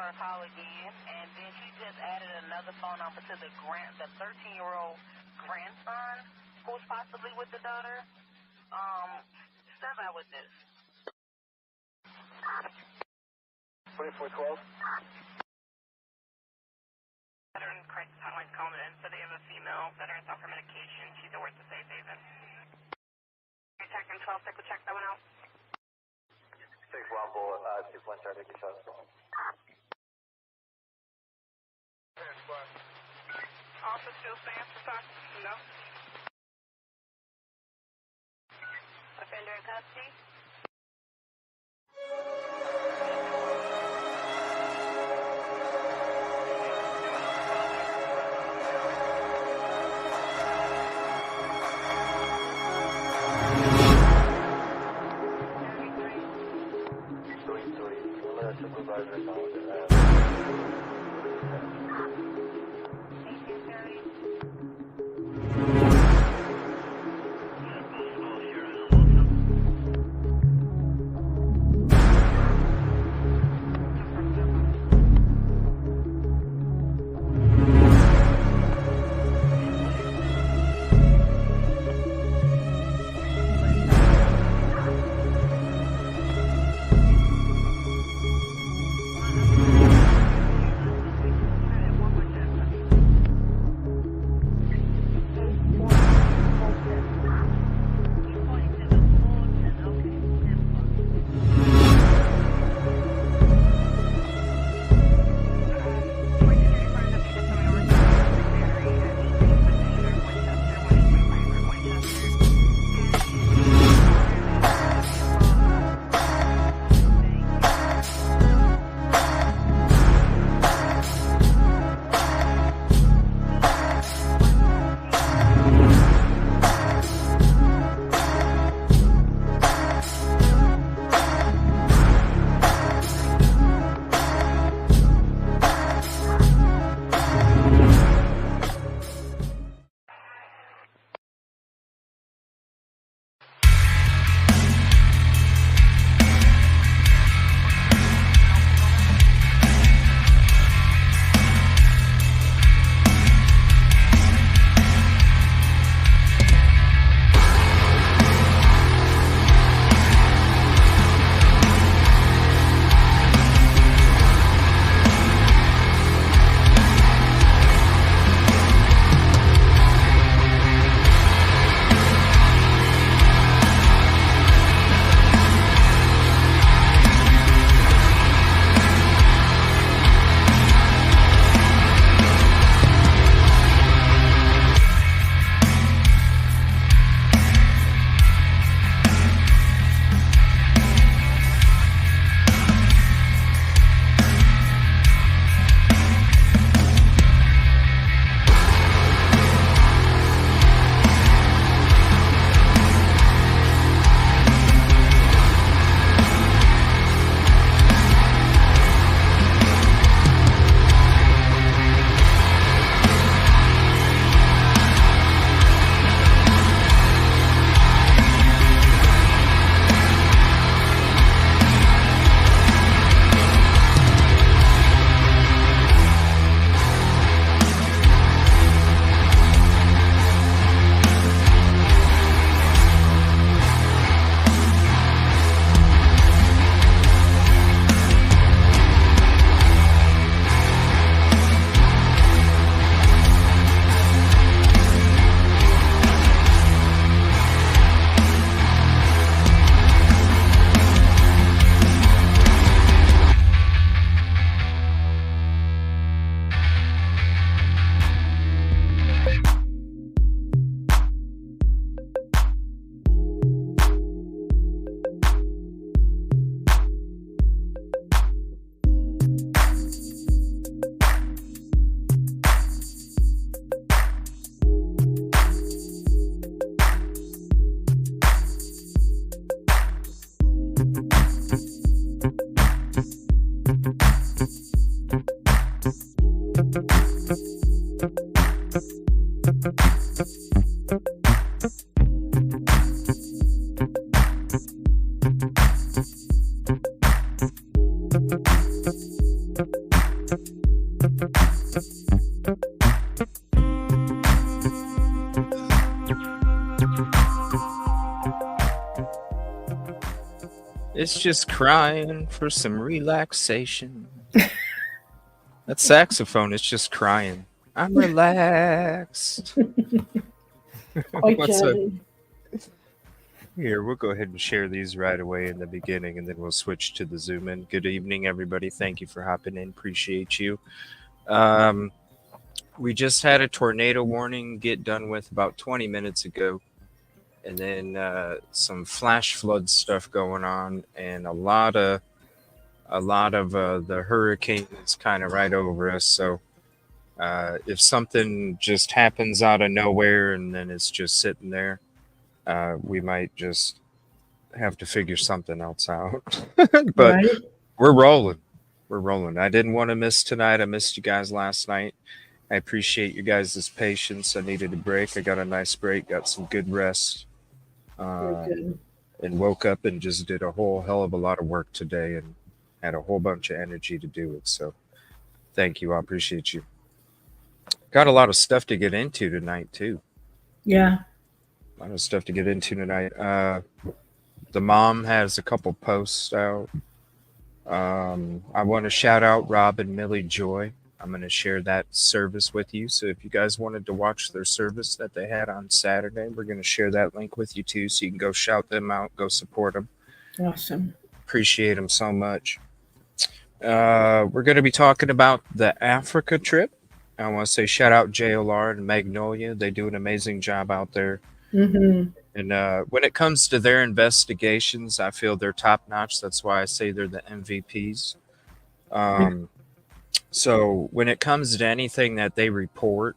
her call again, and then she just added another phone number to the 13-year-old grandson who's possibly with the daughter. Step out with this. 2412. Veteran crisis hotline's calling in, so they have a female veteran off her medication. She's at work to Safe Haven. Detecting 12, take a check that one out. 6-1 bullet, 2-1 Charlie, get shot. Officer still stands for talk? No. Offender in custody? Supervisor called it. It's just crying for some relaxation. That saxophone is just crying. I'm relaxed. Quite What's up? jolly. Here, we'll go ahead and share these right away in the beginning, and then we'll switch to the Zoom in. Good evening, everybody. Thank you for hopping in. Appreciate you. Um, we just had a tornado warning get done with about 20 minutes ago, and then some flash flood stuff going on, and a lot of the hurricanes kind of right over us. So if something just happens out of nowhere and then it's just sitting there, we might just have to figure something else out. But Right? we're rolling. We're rolling. I didn't want to miss tonight. I missed you guys last night. I appreciate you guys' patience. I needed a break. I got a nice break, got some good rest, Very uh, good. and woke up and just did a whole hell of a lot of work today and had a whole bunch of energy to do it. So thank you. I appreciate you. Got a lot of stuff to get into tonight, too. Yeah. A lot of stuff to get into tonight. The mom has a couple posts out. I want to shout out Rob and Millie Joy. I'm going to share that service with you. So if you guys wanted to watch their service that they had on Saturday, we're going to share that link with you too. So you can go shout them out, go support them. Awesome. Appreciate them so much. We're going to be talking about the Africa trip. I want to say shout out JLR and Magnolia. They do an amazing job out there. Mm-hmm. And when it comes to their investigations, I feel they're top notch. That's why I say they're the MVPs. So when it comes to anything that they report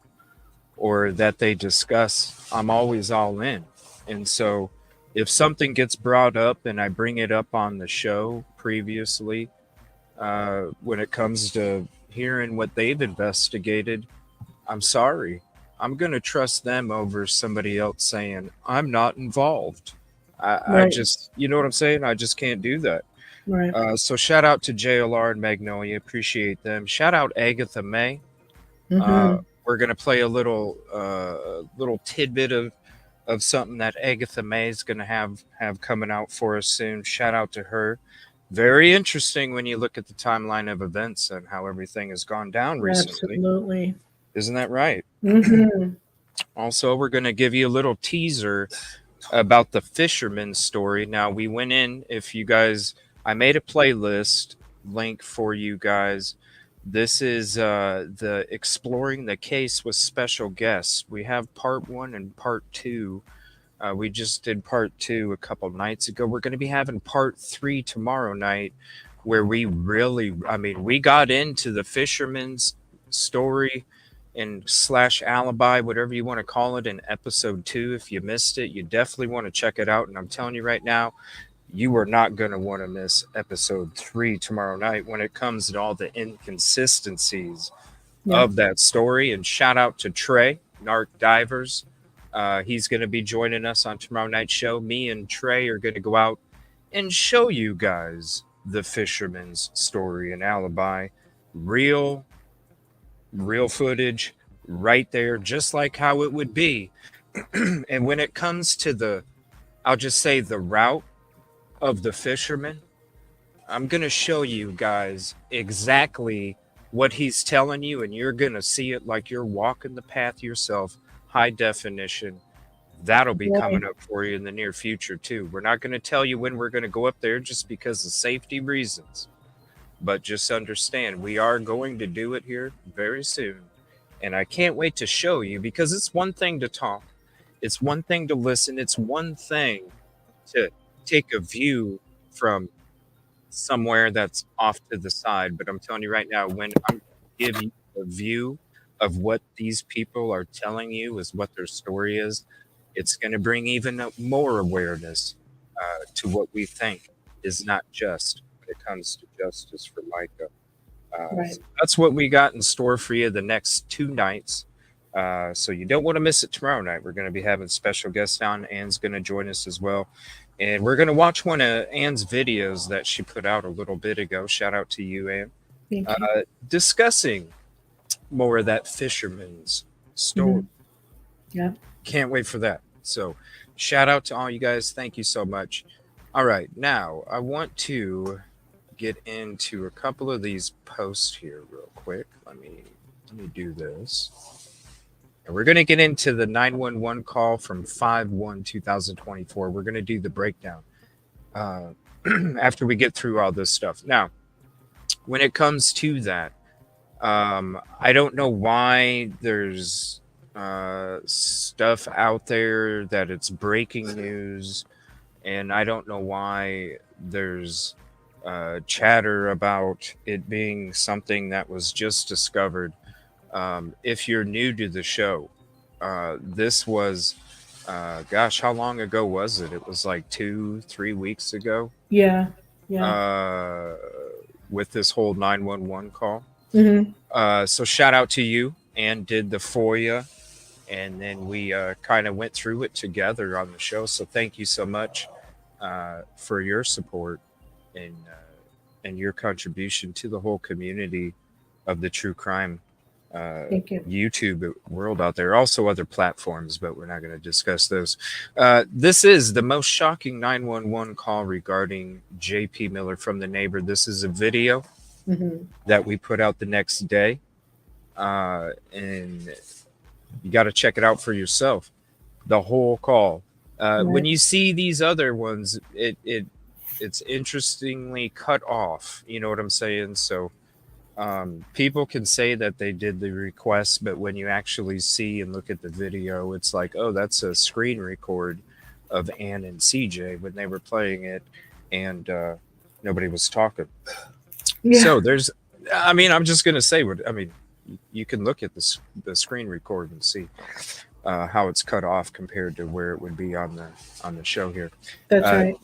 or that they discuss, I'm always all in. And so if something gets brought up and I bring it up on the show previously, when it comes to hearing what they've investigated, I'm sorry. I'm going to trust them over somebody else saying, I'm not involved. I Right. just, you know what I'm saying? I just can't do that. Right. So shout out to JLR and Magnolia. Appreciate them. Shout out Agatha May. Mm-hmm. We're going to play a little tidbit of something that Agatha May is going to have coming out for us soon. Shout out to her. Very interesting when you look at the timeline of events and how everything has gone down recently. Absolutely. Isn't that right? Mm-hmm. Also, we're going to give you a little teaser about the Fisherman story. Now, we went in, if you guys, I made a playlist link for you guys. This is the Exploring the Case with Special Guests. We have part 1 and part 2. We just did part 2 a couple nights ago. We're going to be having part 3 tomorrow night, where we got into the Fisherman's story and / Alibi, whatever you want to call it, in episode 2. If you missed it, you definitely want to check it out. And I'm telling you right now, you are not going to want to miss episode 3 tomorrow night when it comes to all the inconsistencies of that story. And shout out to Trey, Narc Divers. He's going to be joining us on tomorrow night's show. Me and Trey are going to go out and show you guys the Fisherman's story and Alibi. Real footage right there, just like how it would be. And when it comes to I'll just say the route of the fisherman, I'm going to show you guys exactly what he's telling you, and you're going to see it like you're walking the path yourself, high definition. That'll be coming up for you in the near future too. We're not going to tell you when we're going to go up there just because of safety reasons. But just understand, we are going to do it here very soon. And I can't wait to show you, because it's one thing to talk. It's one thing to listen. It's one thing to take a view from somewhere that's off to the side. But I'm telling you right now, when I'm giving you a view of what these people are telling you is what their story is, it's going to bring even more awareness to what we think is not just when it comes to justice for Micah. So that's what we got in store for you the next 2 nights. So you don't want to miss it tomorrow night. We're going to be having special guests on. Anne's going to join us as well. And we're going to watch one of Anne's videos that she put out a little bit ago. Shout out to you, Anne. Thank you. Discussing more of that fisherman's story. Yeah. Can't wait for that. So shout out to all you guys. Thank you so much. All right, now I want to get into a couple of these posts here real quick. Let me do this. And we're going to get into the 911 call from 5/1/2024. We're going to do the breakdown after we get through all this stuff. Now, when it comes to that, I don't know why there's stuff out there that it's breaking news, and I don't know why there's chatter about it being something that was just discovered. If you're new to the show, this was, gosh, how long ago was it? It was like 2-3 weeks ago. Yeah. Yeah. With this whole 911 call. Mm-hmm. So shout out to you, and did the FOIA, and then we kind of went through it together on the show. So thank you so much for your support and your contribution to the whole community of the true crime Thank you. YouTube world out there. Also other platforms, but we're not going to discuss those. This is the most shocking 911 call regarding J.P. Miller from the neighbor. This is a video that we put out the next day, and you got to check it out for yourself. The whole call. When you see these other ones, it's interestingly cut off. You know what I'm saying? So people can say that they did the request, but when you actually see and look at the video, it's like, oh, that's a screen record of Ann and CJ when they were playing it, and nobody was talking. Yeah. So there's, I mean, I'm just gonna say what I mean. You can look at the screen record and see how it's cut off compared to where it would be on the show here. That's right.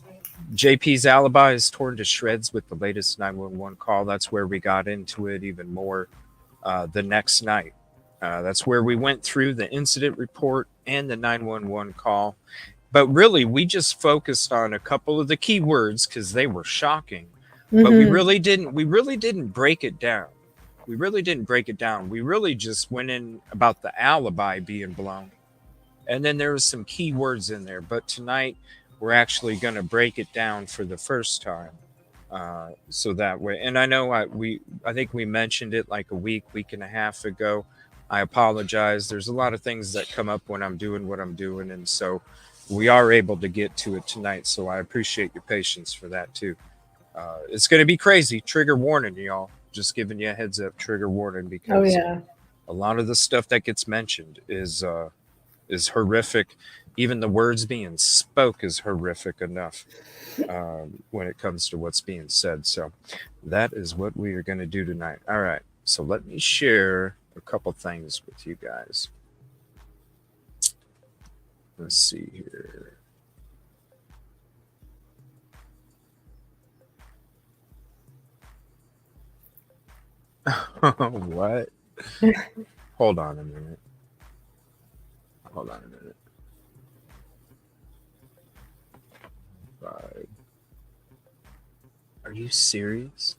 JP's alibi is torn to shreds with the latest 911 call. That's where we got into it even more the next night. That's where we went through the incident report and the 911 call. But really, we just focused on a couple of the key words because they were shocking. But we really didn't break it down. We really didn't break it down. We really just went in about the alibi being blown. And then there was some key words in there. But tonight, we're actually going to break it down for the first time. So that way, and I know I think we mentioned it like a week and a half ago. I apologize. There's a lot of things that come up when I'm doing what I'm doing. And so we are able to get to it tonight. So I appreciate your patience for that too. It's going to be crazy. Trigger warning, y'all. Just giving you a heads up, trigger warning, because a lot of the stuff that gets mentioned is horrific. Even the words being spoke is horrific enough when it comes to what's being said. So that is what we are going to do tonight. All right. So let me share a couple things with you guys. Let's see here. What? Hold on a minute. Are you serious?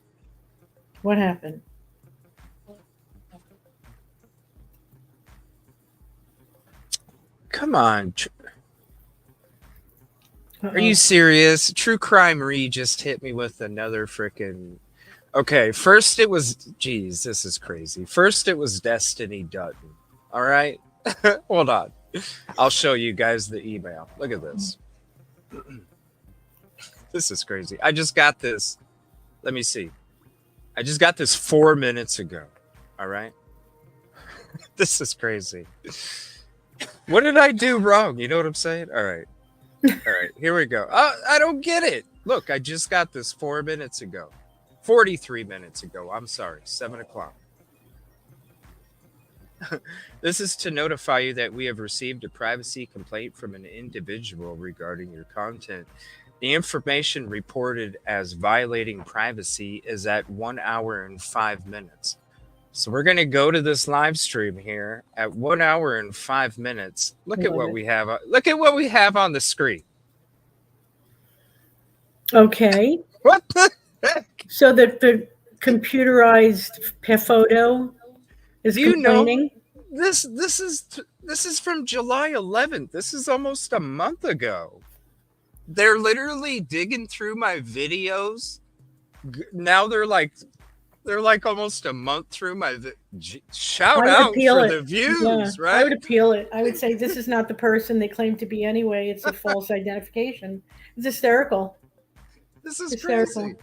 What happened? Come on. Are you serious? True Crime Re just hit me with another freaking... Okay, first it was... Geez, this is crazy. First it was Destiny Dutton. All right? Hold on. I'll show you guys the email. Look at this. This is crazy. I just got this. Let me see. I just got this 4 minutes ago. All right? This is crazy. What did I do wrong? You know what I'm saying? All right. All right. Here we go. I don't get it. Look, I just got this 4 minutes ago. 43 minutes ago. I'm sorry. 7 o'clock. This is to notify you that we have received a privacy complaint from an individual regarding your content. The information reported as violating privacy is at 1 hour and 5 minutes. So we're going to go to this live stream here at 1 hour and 5 minutes. Look at what we have. Look at what we have on the screen. Okay. What the heck? So that the computerized photo is complaining? This is from July 11th. This is almost a month ago. They're literally digging through my videos. Now they're like almost a month through my shout I would out appeal for it. the views, Yeah, I right? would appeal it. I would say this is not the person they claim to be anyway. It's a false identification. It's hysterical. This is Hysterical. crazy.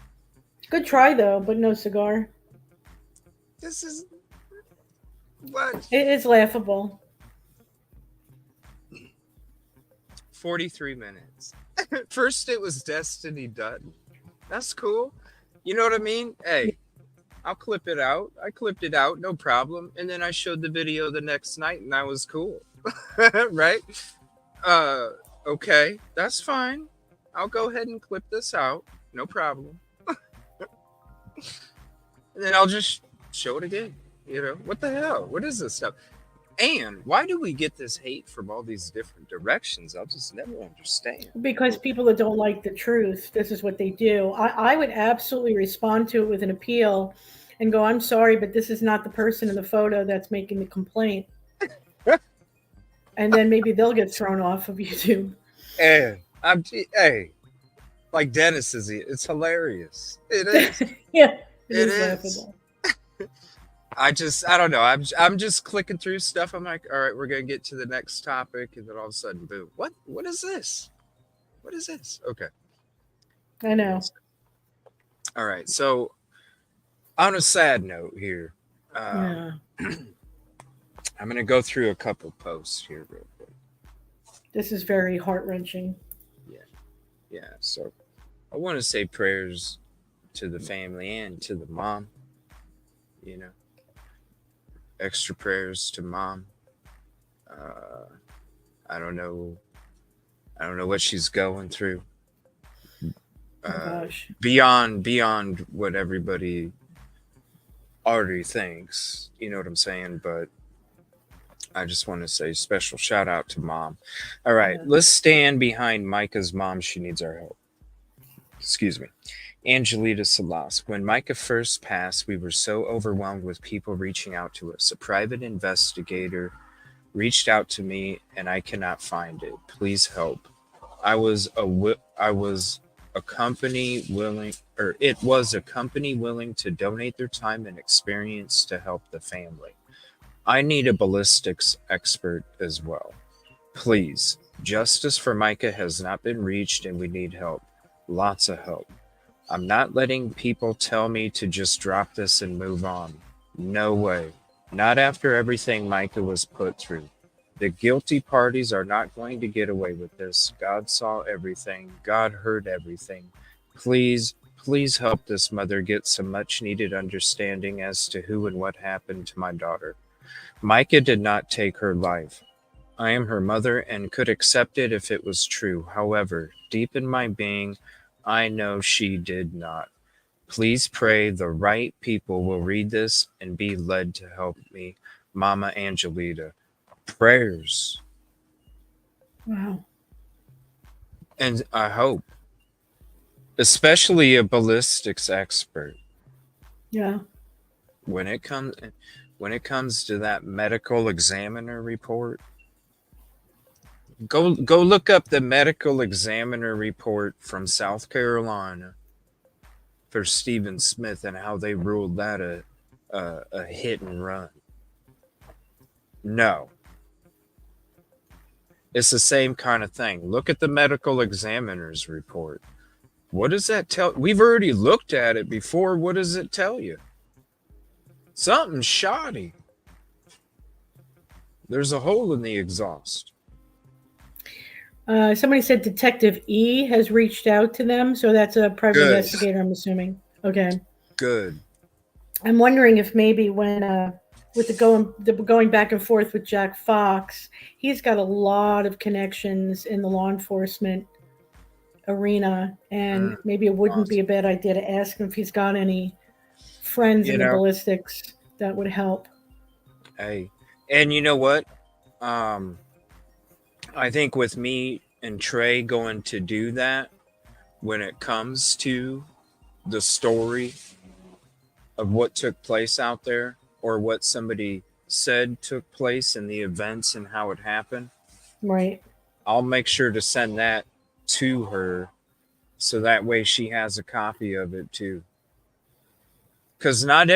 Good try though, but no cigar. This is what? It is laughable. 43 minutes. First it was Destiny Dutton. That's cool. You know what I mean? Hey, I'll clip it out. I clipped it out, no problem. And then I showed the video the next night and that was cool. Right? Okay, that's fine. I'll go ahead and clip this out. No problem. And then I'll just show it again. You know, what the hell? What is this stuff? And why do we get this hate from all these different directions? I'll just never understand. Because people that don't like the truth, this is what they do. I would absolutely respond to it with an appeal and go, I'm sorry, but this is not the person in the photo that's making the complaint. And then maybe they'll get thrown off of YouTube. Hey, like Dennis is, it's hilarious. It is. Yeah, It is. laughable. I don't know. I'm just clicking through stuff. I'm like, all right, we're gonna get to the next topic, and then all of a sudden, boom! What is this? What is this? Okay. I know. All right. So, on a sad note here, Yeah. I'm gonna go through a couple posts here real quick. This is very heart-wrenching. Yeah. So, I want to say prayers to the family and to the mom. You know, extra prayers to mom. I don't know what she's going through. Oh, gosh. Beyond what everybody already thinks, you know what I'm saying? But I just want to say special shout out to mom. All right, let's stand behind Micah's mom. She needs our help. Excuse me. Angelita Salas. When Micah first passed, we were so overwhelmed with people reaching out to us. A private investigator reached out to me and I cannot find it. Please help. It was a company willing to donate their time and experience to help the family. I need a ballistics expert as well. Please, justice for Micah has not been reached and we need help. Lots of help. I'm not letting people tell me to just drop this and move on. No way. Not after everything Micah was put through. The guilty parties are not going to get away with this. God saw everything. God heard everything. Please help this mother get some much needed understanding as to who and what happened to my daughter. Micah did not take her life. I am her mother and could accept it if it was true. However, deep in my being, I know she did not. Please pray the right people will read this and be led to help me. Mama Angelita. Prayers. Wow. And I hope, especially a ballistics expert. Yeah. When it comes to that medical examiner report, go look up the medical examiner report from South Carolina for Stephen Smith and how they ruled that a hit and run. No. It's the same kind of thing. Look at the medical examiner's report. What does that tell? We've already looked at it before. What does it tell you? Something shoddy. There's a hole in the exhaust. Somebody said Detective E has reached out to them, so that's a private investigator, I'm assuming. Okay. Good. I'm wondering if maybe when with the going back and forth with Jack Fox, he's got a lot of connections in the law enforcement arena, and maybe it wouldn't be a bad idea to ask him if he's got any friends in the ballistics that would help. Hey, and you know what? I think with me and Trey going to do that, when it comes to the story of what took place out there or what somebody said took place in the events and how it happened, right? I'll make sure to send that to her, so that way she has a copy of it too. Because not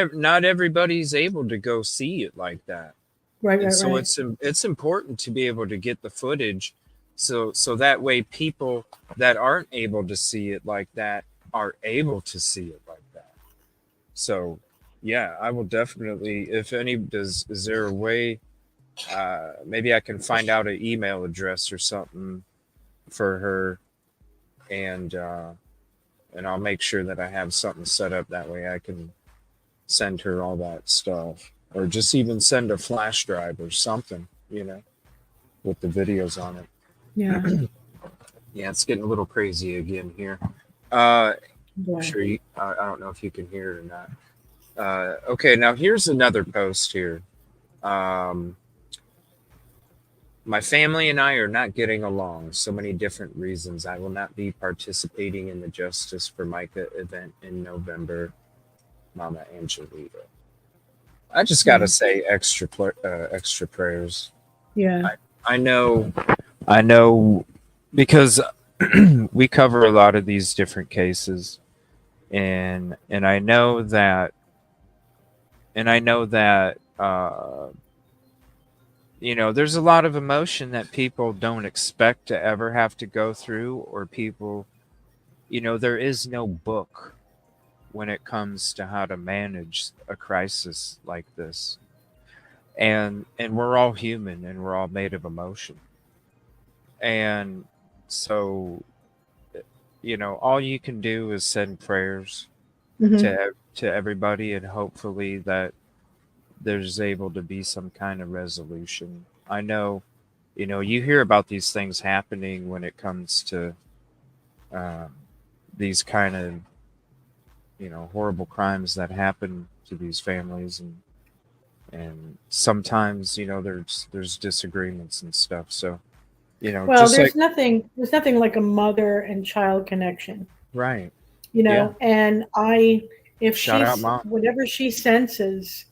everybody's able to go see it like that. Right, And right, so right. it's important to be able to get the footage, so that way people that aren't able to see it like that are able to see it like that. So yeah, I will definitely, if any, is there a way, maybe I can find out an email address or something for her, and I'll make sure that I have something set up, that way I can send her all that stuff, or just even send a flash drive or something, with the videos on it. Yeah. Yeah, it's getting a little crazy again here. Boy. Sure, I don't know if you can hear it or not. Okay, now here's another post here. My family and I are not getting along. So many different reasons. I will not be participating in the Justice for Micah event in November. Mama Angelita. I just got to say extra prayers. Yeah. I know, because we cover a lot of these different cases, and I know that, there's a lot of emotion that people don't expect to ever have to go through, or people, there is no book when it comes to how to manage a crisis like this. And we're all human, and we're all made of emotion. And so, all you can do is send prayers to everybody, and hopefully that there's able to be some kind of resolution. I know, you hear about these things happening when it comes to these kind of, horrible crimes that happen to these families, and sometimes, there's disagreements and stuff. So, Well, just there's like, nothing like a mother and child connection, right. and if Shout out, she's Mom. whatever she senses,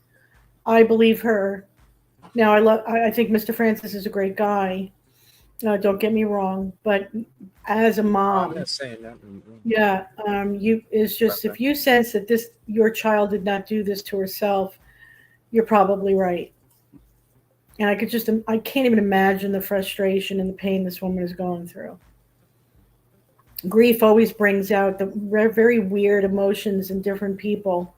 I believe her. Now, I think Mr. Francis is a great guy. Don't get me wrong, but as a I'm mom, not saying that. yeah, if you sense that your child did not do this to herself, you're probably right. And I can't even imagine the frustration and the pain this woman is going through. Grief always brings out the very weird emotions in different people.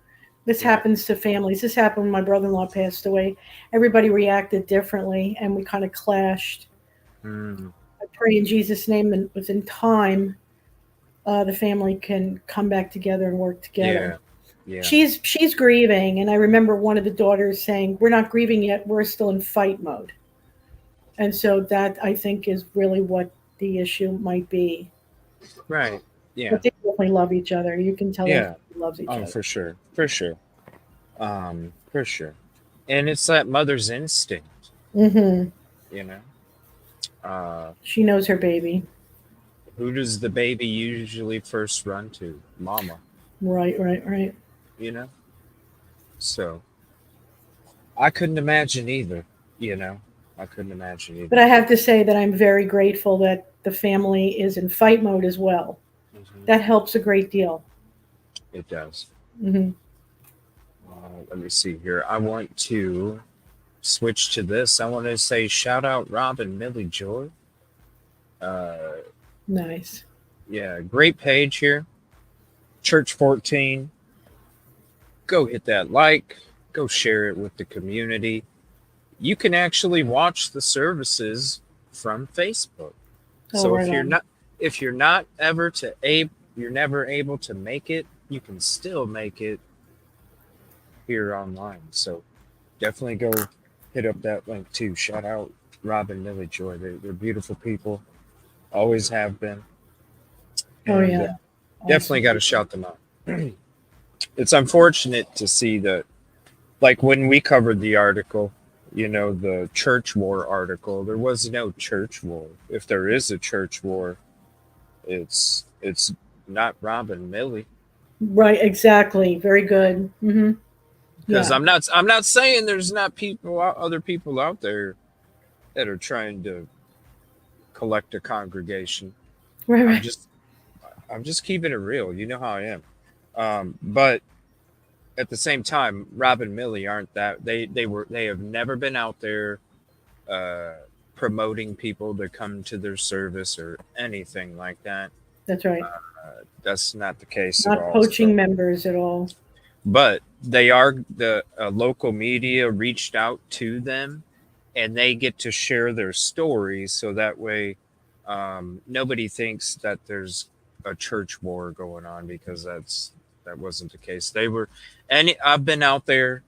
This happens to families. This happened when my brother-in-law passed away. Everybody reacted differently, and we kind of clashed. I pray in Jesus' name that within time, the family can come back together and work together. Yeah. She's grieving, and I remember one of the daughters saying, "We're not grieving yet. We're still in fight mode." And so that, I think, is really what the issue might be. Right. Yeah. But they definitely love each other. You can tell Yeah. they loves each other. For sure. For sure. And it's that mother's instinct. She knows her baby. Who does the baby usually first run to? Mama. Right. So I couldn't imagine either. But I have to say that I'm very grateful that the family is in fight mode as well. That helps a great deal. It does. Mm-hmm. Let me see here. I want to switch to this. I want to say shout out Rob and Millie Joy. Nice. Yeah, great page here. Church 14. Go hit that like. Go share it with the community. You can actually watch the services from Facebook. So right if you're never able to make it, you can still make it here online. So definitely go hit up that link too. Shout out Rob and Millie Joy. They're beautiful people. Always have been. And, definitely got to shout them out. It's unfortunate to see that, like when we covered the article, the church war article, there was no church war. If there is a church war, it's not Rob and Millie. Right, exactly. Very good. Mm-hmm. Because I'm not saying there's not other people out there that are trying to collect a congregation. Right, I'm right. just keeping it real. You know how I am. But at the same time, Rob and Millie aren't that. They have never been out there uh, promoting people to come to their service or anything like that. That's right. That's not the case at Not all. poaching So, members at all. but they are the local media reached out to them, and they get to share their stories, so that way nobody thinks that there's a church war going on, because that wasn't the case. They were, and I've been out there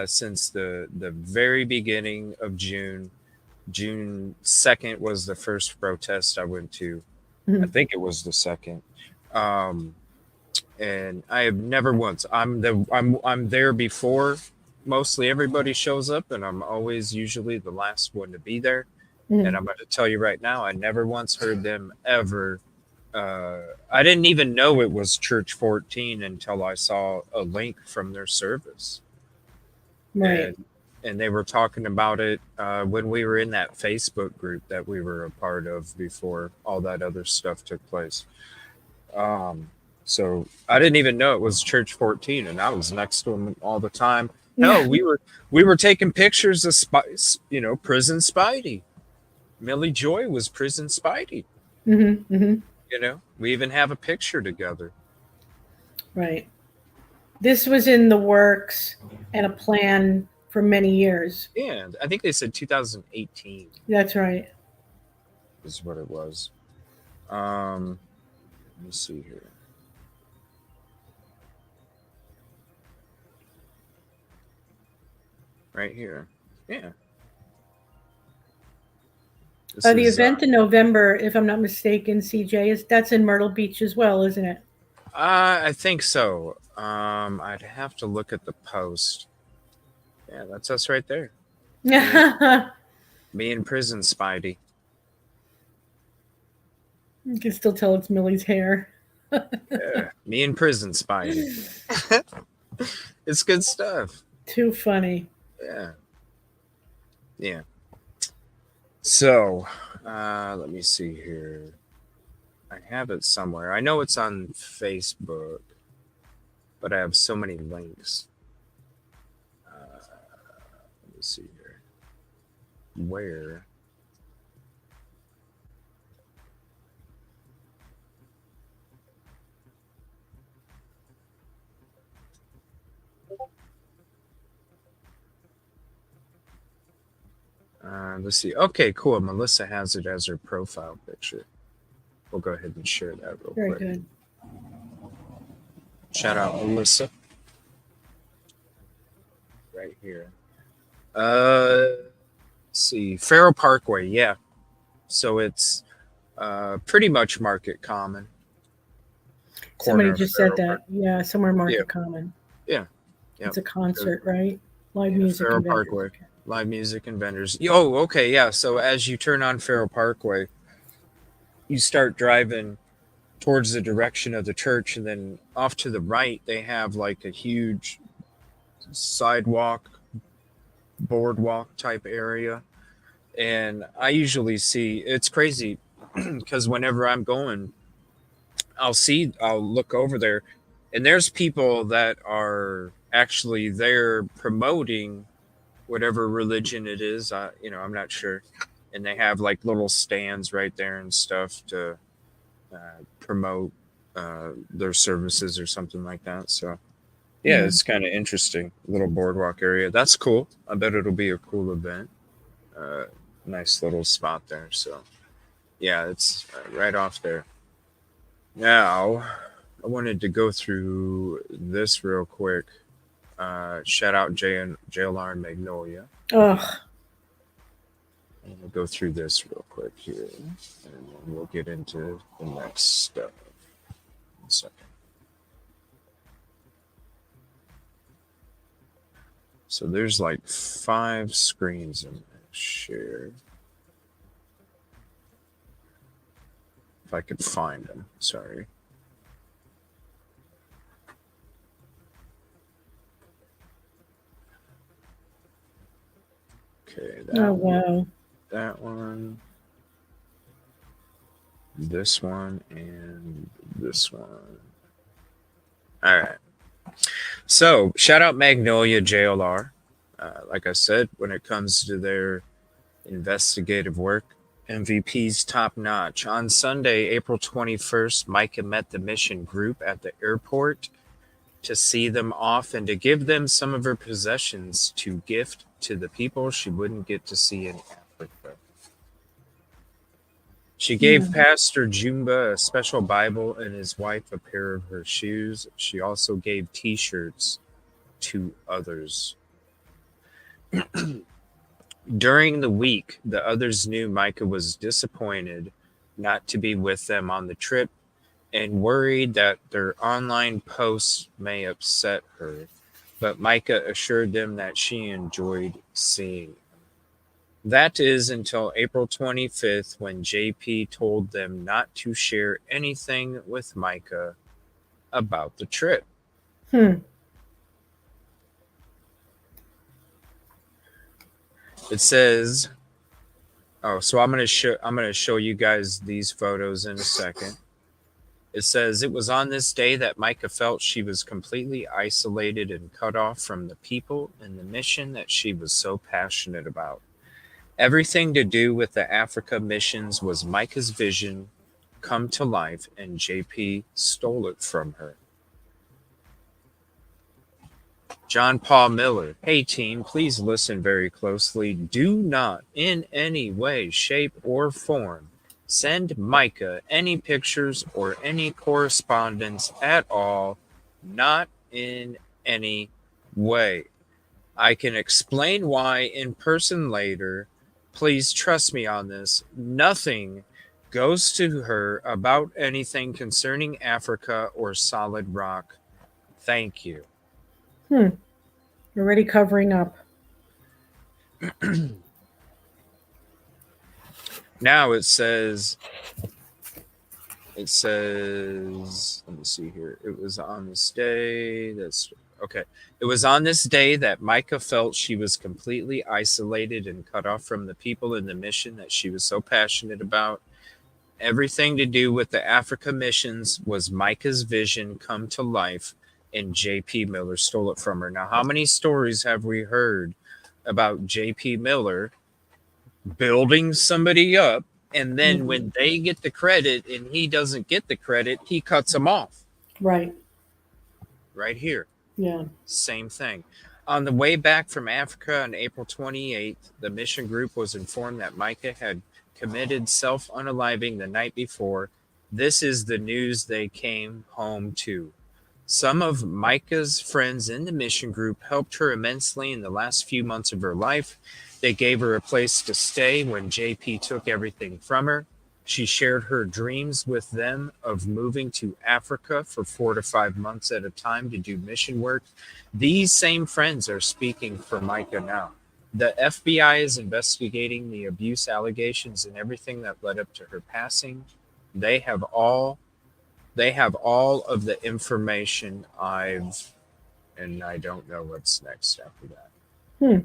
since the very beginning of June. June 2nd was the first protest I went to. I Mhm. think it was the second. Um, and I have never once. I'm there before mostly everybody shows up, and I'm always usually the last one to be there. And Mhm. I'm going to tell you right now, I never once heard them ever. I didn't even know it was Church 14 until I saw a link from their service, Right. and they were talking about it when we were in that Facebook group that we were a part of before all that other stuff took place. Um, so I didn't even know it was Church 14, and I was next to them all the time. Hell, Yeah. we were taking pictures of Prison Spidey. Millie Joy was Prison Spidey. Hmm. We even have a picture together. Right. This was in the works and a plan for many years. And I think they said 2018 That's right. is what it was. Let me see here. Right here. Yeah. This The is event in November, if I'm not mistaken, CJ, that's in Myrtle Beach as well, isn't it? I think so. I'd have to look at the post. Yeah, that's us right there. Me in Prison Spidey. You can still tell it's Millie's hair. Yeah, me in Prison Spidey. It's good stuff. Too funny. Yeah. Yeah. So, let me see here. I have it somewhere. I know it's on Facebook, but I have so many links. Let me see here. Where? Let's see. Okay, cool. Melissa has it as her profile picture. We'll go ahead and share that real Very quick. good. Shout out Melissa. Right here. Let's see. Farrell Parkway, yeah. So it's pretty much Market Common. Somebody just said Farrell that. Yeah, somewhere Market Yeah. Common. Yeah. It's a concert, right? Live Yeah, music. Farrell and vendors. Parkway. Live music and vendors. Oh, okay, yeah. So as you turn on Farrell Parkway, you start driving towards the direction of the church, and then off to the right, they have like a huge sidewalk, boardwalk type area. And I usually see, it's crazy because whenever I'm going, I'll look over there, and there's people that are actually there promoting whatever religion it is. I'm not sure. And they have like little stands right there and stuff to promote their services or something like that. So, yeah, it's kind of interesting. Little boardwalk area. That's cool. I bet it'll be a cool event. Nice little spot there. So, yeah, it's right off there. Now, I wanted to go through this real quick. Shout out JLR and Magnolia. Ugh. And we'll go through this real quick here, and then we'll get into the next step. 1 second. So there's like 5 screens in there. Share. If I could find them. Sorry. Okay. Oh, wow. That one. this one and this one. All right. So shout out Magnolia JLR. Like I said, when it comes to their investigative work, MVP's top notch. On Sunday, April 21st, Micah met the mission group at the airport to see them off and to give them some of her possessions to gift to the people she wouldn't get to see in Africa. She gave Pastor Jumba a special Bible and his wife a pair of her shoes. She also gave t-shirts to others. During the week, the others knew Micah was disappointed not to be with them on the trip and worried that their online posts may upset her, but Micah assured them that she enjoyed seeing them. That is until April 25th, when JP told them not to share anything with Micah about the trip. It says, so I'm going to show you guys these photos in a second. It says, it was on this day that Micah felt she was completely isolated and cut off from the people and the mission that she was so passionate about. Everything to do with the Africa missions was Micah's vision come to life, and JP stole it from her. John Paul Miller. Hey team, please listen very closely. Do not in any way, shape, or form send Micah any pictures or any correspondence at all. Not in any way. I can explain why in person later. Please trust me on this. Nothing goes to her about anything concerning Africa or Solid Rock. Thank you. Already covering up. Now it says, let me see here. It was on this day. It was on this day that Micah felt she was completely isolated and cut off from the people in the mission that she was so passionate about. Everything to do with the Africa missions was Micah's vision come to life, and JP Miller stole it from her. Now, how many stories have we heard about JP Miller building somebody up, and then when they get the credit and he doesn't get the credit, he cuts them off? Right. Right here. Yeah. Same thing. On the way back from Africa on April 28th, the mission group was informed that Micah had committed self-unaliving the night before. This is the news they came home to. Some of Micah's friends in the mission group helped her immensely in the last few months of her life. They gave her a place to stay when JP took everything from her. She shared her dreams with them of moving to Africa for 4 to 5 months at a time to do mission work. These same friends are speaking for Micah now. The FBI is investigating the abuse allegations and everything that led up to her passing. They have all of the information and I don't know what's next after that.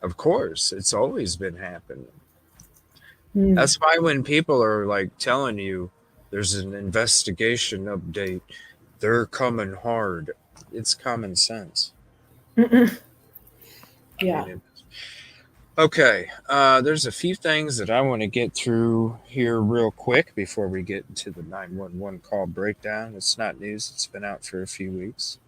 Of course, it's always been happening. That's why when people are like telling you there's an investigation update, they're coming hard. It's common sense. Yeah. Okay, there's a few things that I want to get through here real quick before we get into the 911 call breakdown. It's not news. It's been out for a few weeks.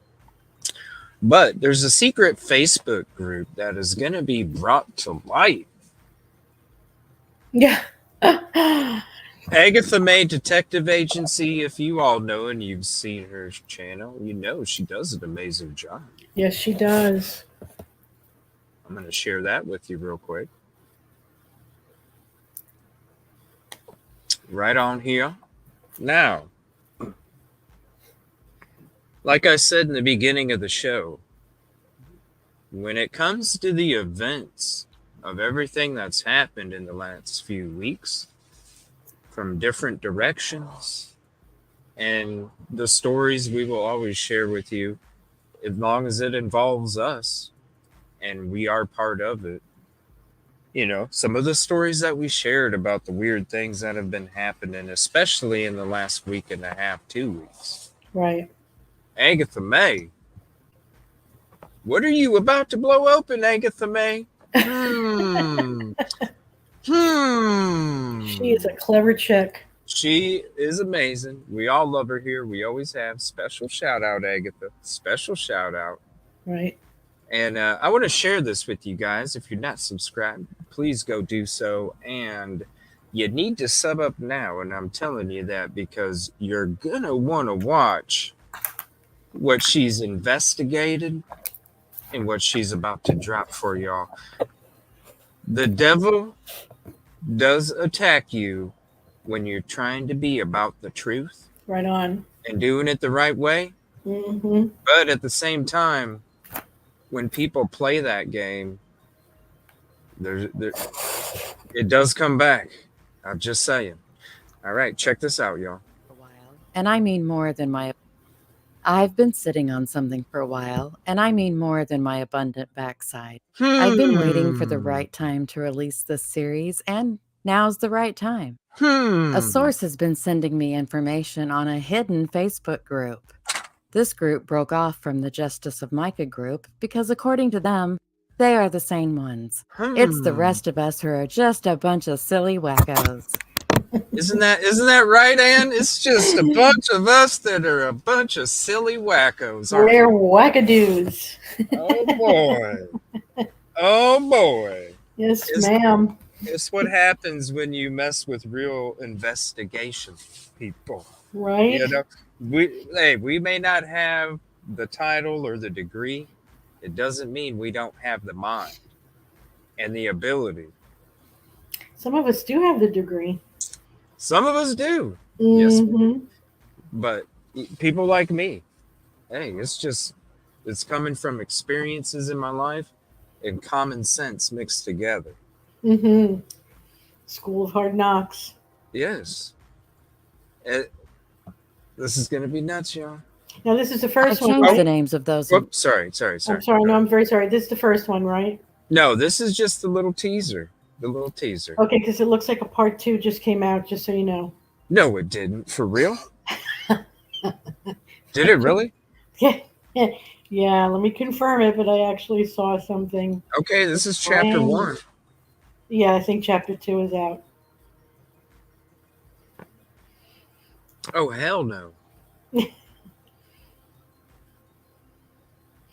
But there's a secret Facebook group that is going to be brought to light. Yeah. Agatha May Detective Agency, if you all know and you've seen her channel, you know she does an amazing job. Yes, she does. I'm going to share that with you real quick. Right on here. Now, like I said in the beginning of the show, when it comes to the events of everything that's happened in the last few weeks, from different directions, and the stories we will always share with you, as long as it involves us, and we are part of it, some of the stories that we shared about the weird things that have been happening, especially in the last week and a half, 2 weeks. Right. Agatha May, what are you about to blow open, Agatha May? She is a clever chick. She is amazing. We all love her here. We always have. Special shout out, Agatha. Special shout out. Right. And I want to share this with you guys. If you're not subscribed, please go do so. And you need to sub up now. And I'm telling you that because you're going to want to watch what she's investigated and what she's about to drop for y'all. The devil does attack you when you're trying to be about the truth. Right on. And doing it the right way. Mm-hmm. But at the same time, when people play that game, it does come back. I'm just saying. All right, check this out, y'all. And I mean more than I've been sitting on something for a while, and I mean more than my abundant backside. I've been waiting for the right time to release this series, and now's the right time. A source has been sending me information on a hidden Facebook group. This group broke off from the Justice of Micah group because, according to them, they are the sane ones. It's the rest of us who are just a bunch of silly wackos. Isn't that right, Ann? It's just a bunch of us that are a bunch of silly wackos. We're wackadoos. Oh boy. Oh boy. Yes, ma'am. It's what happens when you mess with real investigation people. Right. We may not have the title or the degree. It doesn't mean we don't have the mind and the ability. Some of us do have the degree. Some of us do. Mm-hmm. Yes. But people like me, hey, it's coming from experiences in my life and common sense mixed together. Mm-hmm. School of Hard Knocks. Yes. This is going to be nuts, y'all. Now, this is the first one. I changed Right? the names of those. Whoops, sorry. I'm sorry. No, I'm very sorry. This is the first one, right? No, this is just the little teaser. The little teaser. Okay, because it looks like a part 2 just came out, just so you know. No, it didn't. For real? Did it really? Yeah, let me confirm it, but I actually saw something. Okay, this is chapter 1. Yeah, I think chapter 2 is out. Oh, hell no.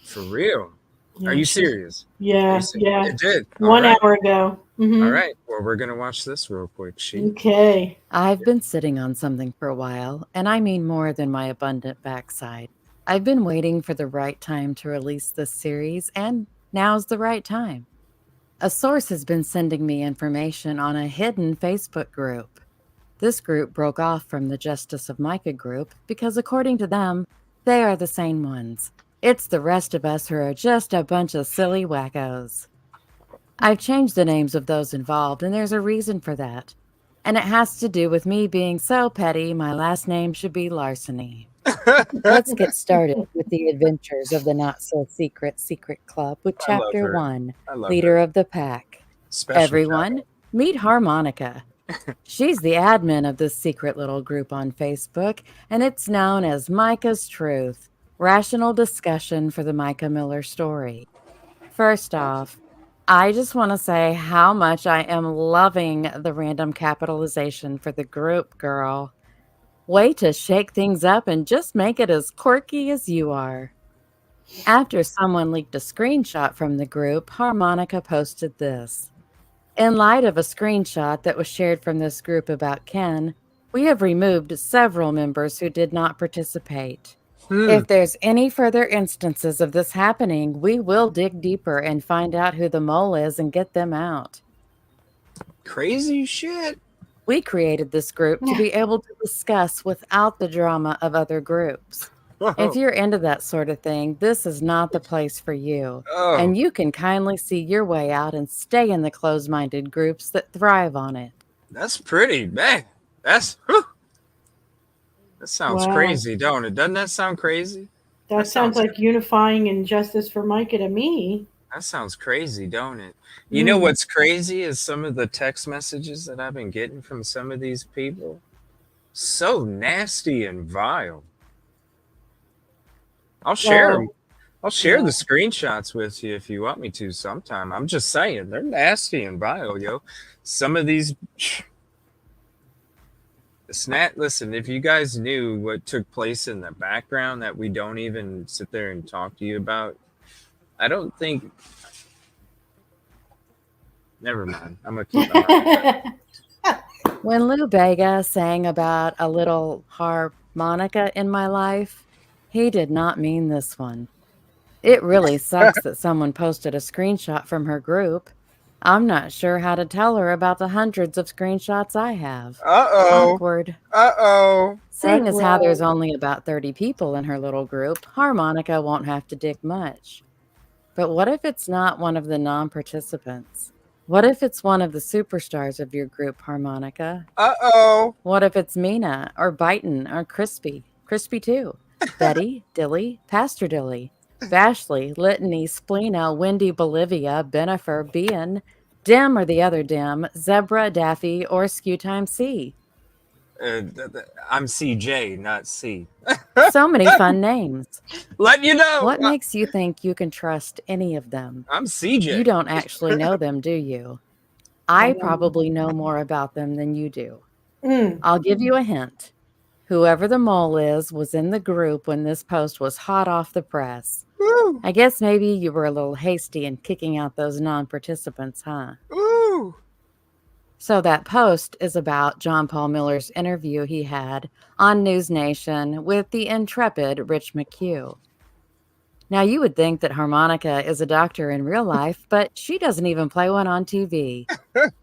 For real? Yeah. Are you serious? Yeah, yeah. It did. 1 hour ago. Mm-hmm. All right. Well, we're going to watch this real quick. Okay. I've been sitting on something for a while, and I mean more than my abundant backside. I've been waiting for the right time to release this series, and now's the right time. A source has been sending me information on a hidden Facebook group. This group broke off from the Justice of Micah group because, according to them, they are the sane ones. It's the rest of us who are just a bunch of silly wackos. I've changed the names of those involved, and there's a reason for that. And it has to do with me being so petty, my last name should be Larceny. Let's get started with the adventures of the not-so-secret Secret Club with Chapter 1, Leader of the Pack. Everyone, meet Harmonica. She's the admin of this secret little group on Facebook, and it's known as Micah's Truth, rational discussion for the Micah Miller story. First off, I just want to say how much I am loving the random capitalization for the group, girl. Way to shake things up and just make it as quirky as you are. After someone leaked a screenshot from the group, Harmonica posted this. In light of a screenshot that was shared from this group about Ken, we have removed several members who did not participate. If there's any further instances of this happening, we will dig deeper and find out who the mole is and get them out. Crazy shit. We created this group to be able to discuss without the drama of other groups. If you're into that sort of thing, this is not the place for you. And you can kindly see your way out and stay in the closed-minded groups that thrive on it. That's pretty, man. That sounds crazy, don't it? Doesn't that sound crazy? That sounds like unifying and justice for Micah to me. That sounds crazy, don't it? You know what's crazy is some of the text messages that I've been getting from some of these people. So nasty and vile. I'll share them. Well, I'll share yeah. the screenshots with you if you want me to sometime. I'm just saying, they're nasty and vile, yo. Some of these listen, if you guys knew what took place in the background that we don't even sit there and talk to you about, I don't think. Never mind. I'm gonna keep my mouth. When Lou Bega sang about a little harmonica in my life, he did not mean this one. It really sucks that someone posted a screenshot from her group. I'm not sure how to tell her about the hundreds of screenshots I have. Uh-oh. Awkward. Uh-oh. Seeing as how there's only about 30 people in her little group, Harmonica won't have to dig much. But what if it's not one of the non-participants? What if it's one of the superstars of your group, Harmonica? Uh-oh. What if it's Mina or Byton or Crispy? Crispy too. Betty, Dilly, Pastor Dilly, Bashley, Litany, Splina, Wendy, Bolivia, Benifer, Bean, Dim or the other Dim, Zebra, Daffy, or Skew Time C. I'm CJ, not C. So many fun names. Let you know. What makes you think you can trust any of them? I'm CJ. You don't actually know them, do you? I probably know more about them than you do. I'll give you a hint. Whoever the mole is was in the group when this post was hot off the press. Ooh. I guess maybe you were a little hasty in kicking out those non-participants, huh? Ooh. So that post is about John Paul Miller's interview he had on News Nation with the intrepid Rich McHugh. Now, you would think that Harmonica is a doctor in real life, but she doesn't even play one on TV.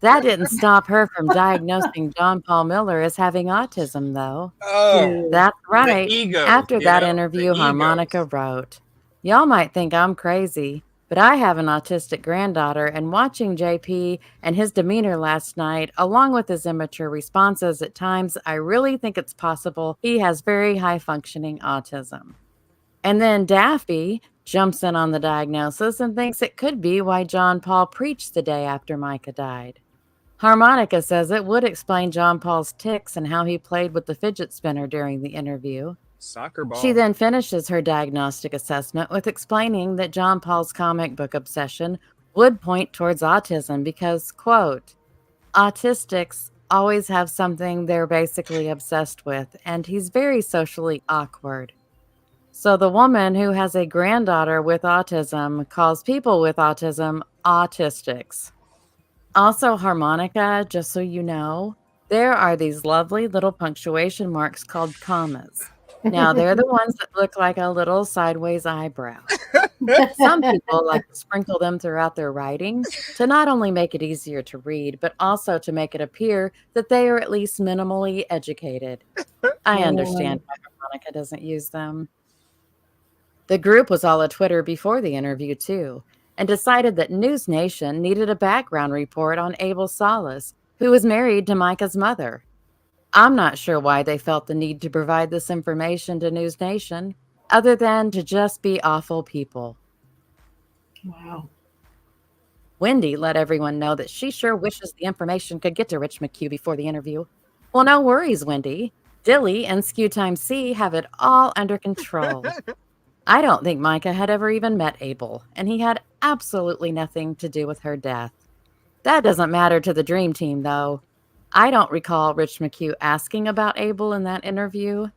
That didn't stop her from diagnosing John Paul Miller as having autism, though. Oh. That's right. The ego, After that the interview, ego. Harmonica wrote, "Y'all might think I'm crazy, but I have an autistic granddaughter, and watching JP and his demeanor last night, along with his immature responses at times, I really think it's possible he has very high-functioning autism." And then Daffy jumps in on the diagnosis and thinks it could be why John Paul preached the day after Micah died. Harmonica says it would explain John Paul's tics and how he played with the fidget spinner during the interview. Soccer ball. She then finishes her diagnostic assessment with explaining that John Paul's comic book obsession would point towards autism because, quote, "Autistics always have something they're basically obsessed with, and he's very socially awkward." So the woman who has a granddaughter with autism calls people with autism autistics. Also, Harmonica, just so you know, there are these lovely little punctuation marks called commas. Now, they're the ones that look like a little sideways eyebrow. Some people like to sprinkle them throughout their writing to not only make it easier to read, but also to make it appear that they are at least minimally educated. I understand why Harmonica doesn't use them. The group was all a Twitter before the interview, too, and decided that News Nation needed a background report on Abel Salas, who was married to Micah's mother. I'm not sure why they felt the need to provide this information to News Nation, other than to just be awful people. Wow. Wendy let everyone know that she sure wishes the information could get to Rich McHugh before the interview. Well, no worries, Wendy. Dilly and Skew Time C have it all under control. I don't think Micah had ever even met Abel, and he had absolutely nothing to do with her death. That doesn't matter to the Dream Team, though. I don't recall Rich McHugh asking about Abel in that interview.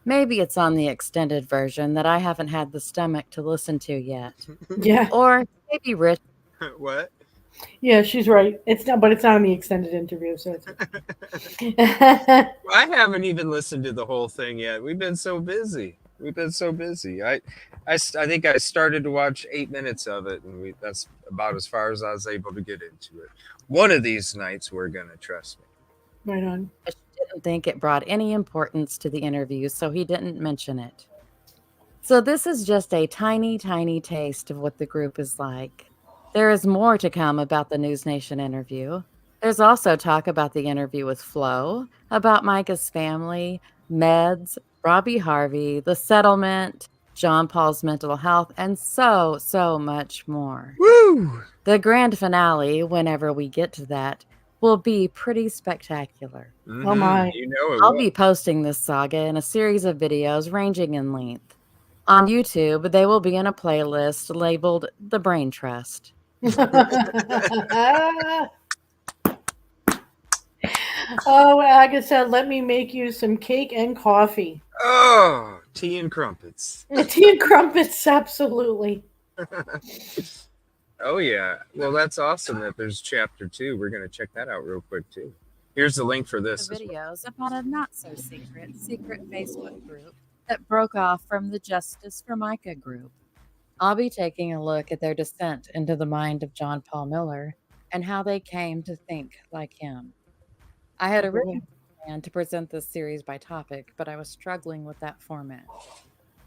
Maybe it's on the extended version that I haven't had the stomach to listen to yet. Yeah. Or maybe Rich... What? Yeah, she's right. It's not, but it's not in the extended interview, so it's I haven't even listened to the whole thing yet. We've been so busy. I think I started to watch 8 minutes of it, and that's about as far as I was able to get into it. One of these nights, we're gonna, trust me. right on. Rich didn't think it brought any importance to the interview, so he didn't mention it. So this is just a tiny, tiny taste of what the group is like. There is more to come about the News Nation interview. There's also talk about the interview with Flo, about Micah's family, meds, Robbie Harvey, the settlement, John Paul's mental health, and so much more. Woo! The grand finale, whenever we get to that, will be pretty spectacular. Oh my. You know it I'll will. be posting this saga in a series of videos ranging in length. On YouTube, they will be in a playlist labeled The Brain Trust. Oh, Agatha, let me make you some cake and coffee. Oh, tea and crumpets. Tea and crumpets, absolutely. Oh, yeah. Well, that's awesome that there's chapter 2. We're going to check that out real quick, too. Here's the link for this. The videos about a not-so-secret Facebook group that broke off from the Justice for Micah group. I'll be taking a look at their descent into the mind of John Paul Miller and how they came to think like him. I had originally planned to present this series by topic, but I was struggling with that format.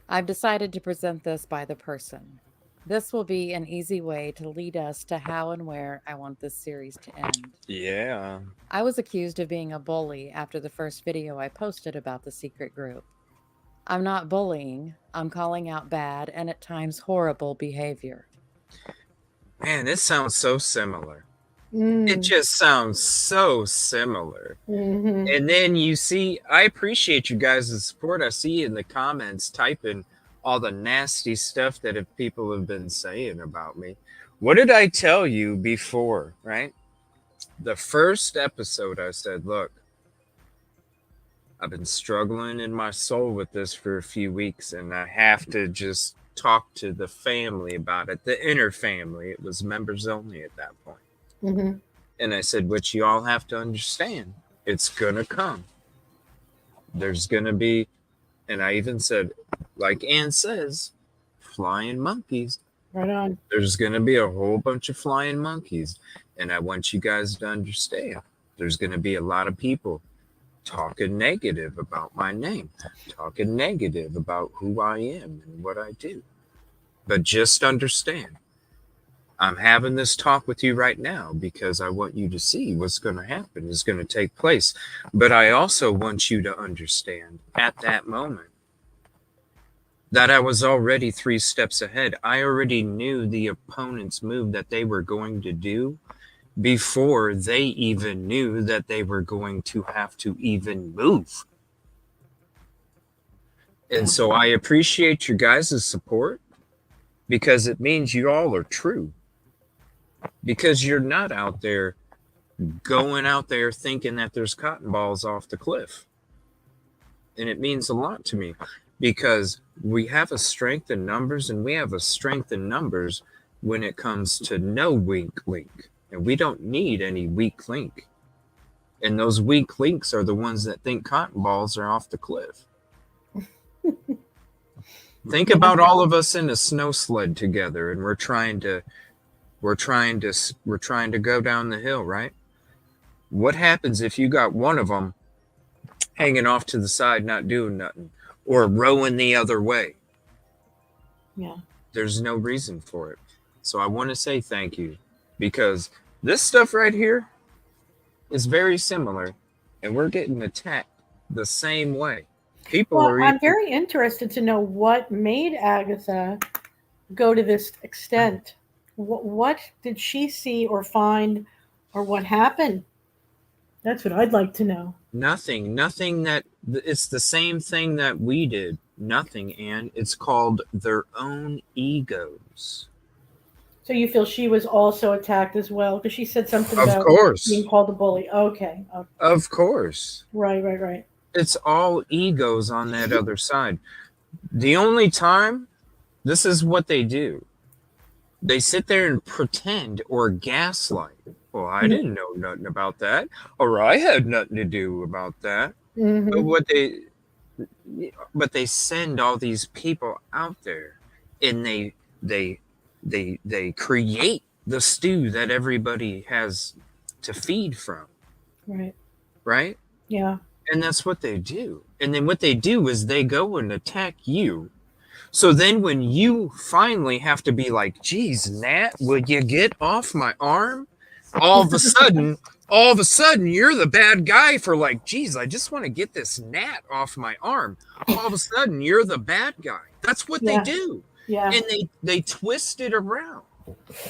I've decided to present this by the person. This will be an easy way to lead us to how and where I want this series to end. Yeah. I was accused of being a bully after the first video I posted about the secret group. I'm not bullying, I'm calling out bad and at times horrible behavior. Man, this sounds so similar. It just sounds so similar. And then you see, I appreciate you guys' support. I see you in the comments typing all the nasty stuff that people have been saying about me. What did I tell you before, right? The first episode, I said, look, I've been struggling in my soul with this for a few weeks, and I have to just talk to the family about it, the inner family. It was members only at that point. And I said, what you all have to understand, it's going to come. There's going to be, and I even said, like Ann says, flying monkeys. Right on. There's going to be a whole bunch of flying monkeys. And I want you guys to understand, there's going to be a lot of people talking negative about my name, talking negative about who I am and what I do. But just understand, I'm having this talk with you right now because I want you to see what's going to happen is going to take place. But I also want you to understand at that moment that I was already 3 steps ahead. I already knew the opponent's move that they were going to do before they even knew that they were going to have to even move. And so I appreciate your guys' support because it means you all are true. Because you're not out there going out there thinking that there's cotton balls off the cliff. And it means a lot to me because we have a strength in numbers, and we have a strength in numbers when it comes to no weak link. And we don't need any weak link. And those weak links are the ones that think cotton balls are off the cliff. Think about all of us in a snow sled together, and we're trying to go down the hill, right? What happens if you got one of them hanging off to the side, not doing nothing, or rowing the other way? Yeah. There's no reason for it. So I want to say thank you, because this stuff right here is very similar, and we're getting attacked the same way. People Well, are. I'm very interested to know what made Agatha go to this extent. What did she see or find, or what happened? That's what I'd like to know. Nothing that it's the same thing that we did. Nothing, and it's called their own egos. So you feel she was also attacked as well? Because she said something Of about course. being called a bully. Okay. Of course. Right. It's all egos on that other side. The only time, this is what they do. They sit there and pretend or gaslight. Well, I didn't know nothing about that, or I had nothing to do about that. But they send all these people out there, and they create the stew that everybody has to feed from. Right? Yeah. And that's what they do. And then what they do is they go and attack you. So then when you finally have to be like, geez, Nat, would you get off my arm? All of a sudden, all of a sudden you're the bad guy for like, geez, I just want to get this gnat off my arm. All of a sudden you're the bad guy. That's what they do. Yeah. And they twist it around.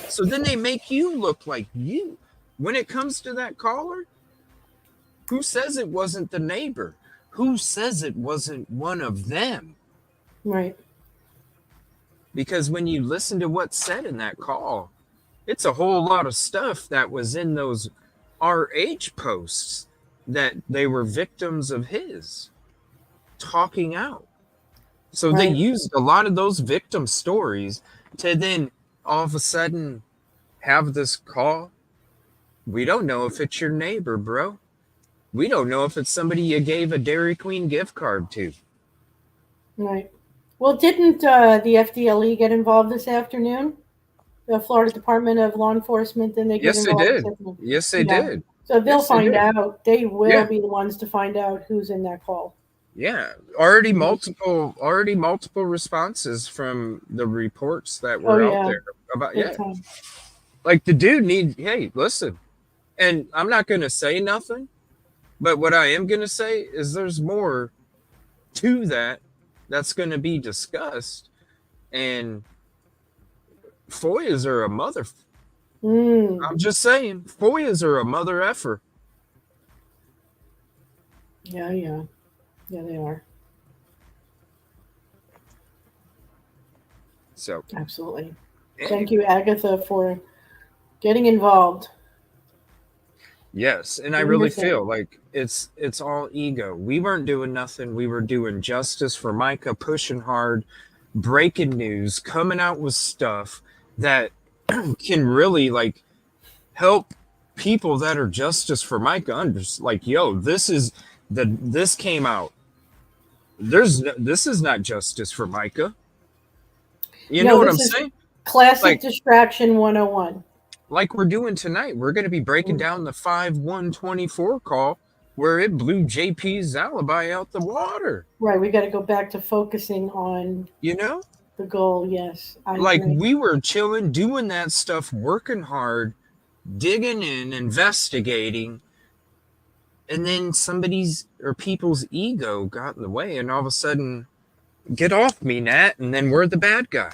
So then they make you look like you. When it comes to that caller, who says it wasn't the neighbor? Who says it wasn't one of them? Right. Because when you listen to what's said in that call, it's a whole lot of stuff that was in those RH posts that they were victims of his talking out. So they used a lot of those victim stories to then all of a sudden have this call. We don't know if it's your neighbor, bro. We don't know if it's somebody you gave a Dairy Queen gift card to. Right. Well, didn't the FDLE get involved this afternoon? The Florida Department of Law Enforcement, and they get Yes, they involved. did. Yes, they did. So they'll Yes, they find did. out. They will be the ones to find out who's in that call. Yeah, already multiple responses from the reports that were out there about Time. Like the dude hey, listen. And I'm not going to say nothing, but what I am going to say is there's more to that's going to be discussed, and FOIAs are a mother. I'm just saying, FOIAs are a mother effer. Yeah, they are. So absolutely. Thank you, Agatha, for getting involved. Yes, and I really feel like it's all ego. We weren't doing nothing. We were doing justice for Micah, pushing hard, breaking news, coming out with stuff that can really like help people that are justice for Micah like, yo, this came out. This is not justice for Micah. You know what I'm saying? Classic distraction 101. Like we're doing tonight. We're going to be breaking down the 5/1/24 call where it blew JP's alibi out the water. Right. We got to go back to focusing on, the goal. Yes. We were chilling, doing that stuff, working hard, digging in, investigating. And then somebody's or people's ego got in the way, and all of a sudden, get off me, Nat. And then we're the bad guy.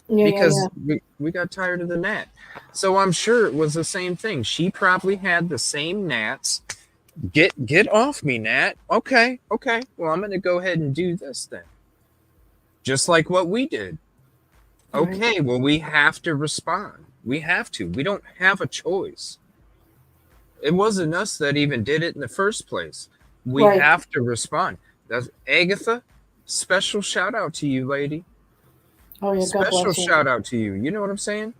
Because we got tired of the gnat. So I'm sure it was the same thing. She probably had the same gnats. Get off me, Nat. Okay. Well, I'm going to go ahead and do this then. Just like what we did. Okay, well, we have to respond. We have to. We don't have a choice. It wasn't us that even did it in the first place. We have to respond. That's Agatha. Special shout out to you, lady. Oh, yeah, special shout out to you. You know what I'm saying?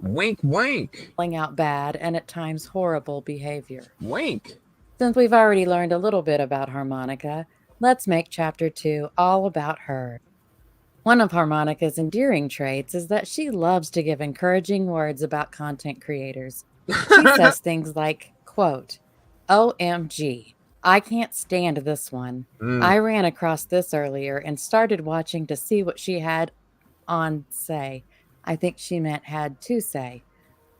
Wink, wink. Playing out bad and at times horrible behavior. Wink. Since we've already learned a little bit about Harmonica, let's make Chapter 2 all about her. One of Harmonica's endearing traits is that she loves to give encouraging words about content creators. She says things like, quote, OMG, I can't stand this one. I ran across this earlier and started watching to see what she had on say. I think she meant had to say.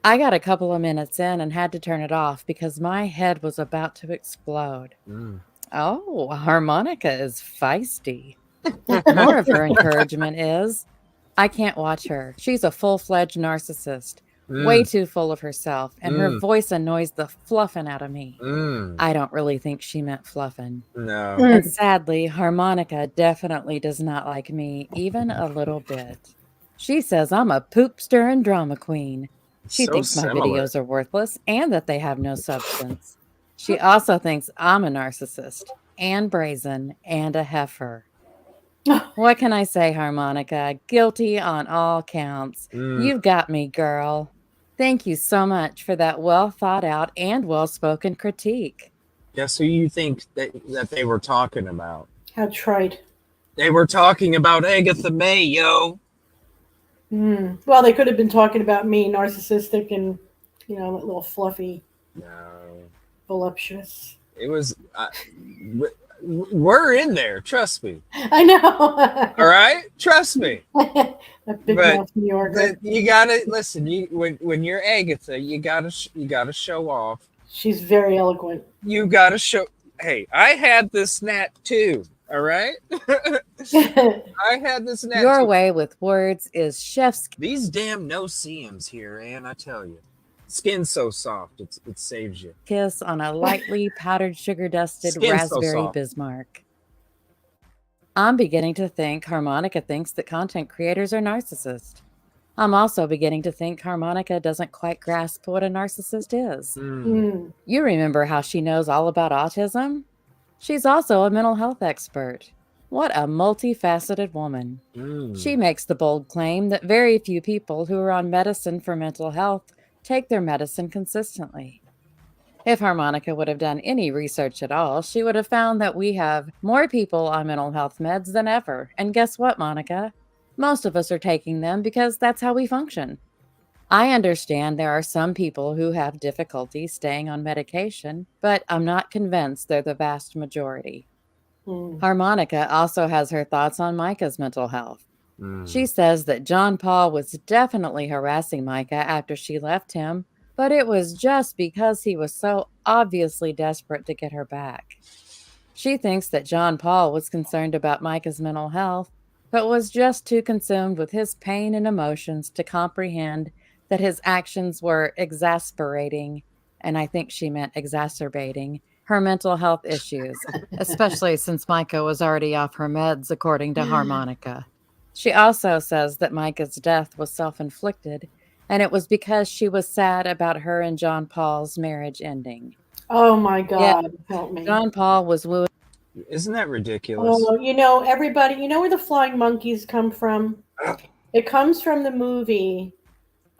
I got a couple of minutes in and had to turn it off because my head was about to explode. Oh, Harmonica is feisty. More of her encouragement is, I can't watch her. She's a full-fledged narcissist. Way too full of herself, and her voice annoys the fluffing out of me. I don't really think she meant fluffing. No. And sadly, Harmonica definitely does not like me, even a little bit. She says I'm a poopster and drama queen. She thinks my videos are worthless and that they have no substance. She also thinks I'm a narcissist and brazen and a heifer. What can I say, Harmonica? Guilty on all counts. You've got me, girl. Thank you so much for that well thought out and well-spoken critique. Guess who you think that they were talking about? How trite. They were talking about Agatha May, yo. Well, they could have been talking about me, narcissistic and, a little fluffy. No. Voluptuous. It was... we're in there. Trust me. I know. All right? Trust me. A big mouth New Yorker. You gotta listen. When you're Agatha, you gotta show off. She's very eloquent. You gotta show. Hey, I had this nat too. All right. I had this nat Your too. way with words is chef's These damn no-see-ums here, Ann, I tell you. Skin's so soft, it saves you. kiss on a lightly powdered sugar-dusted Skin's so raspberry soft. Bismarck. I'm beginning to think Harmonica thinks that content creators are narcissists. I'm also beginning to think Harmonica doesn't quite grasp what a narcissist is. You remember how she knows all about autism? She's also a mental health expert. What a multifaceted woman. She makes the bold claim that very few people who are on medicine for mental health take their medicine consistently. If Harmonica would have done any research at all, she would have found that we have more people on mental health meds than ever. And guess what, Monica? Most of us are taking them because that's how we function. I understand there are some people who have difficulty staying on medication, but I'm not convinced they're the vast majority. Harmonica also has her thoughts on Micah's mental health. She says that John Paul was definitely harassing Micah after she left him, but it was just because he was so obviously desperate to get her back. She thinks that John Paul was concerned about Micah's mental health, but was just too consumed with his pain and emotions to comprehend that his actions were exasperating, and I think she meant exacerbating, her mental health issues, especially since Micah was already off her meds, according to Harmonica. She also says that Micah's death was self-inflicted, and it was because she was sad about her and John Paul's marriage ending. Oh my God, help me. John Paul was wooing. Isn't that ridiculous? Oh, everybody, you know where the flying monkeys come from? It comes from the movie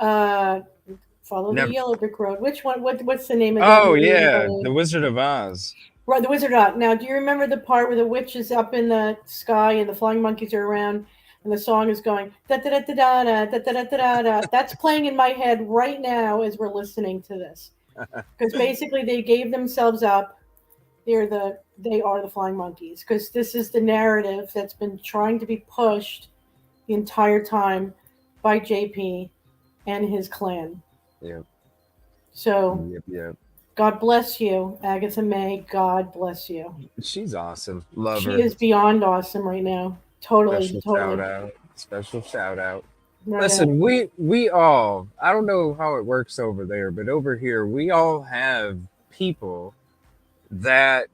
Follow the Yellow Brick Road. Which one? What's the name of that movie? The Wizard of Oz. Right, the Wizard of Oz. Now, do you remember the part where the witch is up in the sky and the flying monkeys are around and the song is going da da da da da da da da da da? That's playing in my head right now as we're listening to this. Because basically they gave themselves up. They are the flying monkeys, because this is the narrative that's been trying to be pushed the entire time by JP and his clan. Yep. So, Yep. God bless you, Agatha May. God bless you. She's awesome. Love she her. She is beyond awesome right now. Totally. Special shout out. Right. Listen, we all, I don't know how it works over there, but over here, we all have people that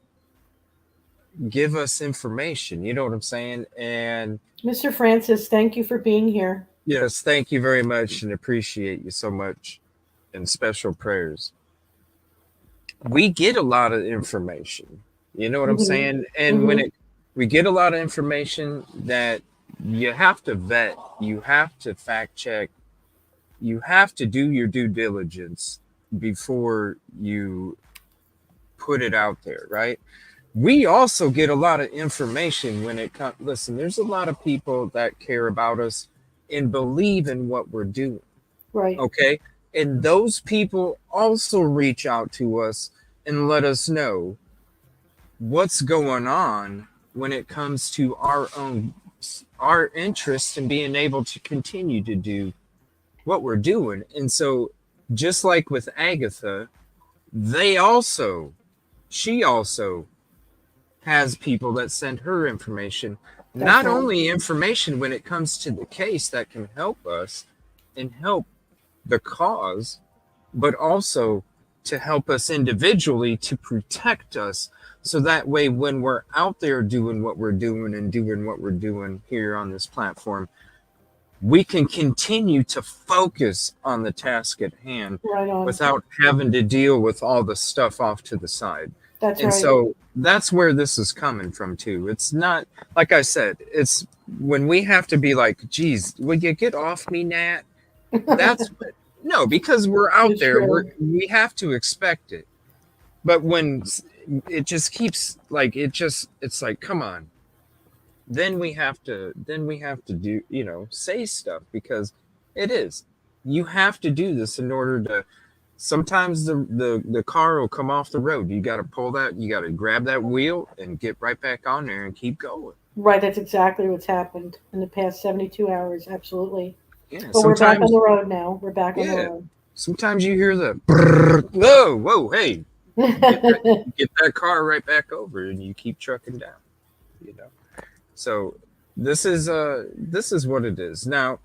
give us information. You know what I'm saying? And Mr. Francis, thank you for being here. Yes, thank you very much and appreciate you so much. And special prayers. We get a lot of information. You know what I'm saying? And when we get a lot of information that you have to vet, you have to fact check, you have to do your due diligence before you put it out there, right? We also get a lot of information when it comes. Listen, there's a lot of people that care about us and believe in what we're doing. Right. Okay. And those people also reach out to us and let us know what's going on when it comes to our interest in being able to continue to do what we're doing. And so just like with Agatha, she also has people that send her information. That's not right. Only information when it comes to the case that can help us and help the cause, but also to help us individually to protect us. So that way, when we're out there doing what we're doing and doing what we're doing here on this platform, we can continue to focus on the task at hand without having to deal with all the stuff off to the side. That's and right. So that's where this is coming from too. It's not, like I said, it's when we have to be like, geez, will you get off me, Nat? That's what, no, because we're out there, we have to expect it. But when it just keeps like, it's like, come on. Then we have to do, say stuff, because you have to do this in order to, sometimes the car will come off the road. You got to pull that, you got to grab that wheel and get right back on there and keep going. Right. That's exactly what's happened in the past 72 hours. Absolutely. Yeah, but we're back on the road now. We're back on the road. Sometimes you hear the whoa, hey, Get that car right back over, and you keep trucking down. You know. So this is what it is. Now,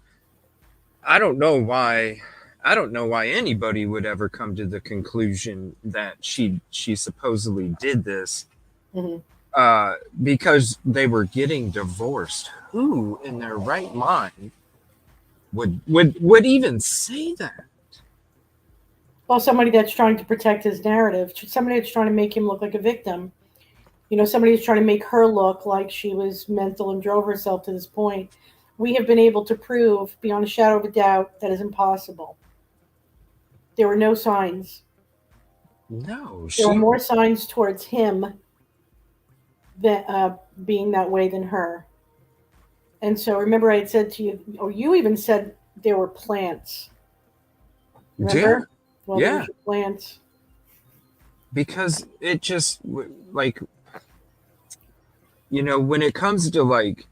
I don't know why anybody would ever come to the conclusion that she supposedly did this Mhm. because they were getting divorced. Who in their right mind would even say that? Well, somebody that's trying to protect his narrative, somebody that's trying to make him look like a victim. Somebody who's trying to make her look like she was mental and drove herself to this point. We have been able to prove beyond a shadow of a doubt that is impossible. There were no signs. No, There were she more signs towards him that being that way than her. And so remember, I had said to you, or you even said there were plants. Remember? Well, yeah. there's your plants. Because it just like, when it comes to like,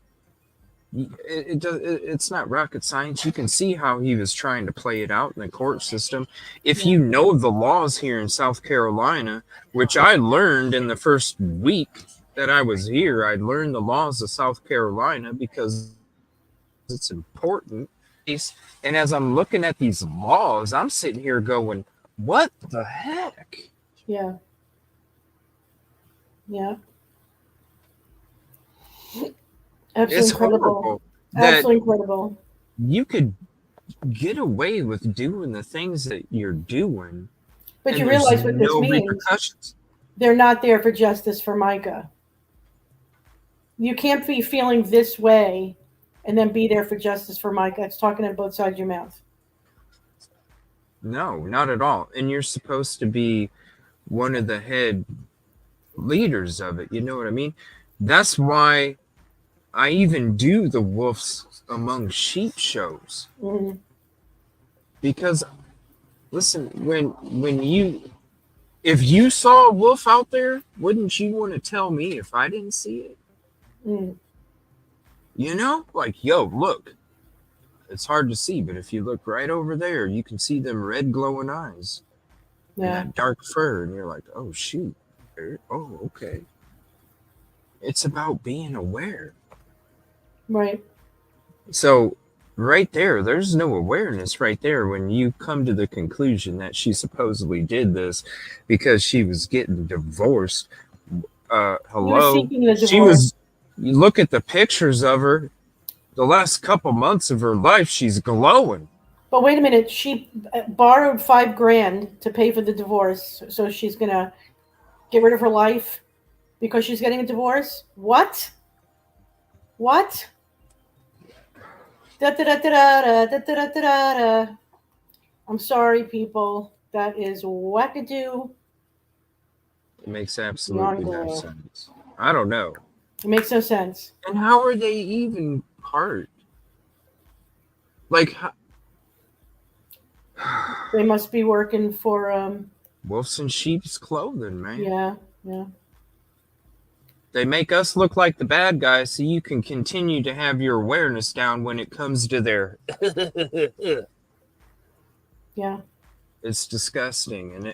it's not rocket science. You can see how he was trying to play it out in the court system. If you know the laws here in South Carolina, which I learned in the first week that I was here, I learned the laws of South Carolina because it's important. And as I'm looking at these laws, I'm sitting here going, what the heck? Yeah. Absolutely It's incredible. horrible Absolutely incredible. You could get away with doing the things that you're doing, but you realize what this means. Repercussions. They're not there for justice for Micah. You can't be feeling this way and then be there for justice for Micah. It's talking on both sides of your mouth. No, not at all. And you're supposed to be one of the head leaders of it. You know what I mean? That's why I even do the Wolves Among Sheep shows. Mm-hmm. Because, listen, if you saw a wolf out there, wouldn't you want to tell me if I didn't see it? Mm. Like, yo, look, it's hard to see, but if you look right over there, you can see them red glowing eyes and that dark fur, and you're like, oh, shoot. Oh, okay. It's about being aware. Right. So right there's no awareness right there when you come to the conclusion that she supposedly did this because she was getting divorced. Hello. You look at the pictures of her, the last couple months of her life, she's glowing. But wait a minute, she borrowed $5,000 to pay for the divorce, so she's gonna get rid of her life because she's getting a divorce? What? I'm sorry, people. That is wackadoo. It makes absolutely no sense. I don't know. It makes no sense. And how are they even part? Like, they must be working for Wolves in Sheep's Clothing, man. Yeah. They make us look like the bad guys so you can continue to have your awareness down when it comes to their Yeah. It's disgusting.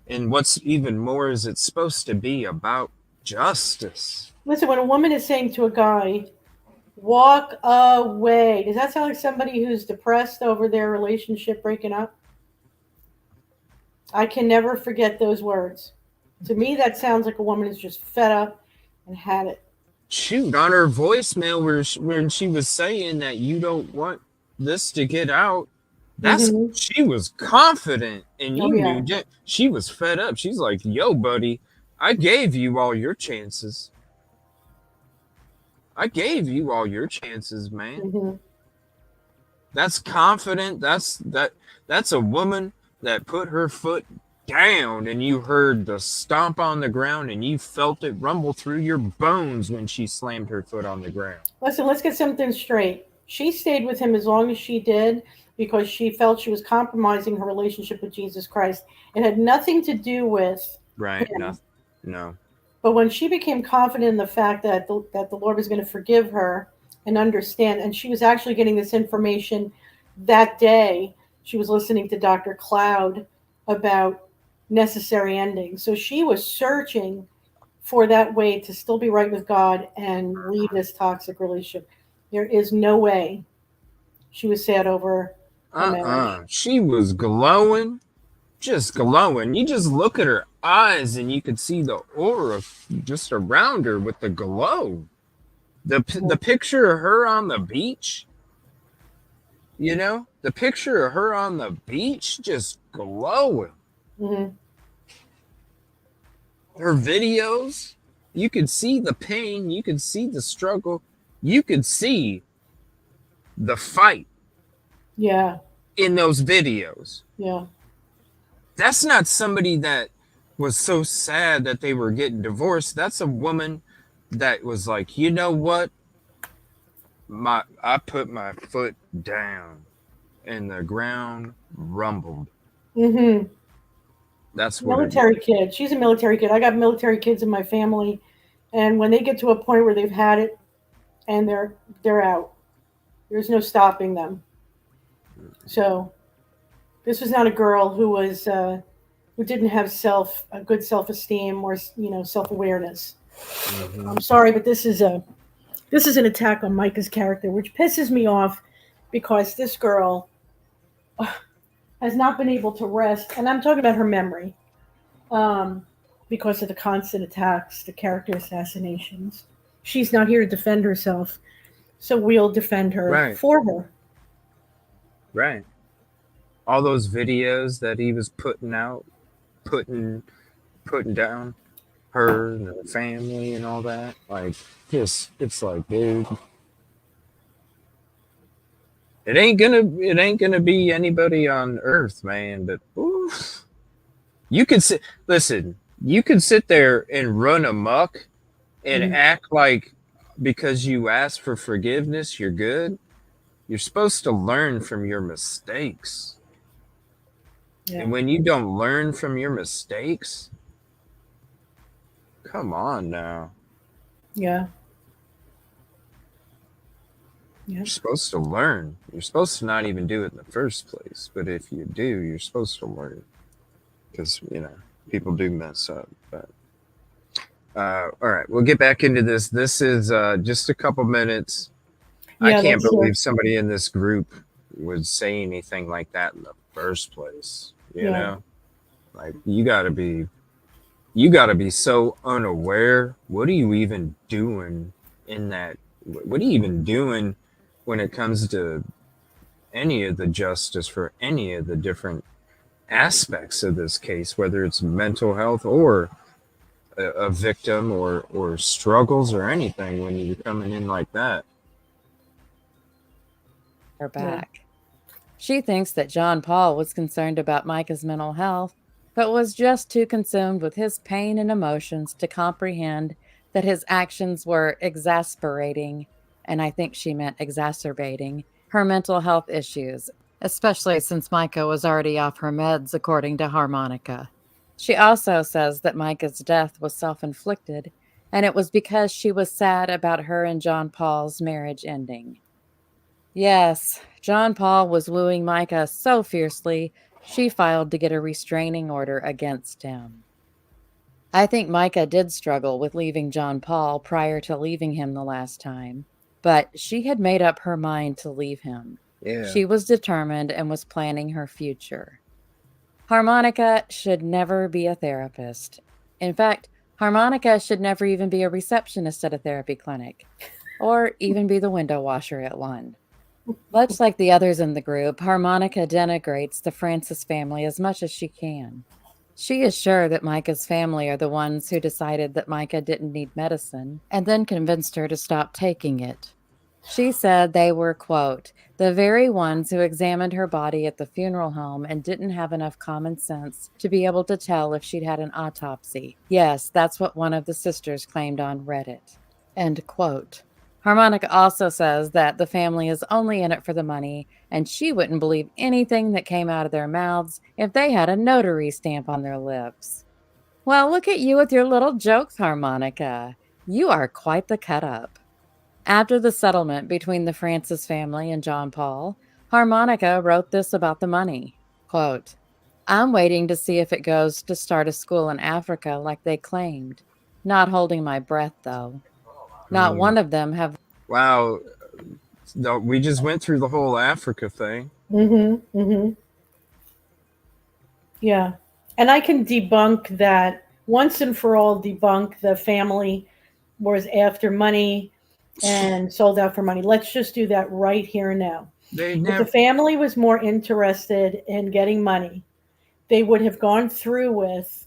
And what's even more is it's supposed to be about justice. Listen, when a woman is saying to a guy, walk away, does that sound like somebody who's depressed over their relationship breaking up? I can never forget those words. To me, that sounds like a woman who's just fed up and had it. Shoot, on her voicemail when she was saying that you don't want this to get out, she was confident, and you knew that she was fed up. She's like, yo, buddy, I gave you all your chances. Man. Mm-hmm. That's confident. That's a woman that put her foot down, and you heard the stomp on the ground, and you felt it rumble through your bones when she slammed her foot on the ground. Listen, let's get something straight. She stayed with him as long as she did because she felt she was compromising her relationship with Jesus Christ. It had nothing to do with him. No. But when she became confident in the fact that the Lord was going to forgive her and understand, and she was actually getting this information that day, she was listening to Dr. Cloud about necessary ending. So she was searching for that way to still be right with God and leave this toxic relationship. There is no way she was sad over her marriage. She was glowing, just glowing. You just look at her eyes and you could see the aura just around her with the glow. The picture of her on the beach, you know, the picture of her on the beach just glowing. Mm-hmm. Her videos, you could see the pain, you could see the struggle, you could see the fight. Yeah. In those videos. Yeah. That's not somebody that was so sad that they were getting divorced. That's a woman that was like, you know what? I put my foot down and the ground rumbled. Mm-hmm. That's what military kid. She's a military kid. I got military kids in my family, and when they get to a point where they've had it and they're out, there's no stopping them. So this was not a girl who was who didn't have a good self-esteem or self-awareness. Mm-hmm. I'm sorry, but this is an attack on Micah's character, which pisses me off because this girl has not been able to rest, and I'm talking about her memory, because of the constant attacks, the character assassinations. She's not here to defend herself, so we'll defend her for her. Right. All those videos that he was putting out, putting down her and the family and all that, like, it's like, dude, it ain't gonna be anybody on earth, man, but oof. You could sit there and run amok and act like because you ask for forgiveness you're good. You're supposed to learn from your mistakes. Yeah. And when you don't learn from your mistakes, come on now. Yeah. You're supposed to learn. You're supposed to not even do it in the first place. But if you do, you're supposed to learn. Because, people do mess up. But all right, we'll get back into this. This is just a couple minutes. Yeah, I can't believe somebody in this group would say anything like that in the first place. You know? Like, you gotta be so unaware. What are you even doing in that? What are you even doing when it comes to any of the justice for any of the different aspects of this case, whether it's mental health or a victim or struggles or anything, when you're coming in like that? Her back. She thinks that John Paul was concerned about Micah's mental health, but was just too consumed with his pain and emotions to comprehend that his actions were exasperating, and I think she meant exacerbating, her mental health issues, especially since Micah was already off her meds, according to Harmonica. She also says that Micah's death was self-inflicted, and it was because she was sad about her and John Paul's marriage ending. Yes, John Paul was wooing Micah so fiercely, she filed to get a restraining order against him. I think Micah did struggle with leaving John Paul prior to leaving him the last time, but she had made up her mind to leave him. Yeah. She was determined and was planning her future. Harmonica should never be a therapist. In fact, Harmonica should never even be a receptionist at a therapy clinic, or even be the window washer at one. Much like the others in the group, Harmonica denigrates the Francis family as much as she can. She is sure that Micah's family are the ones who decided that Micah didn't need medicine, and then convinced her to stop taking it. She said they were, quote, the very ones who examined her body at the funeral home and didn't have enough common sense to be able to tell if she'd had an autopsy. Yes, that's what one of the sisters claimed on Reddit. End quote. Harmonica also says that the family is only in it for the money, and she wouldn't believe anything that came out of their mouths if they had a notary stamp on their lips. Well, look at you with your little jokes, Harmonica. You are quite the cut-up. After the settlement between the Francis family and John Paul, Harmonica wrote this about the money. Quote, I'm waiting to see if it goes to start a school in Africa like they claimed. Not holding my breath, though. Not one of them have. Wow. No, we just went through the whole Africa thing. Mm-hmm. Mm-hmm. Yeah. And I can debunk that once and for all, debunk the family was after money and sold out for money. Let's just do that right here and now. They If the never. family was more interested in getting money, they would have gone through with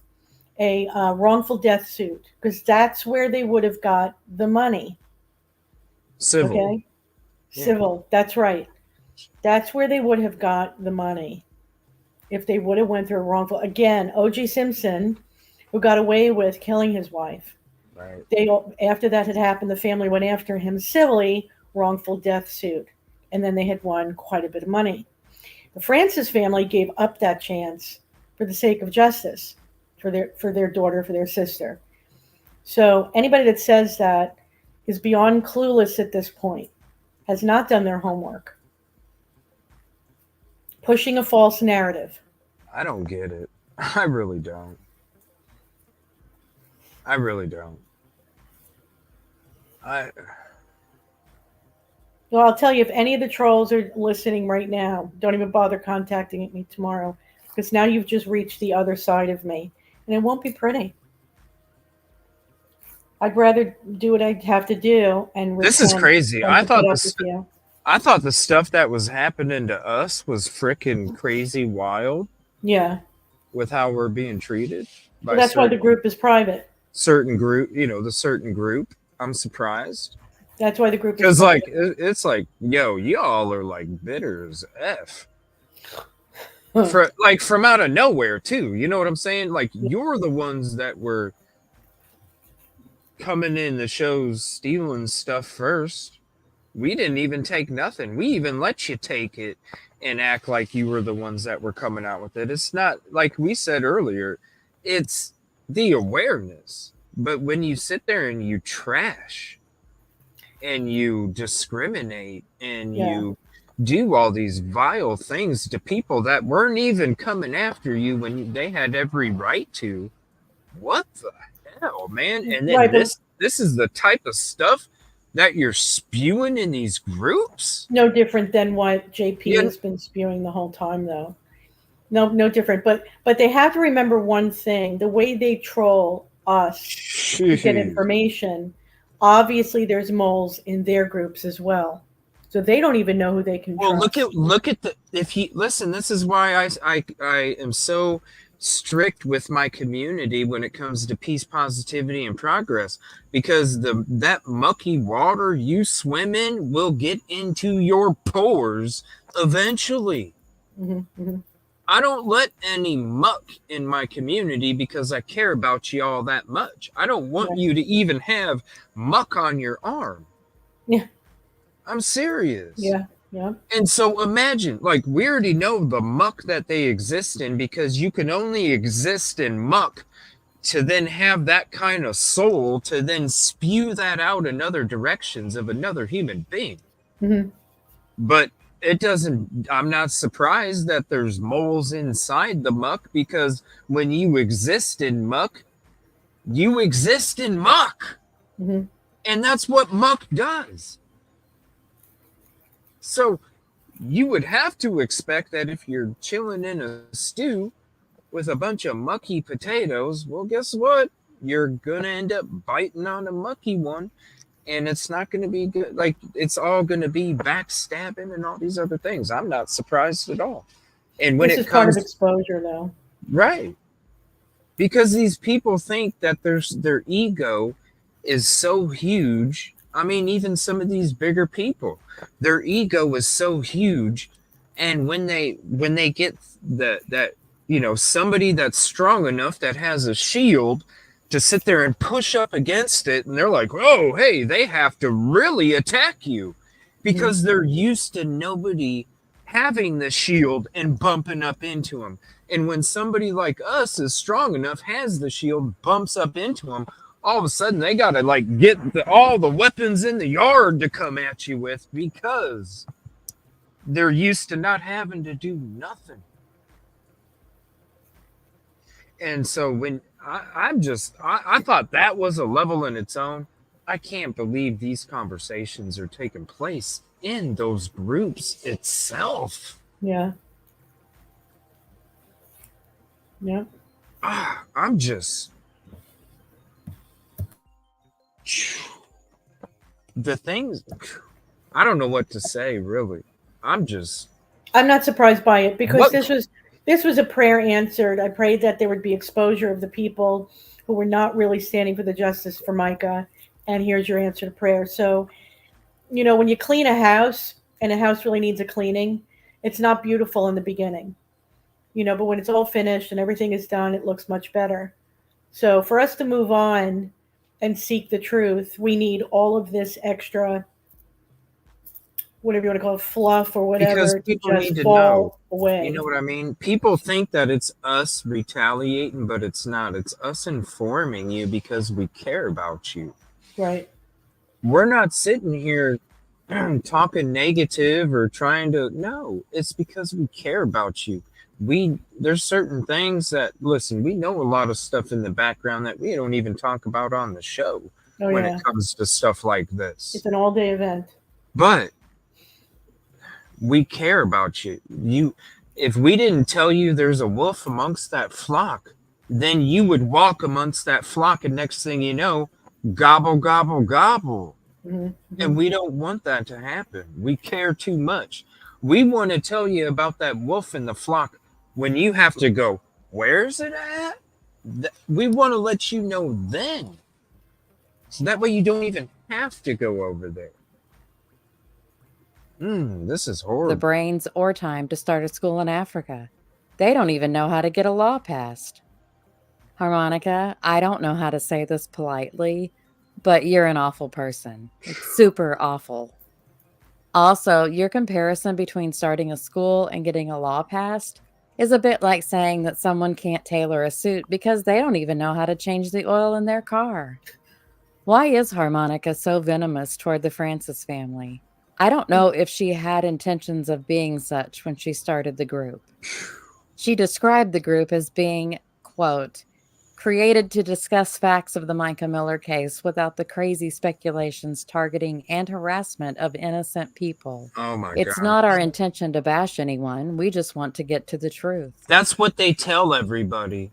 a wrongful death suit because that's where they would have got the money. Civil. Okay? Yeah. Civil. That's right. That's where they would have got the money if they would have went through a wrongful. Again, O.J. Simpson, who got away with killing his wife. Right. They after that had happened, the family went after him civilly, wrongful death suit, and then they had won quite a bit of money. The Francis family gave up that chance for the sake of justice for their daughter, for their sister. So anybody that says that is beyond clueless at this point, has not done their homework, pushing a false narrative. I don't get it. I really don't. I really don't. Well, I'll tell you, if any of the trolls are listening right now, don't even bother contacting me tomorrow, because now you've just reached the other side of me, and it won't be pretty. I'd rather do what I have to do and This is repent crazy. than to put up with you. I thought the stuff that was happening to us was freaking crazy wild Yeah. with how we're being treated by Well, that's why the group is private. certain group, the certain group. I'm surprised. That's why the group is Because private. it's like, yo, y'all are like bitter as F. From out of nowhere too. You know what I'm saying? Like, you're the ones that were coming in the shows stealing stuff first. We didn't even take nothing. We even let you take it and act like you were the ones that were coming out with it. It's not, like we said earlier, it's the awareness. But when you sit there and you trash and you discriminate and you do all these vile things to people that weren't even coming after you when they had every right to, what the hell, man? And then Right, this is the type of stuff that you're spewing in these groups? No different than what JP has been spewing the whole time, though. No different. But they have to remember one thing: the way they troll us to get information. Obviously, there's moles in their groups as well, so they don't even know who they can trust. Well, look at the listen. This is why I am so strict with my community when it comes to peace, positivity, and progress, because that mucky water you swim in will get into your pores eventually. Mm-hmm, mm-hmm. I don't let any muck in my community because I care about you all that much. I don't want you to even have muck on your arm. Yeah. I'm serious. Yeah. Yeah. And so imagine, like, we already know the muck that they exist in, because you can only exist in muck to then have that kind of soul to then spew that out in other directions of another human being. Mm-hmm. But it doesn't, I'm not surprised that there's moles inside the muck, because when you exist in muck, you exist in muck. Mm-hmm. And that's what muck does. So you would have to expect that if you're chilling in a stew with a bunch of mucky potatoes, well, guess what? You're going to end up biting on a mucky one, and it's not going to be good. Like, it's all going to be backstabbing and all these other things. I'm not surprised at all. And when this is part of exposure, though. Right. Because these people think that their ego is so huge. I mean, even some of these bigger people, their ego is so huge, and when they get that somebody that's strong enough that has a shield to sit there and push up against it, and they're like, oh, hey, they have to really attack you, because they're used to nobody having the shield and bumping up into them. And when somebody like us is strong enough, has the shield, bumps up into them, all of a sudden they got to like get all the weapons in the yard to come at you with, because they're used to not having to do nothing. And so when I thought that was a level in its own. I can't believe these conversations are taking place in those groups itself. Yeah. Yeah. I'm just the things. I don't know what to say, really. I'm not surprised by it because What- this was a prayer answered. I prayed that there would be exposure of the people who were not really standing for the justice for Micah, and here's your answer to prayer. So, when you clean a house and a house really needs a cleaning, it's not beautiful in the beginning, but when it's all finished and everything is done, it looks much better. So for us to move on and seek the truth, we need all of this extra, whatever you want to call it, fluff or because whatever, to people need just to know. fall away. You know what I mean? People think that it's us retaliating, but it's not. It's us informing you because we care about you. Right. We're not sitting here talking negative or trying to. No, it's because we care about you. There's certain things that, listen, we know a lot of stuff in the background that we don't even talk about on the show when it comes to stuff like this. It's an all-day event. But we care about you. If we didn't tell you there's a wolf amongst that flock, then you would walk amongst that flock, and next thing you know, gobble, gobble, gobble. Mm-hmm. And we don't want that to happen. We care too much. We want to tell you about that wolf in the flock when you have to go, where's it at? We want to let you know then. So that way you don't even have to go over there. This is horrible. The brains or time to start a school in Africa. They don't even know how to get a law passed. Harmonica, I don't know how to say this politely, but you're an awful person. It's super awful. Also, your comparison between starting a school and getting a law passed is a bit like saying that someone can't tailor a suit because they don't even know how to change the oil in their car. Why is Harmonica so venomous toward the Francis family? I don't know if she had intentions of being such when she started the group. She described the group as being, quote, created to discuss facts of the Micah Miller case without the crazy speculations targeting and harassment of innocent people. Oh my God. It's not our intention to bash anyone. We just want to get to the truth. That's what they tell everybody.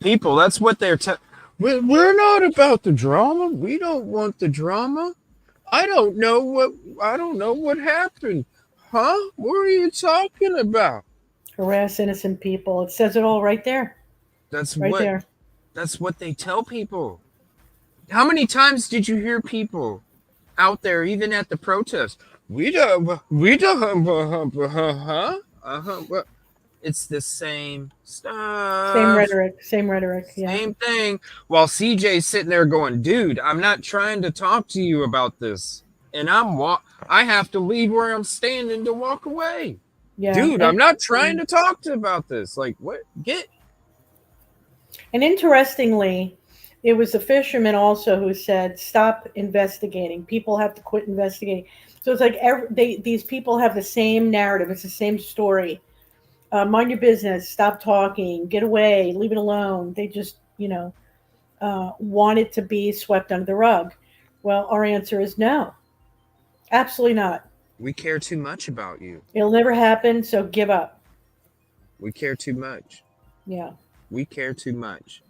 People, that's what they're we're not about the drama. We don't want the drama. I don't know what happened. Huh? What are you talking about? Harass innocent people. It says it all right there. That's what they tell people. How many times did you hear people out there, even at the protest? It's the same stuff. Same rhetoric. Yeah. Same thing. While CJ's sitting there going, dude, I'm not trying to talk to you about this. And I have to leave where I'm standing to walk away. Yeah. Dude, I'm not trying to talk about this. Like, what? And interestingly, it was the fisherman also who said, stop investigating. People have to quit investigating. So it's like these people have the same narrative. It's the same story. Mind your business. Stop talking. Get away. Leave it alone. They just, want it to be swept under the rug. Well, our answer is no. Absolutely not. We care too much about you. It'll never happen, so give up. We care too much. Yeah. We care too much.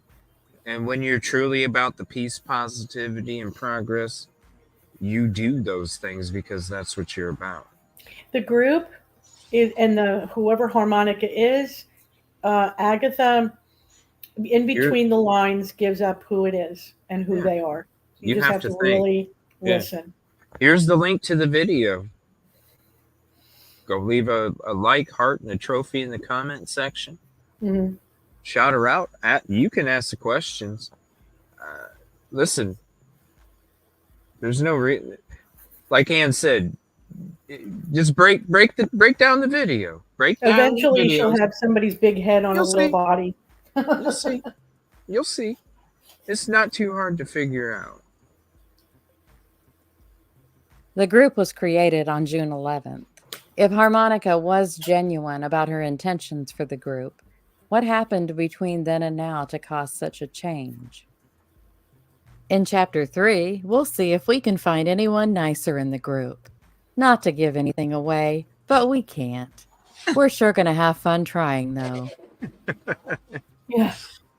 And when you're truly about the peace, positivity, and progress, you do those things because that's what you're about. The group is, and whoever Harmonica is, Agatha, in between the lines, gives up who it is and who they are. You just have to really listen. Here's the link to the video. Go leave a like, heart, and a trophy in the comment section. Mm-hmm. Shout her out. You can ask the questions. Listen, there's no reason. Like Ann said, just break down the video. Eventually, she'll have somebody's big head on a little body. You'll see. You'll see. It's not too hard to figure out. The group was created on June 11th. If Harmonica was genuine about her intentions for the group, What happened between then and now to cause such a change? In Chapter 3, we'll see if we can find anyone nicer in the group. Not to give anything away, but we can't. We're sure going to have fun trying, though. Yeah.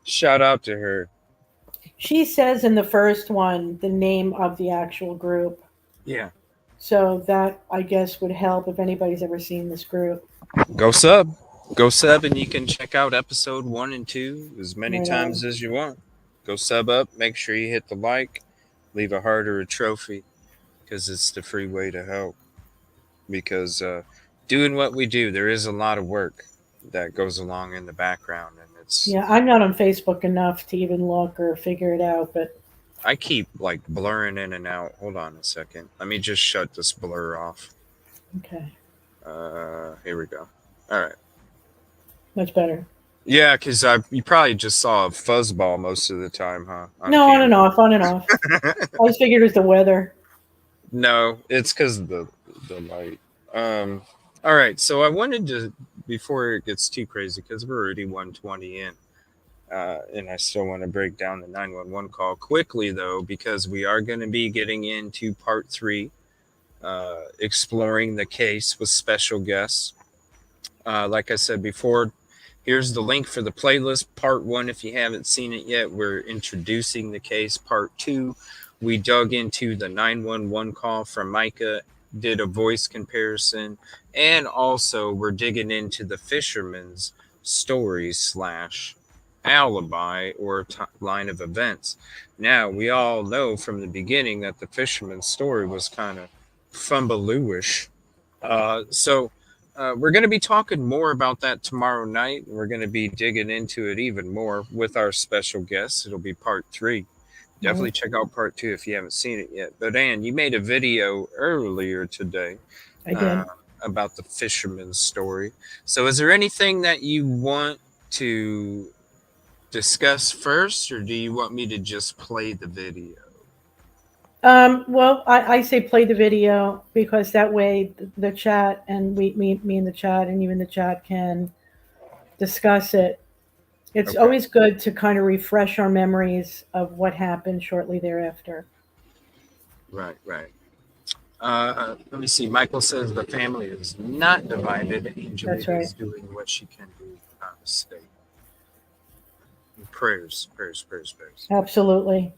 Shout out to her. She says in the first one the name of the actual group. Yeah. So that, I guess, would help if anybody's ever seen this group. Go sub. Go sub, and you can check out episode 1 and 2 as many Right times on. as you want. Go sub up. Make sure you hit the like, leave a heart or a trophy, because it's the free way to help. Because doing what we do, there is a lot of work that goes along in the background, and it's Yeah, I'm not on Facebook enough to even look or figure it out, but I keep like blurring in and out. Hold on a second. Let me just shut this blur off. okay. Here we go. All right. Much better. Yeah, because you probably just saw a fuzzball most of the time, huh? No, on and off, on and off. I just figured it was the weather. No, it's because of the light. All right, so I wanted to, before it gets too crazy, because we're already 120 in, and I still want to break down the 911 call quickly, though, because we are going to be getting into part 3, exploring the case with special guests. Like I said before, here's the link for the playlist. Part 1, if you haven't seen it yet, we're introducing the case. Part 2, we dug into the 911 call from Micah, did a voice comparison, and also we're digging into the Fisherman's story / alibi or line of events. Now, we all know from the beginning that the Fisherman's story was kind of fumbleish. So we're going to be talking more about that tomorrow night. We're going to be digging into it even more with our special guests. It'll be part 3. Definitely check out part 2 if you haven't seen it yet. But Ann, you made a video earlier today I did. about the Fisherman's story. So is there anything that you want to discuss first, or do you want me to just play the video? Well, I say play the video because that way the chat and me in the chat and you in the chat can discuss it. It's Okay. always good to kind of refresh our memories of what happened shortly thereafter. Right. Let me see. Michael says the family is not divided. Angela That's right. is doing what she can do out of state. Prayers. Absolutely.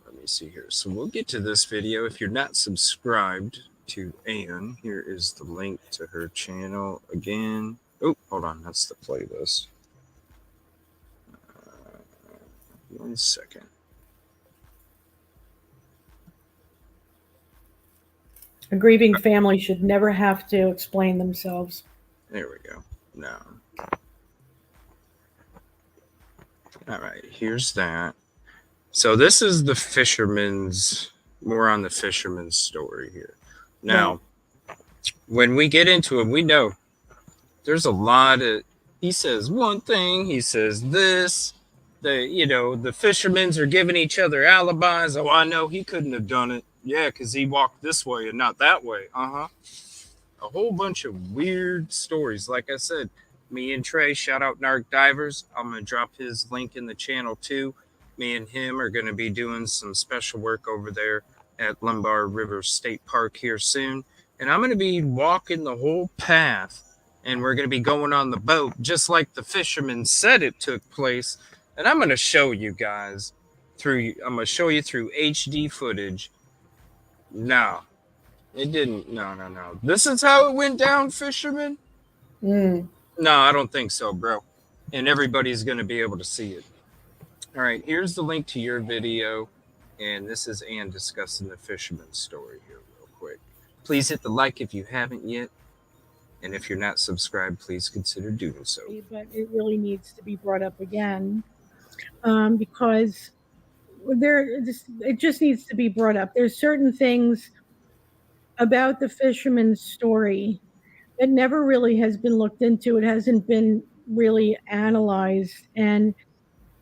Let me see here. So we'll get to this video. If you're not subscribed to Ann, here is the link to her channel again. Oh, hold on. That's the playlist. 1 second. A grieving family should never have to explain themselves. There we go. No. All right. Here's that. So this is the Fisherman's, more on the Fisherman's story here. Now, when we get into it, we know there's a lot of, he says one thing, he says this, the fishermen's are giving each other alibis. Oh, I know he couldn't have done it. Yeah, because he walked this way and not that way. A whole bunch of weird stories. Like I said, me and Trey, shout out Narc Divers. I'm going to drop his link in the channel too. Me and him are going to be doing some special work over there at Lombard River State Park here soon. And I'm going to be walking the whole path. And we're going to be going on the boat, just like the fisherman said it took place. And I'm going to show you guys through HD footage. No, it didn't. No. This is how it went down, Fisherman? No, I don't think so, bro. And everybody's going to be able to see it. All right, here's the link to your video. And this is Ann discussing the Fisherman's story here real quick. Please hit the like if you haven't yet. And if you're not subscribed, please consider doing so. But it really needs to be brought up again because it just needs to be brought up. There's certain things about the Fisherman's story that never really has been looked into. It hasn't been really analyzed. And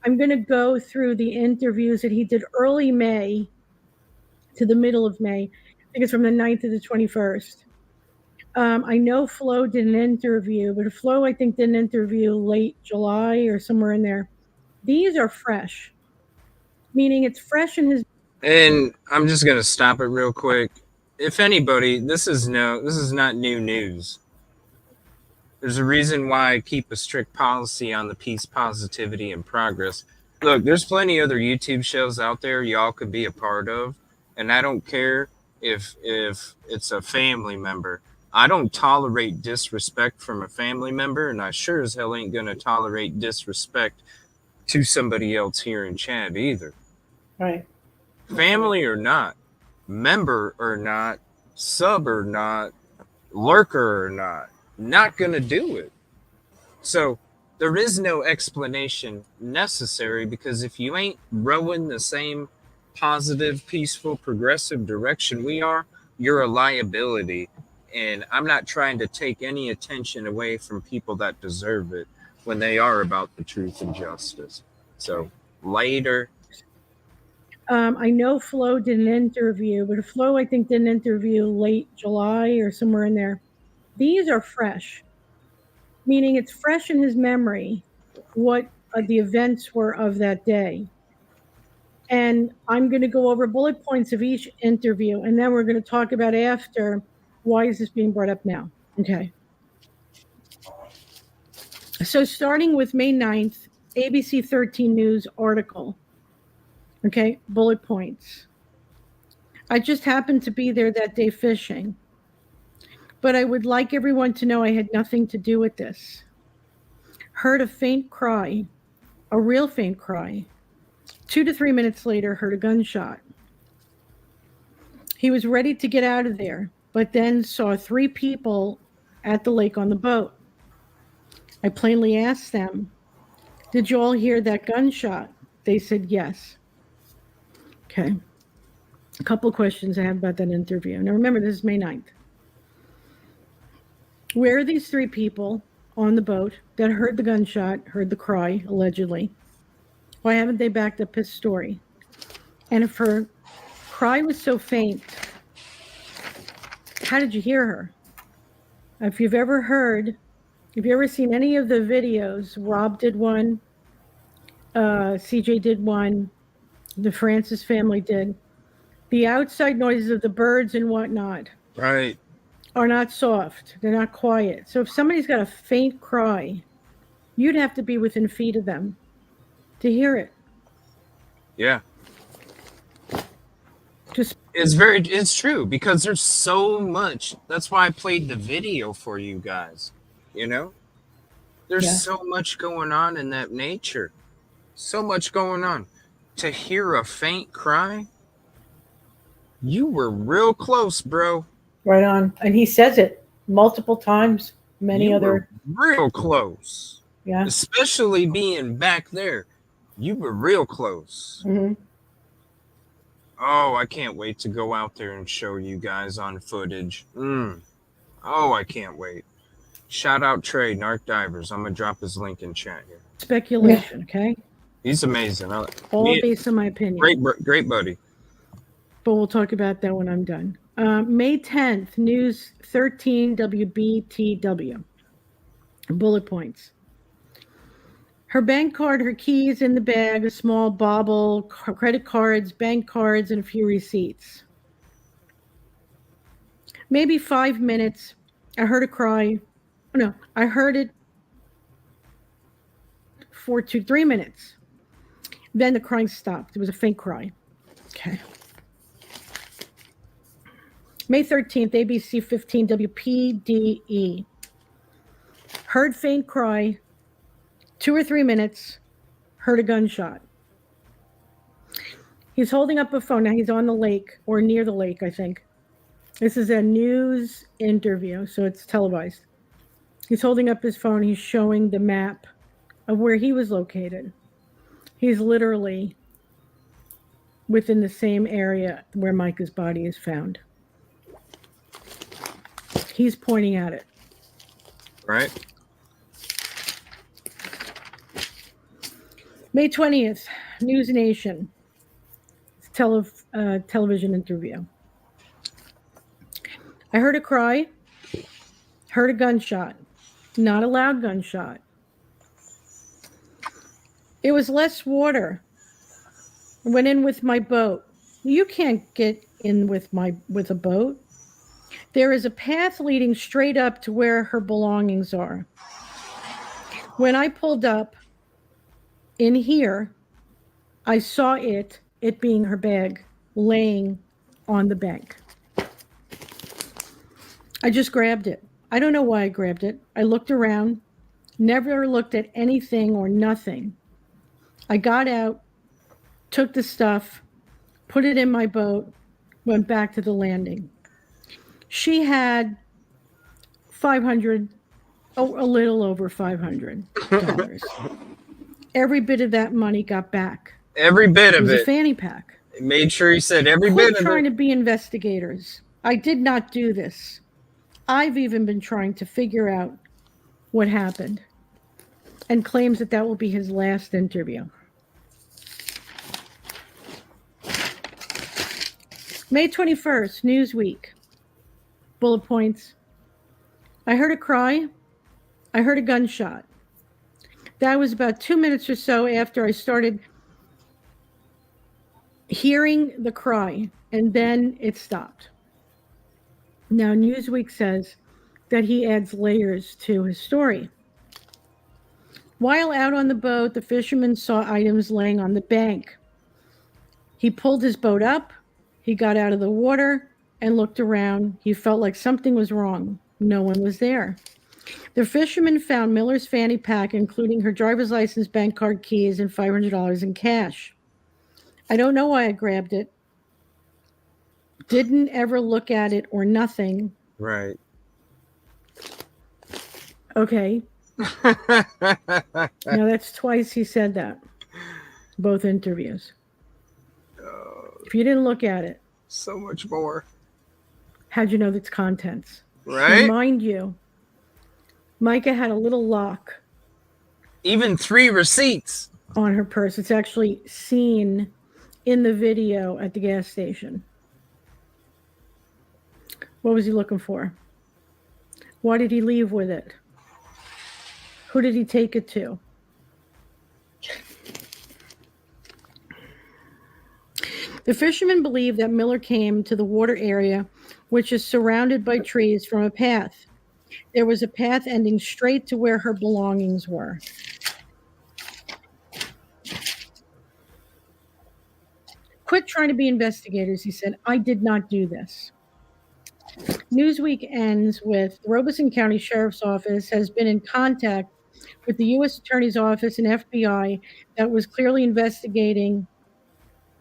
I'm going to go through the interviews that he did early May to the middle of May. I think it's from the 9th to the 21st. I know Flo did an interview, but Flo, I think, did an interview late July or somewhere in there. These are fresh, meaning it's fresh in his. And I'm just gonna stop it real quick. If anybody, this is not new news. There's a reason why I keep a strict policy on the peace, positivity, and progress. Look, there's plenty other YouTube shows out there y'all could be a part of, and I don't care if it's a family member. I don't tolerate disrespect from a family member, and I sure as hell ain't gonna tolerate disrespect to somebody else here in chat either. Right. Family or not, member or not, sub or not, lurker or not gonna do it. So there is no explanation necessary, because if you ain't rowing the same positive, peaceful, progressive direction we are, you're a liability. And I'm not trying to take any attention away from people that deserve it when they are about the truth and justice. So later. I know Flo did an interview, but Flo, I think, did an interview late July or somewhere in there. These are fresh, meaning it's fresh in his memory what the events were of that day. And I'm going to go over bullet points of each interview, and then we're going to talk about after why is this being brought up now. Okay. So starting with May 9th, ABC 13 News article. Okay, bullet points. I just happened to be there that day fishing, but I would like everyone to know I had nothing to do with this. Heard a faint cry, a real faint cry. 2 to 3 minutes later, heard a gunshot. He was ready to get out of there, but then saw 3 people at the lake on the boat. I plainly asked them, "Did you all hear that gunshot?" They said yes. Okay. A couple of questions I have about that interview. Now remember, this is May 9th. Where are these 3 people on the boat that heard the gunshot, heard the cry, allegedly? Why haven't they backed up his story? And if her cry was so faint, how did you hear her? If you've ever seen any of the videos, Rob did one, CJ did one, the Francis family did. The outside noises of the birds and whatnot, Right, are not soft. They're not quiet. So if somebody's got a faint cry, you'd have to be within feet of them to hear it. yeah. Just It's true, because there's so much. That's why I played the video for you guys. There's so much going on in that nature. So much going on. To hear a faint cry, you were real close, bro. right on. And he says it multiple times. You were real close. Yeah. Especially being back there. You were real close. Mm-hmm. Oh, I can't wait to go out there and show you guys on footage. Oh, I can't wait. Shout out Trey, Narc Divers. I'm going to drop his link in chat here. Speculation, okay? He's amazing. All based on my opinion. Great buddy. But we'll talk about that when I'm done. May 10th, News 13 WBTW. Bullet points. Her bank card, her keys in the bag, a small bauble, credit cards, bank cards, and a few receipts. Maybe 5 minutes. I heard a cry. No, I heard it for 2 to 3 minutes. Then the crying stopped. It was a faint cry. Okay. May 13th, ABC 15 WPDE. Heard faint cry. 2 or 3 minutes, heard a gunshot. He's holding up a phone. Now he's on the lake, or near the lake, I think. This is a news interview, so it's televised. He's holding up his phone. He's showing the map of where he was located. He's literally within the same area where Micah's body is found. He's pointing at it. Right. May 20th, News Nation. Television interview. I heard a cry. Heard a gunshot. Not a loud gunshot. It was less water. I went in with my boat. You can't get in with a boat. There is a path leading straight up to where her belongings are. When I pulled up in here, I saw it being her bag, laying on the bank. I just grabbed it. I don't know why I grabbed it. I looked around, never looked at anything or nothing. I got out, took the stuff, put it in my boat, went back to the landing. She had $500, a little over $500. Every bit of that money got back. Every bit It of was it. a fanny pack. Made sure he said every Quit bit of trying it. to be investigators. I did not do this. I've even been trying to figure out what happened, and claims that will be his last interview. May 21st, Newsweek. Bullet points. I heard a cry. I heard a gunshot. That was about 2 minutes or so after I started hearing the cry, and then it stopped. Now, Newsweek says that he adds layers to his story. While out on the boat, the fisherman saw items laying on the bank. He pulled his boat up, he got out of the water and looked around. He felt like something was wrong. No one was there. The fisherman found Miller's fanny pack, including her driver's license, bank card, keys, and $500 in cash. I don't know why I grabbed it. Didn't ever look at it or nothing. Right. Okay. Now that's twice he said that. Both interviews. If you didn't look at it, So much more. how'd you know its contents? Right? Now, mind you, Micah had a little lock Even 3 receipts. on her purse. It's actually seen in the video at the gas station. What was he looking for? Why did he leave with it? Who did he take it to? The fishermen believe that Miller came to the water area, which is surrounded by trees, from a path. There was a path ending straight to where her belongings were. Quit trying to be investigators, he said. I did not do this. Newsweek ends with the Robeson County Sheriff's Office has been in contact with the U.S. Attorney's Office and FBI that was clearly investigating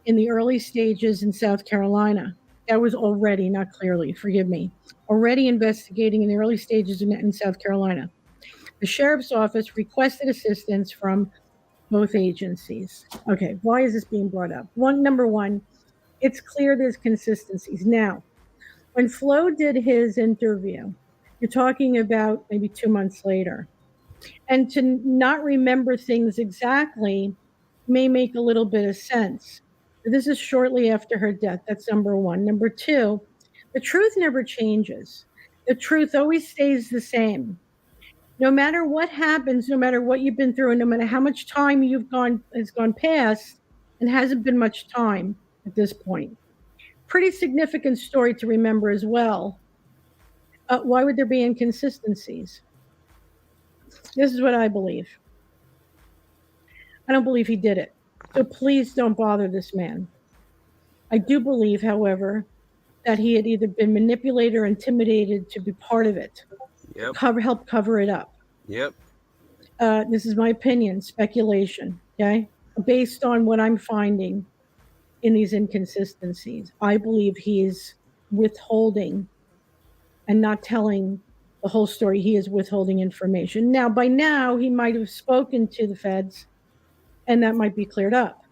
in the early stages in South Carolina. That was already, not clearly, forgive me, already investigating in the early stages in South Carolina. The Sheriff's Office requested assistance from both agencies. Okay, why is this being brought up? Number one, it's clear there's consistencies. Now, when Flo did his interview, you're talking about maybe 2 months later. And to not remember things exactly may make a little bit of sense. This is shortly after her death. That's number one. Number two, the truth never changes. The truth always stays the same. No matter what happens, no matter what you've been through, and no matter how much time has gone past, and hasn't been much time at this point. Pretty significant story to remember as well. Why would there be inconsistencies? This is what I believe. I don't believe he did it. So please don't bother this man. I do believe, however, that he had either been manipulated or intimidated to be part of it. Yep. Help cover it up. Yep. This is my opinion, speculation, okay? Based on what I'm finding in these inconsistencies. I believe he is withholding and not telling the whole story. He is withholding information. Now, by now, he might have spoken to the feds, and that might be cleared up.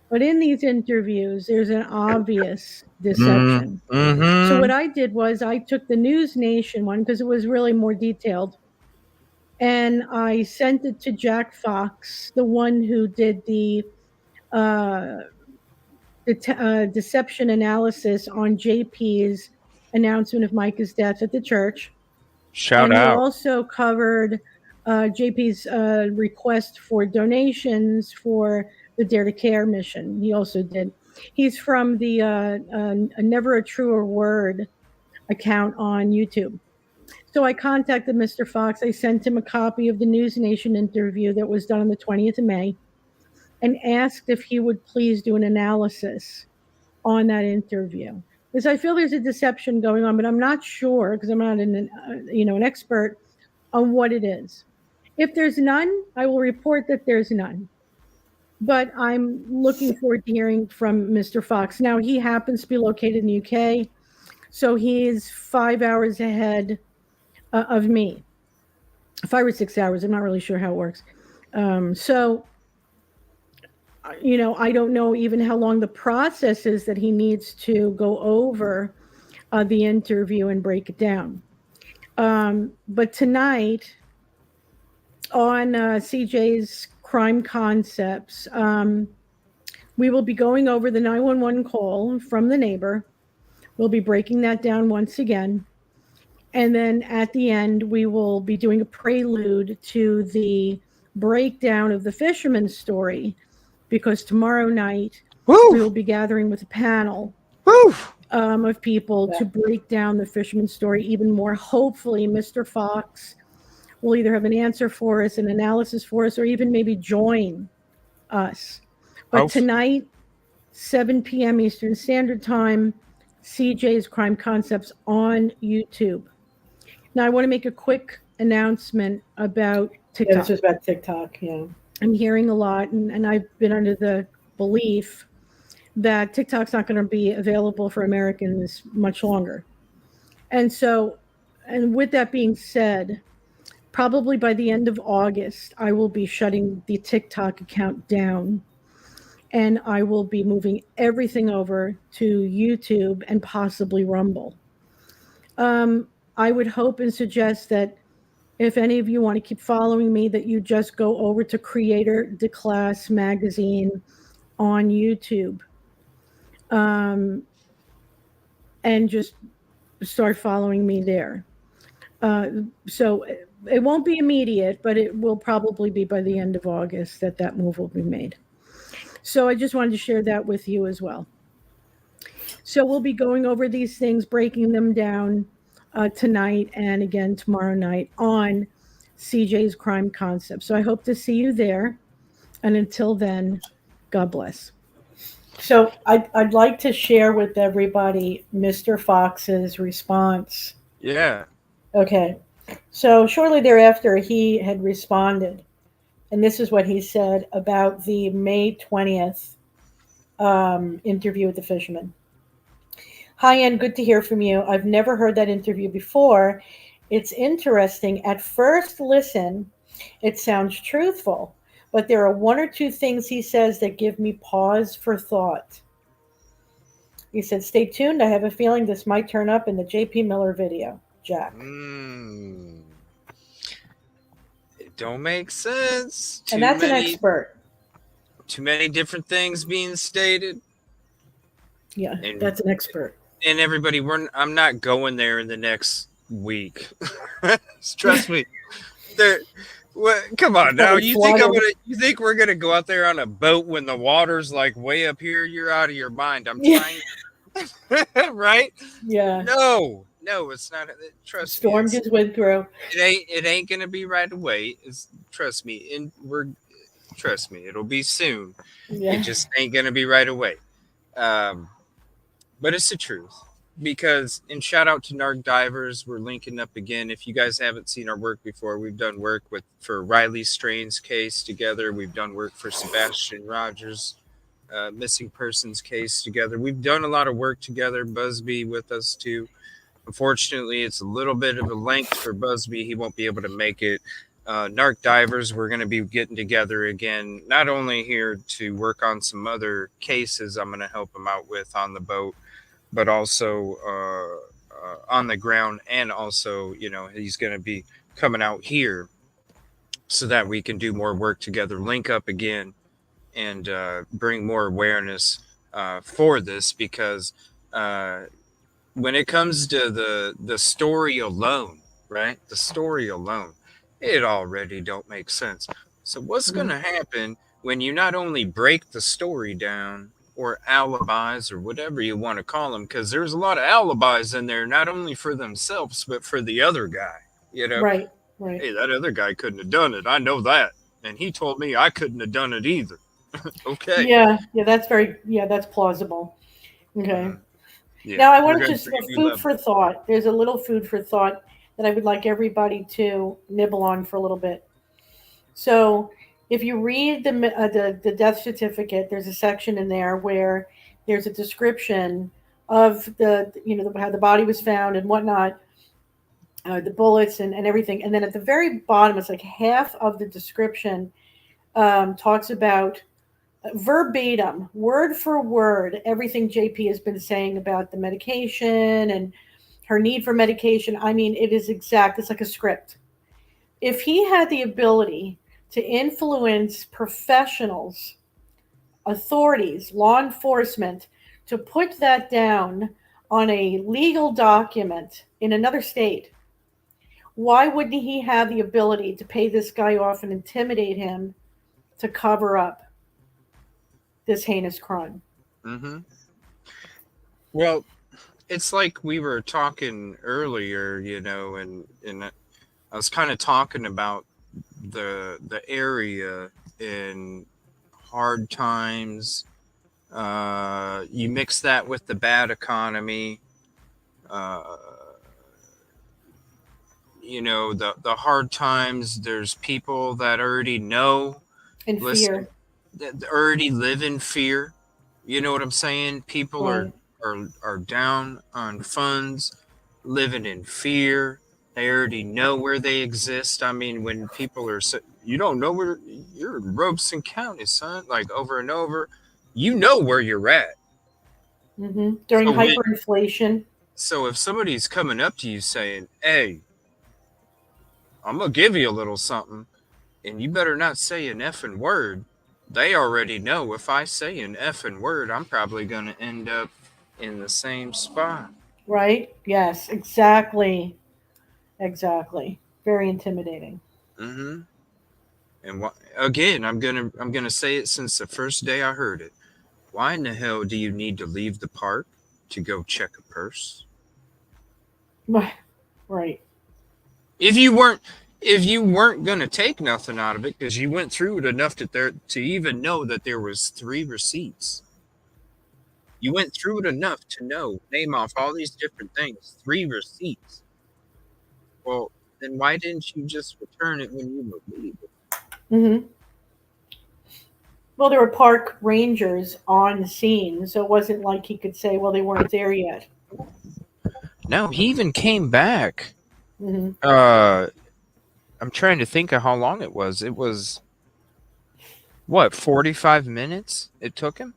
But in these interviews, there's an obvious deception. Mm-hmm. So what I did was I took the News Nation one because it was really more detailed, and I sent it to Jack Fox, the one who did the deception analysis on JP's announcement of Micah's death at the church. Shout and we out. also covered JP's request for donations for the Dare to Care mission. He also did. He's from the Never a Truer Word account on YouTube. So I contacted Mr. Fox. I sent him a copy of the News Nation interview that was done on the 20th of May and asked if he would please do an analysis on that interview. Because I feel there's a deception going on, but I'm not sure because I'm not an expert on what it is. If there's none, I will report that there's none. But I'm looking forward to hearing from Mr. Fox. Now, he happens to be located in the UK, so he is 5 hours ahead of me. 5 or 6 hours. I'm not really sure how it works. So, I don't know even how long the process is that he needs to go over the interview and break it down. But tonight on CJ's Crime Concepts, we will be going over the 911 call from the neighbor. We'll be breaking that down once again. And then at the end, we will be doing a prelude to the breakdown of the Fisherman story, because tomorrow night we will be gathering with a panel of people to break down the Fisherman story even more. Hopefully, Mr. Fox will either have an answer for us, an analysis for us, or even maybe join us. But tonight, 7 p.m. Eastern Standard Time, CJ's Crime Concepts on YouTube. Now, I want to make a quick announcement about TikTok. Yeah, this is about TikTok, yeah. I'm hearing a lot, and I've been under the belief that TikTok's not going to be available for Americans much longer. And with that being said, probably by the end of August, I will be shutting the TikTok account down, and I will be moving everything over to YouTube and possibly Rumble. I would hope and suggest that if any of you want to keep following me, that you just go over to Creator de Class Magazine on YouTube, and just start following me there. So it won't be immediate, but it will probably be by the end of August that move will be made. So I just wanted to share that with you as well. So we'll be going over these things, breaking them down tonight and again tomorrow night on CJ's Crime Concept. So I hope to see you there. And until then, God bless. So I'd like to share with everybody Mr. Fox's response. Yeah. Okay. So shortly thereafter, he had responded. And this is what he said about the May 20th interview with the Fisherman. Hi, Ann. Good to hear from you. I've never heard that interview before. It's interesting. At first listen, it sounds truthful, but there are one or two things he says that give me pause for thought. He said, stay tuned. I have a feeling this might turn up in the JP Miller video. Jack. It don't make sense. And that's an expert. Too many different things being stated. Yeah, that's an expert. And everybody, I'm not going there in the next week. Trust me. Come on now. You think we're gonna go out there on a boat when the water's like way up here? You're out of your mind. I'm trying. Right? Yeah. No, it's not. Trust me. Storm just went through. It ain't gonna be right away. Trust me. Trust me. It'll be soon. Yeah. It just ain't gonna be right away. But it's the truth. And shout out to Narc Divers. We're linking up again. If you guys haven't seen our work before, we've done work for Riley Strain's case together. We've done work for Sebastian Rogers' missing persons case together. We've done a lot of work together. Busby with us too. Unfortunately, it's a little bit of a length for Busby. He won't be able to make it. Narc Divers, we're going to be getting together again, not only here to work on some other cases I'm going to help him out with on the boat, but also on the ground. And also, he's going to be coming out here so that we can do more work together, link up again, and bring more awareness for this. Because when it comes to the story alone, right? The story alone, it already don't make sense. So what's Mhm. going to happen when you not only break the story down, or alibis, or whatever you want to call them, because there's a lot of alibis in there, not only for themselves but for the other guy. You know, Right, right. hey, that other guy couldn't have done it. I know that, and he told me I couldn't have done it either. Okay. Yeah, that's plausible. Okay. Mhm. Yeah, Now I we're want to going just to preview food level. for thought. There's a little food for thought that I would like everybody to nibble on for a little bit. So, if you read the death certificate, there's a section in there where there's a description of how the body was found and whatnot, the bullets and everything, and then at the very bottom, it's like half of the description talks about verbatim, word for word, everything JP has been saying about the medication and her need for medication. I mean, it is exact. It's like a script. If he had the ability to influence professionals, authorities, law enforcement, to put that down on a legal document in another state, why wouldn't he have the ability to pay this guy off and intimidate him to cover up this heinous crime? Mm-hmm. Well, it's like we were talking earlier, and I was kind of talking about the area in hard times. You mix that with the bad economy. Uh, the hard times. There's people that already know. In Listen, fear. that already live in fear. You know what I'm saying? People Right. are down on funds, living in fear. They already know where they exist. I mean, when people are, you don't know where you're in Robeson County, son, like over and over, you know where you're at. During So when, hyperinflation. so if somebody's coming up to you saying, "Hey, I'm gonna give you a little something, and you better not say an effing word," they already know if I say an effing word, I'm probably gonna end up in the same spot. Right? Yes, exactly. Exactly. Very intimidating. Mm-hmm. And again, I'm gonna say it since the first day I heard it. Why in the hell do you need to leave the park to go check a purse? Right. If you weren't if you weren't gonna take nothing out of it because you went through it enough to even know that there was 3 receipts. You went through it enough to know, name off all these different things, 3 receipts. Well, then why didn't you just return it when you were leaving? hmm Well, there were park rangers on scene, so it wasn't like he could say, well, they weren't there yet. No, he even came back. hmm Uh, I'm trying to think of how long it was. It was what, 45 minutes it took him?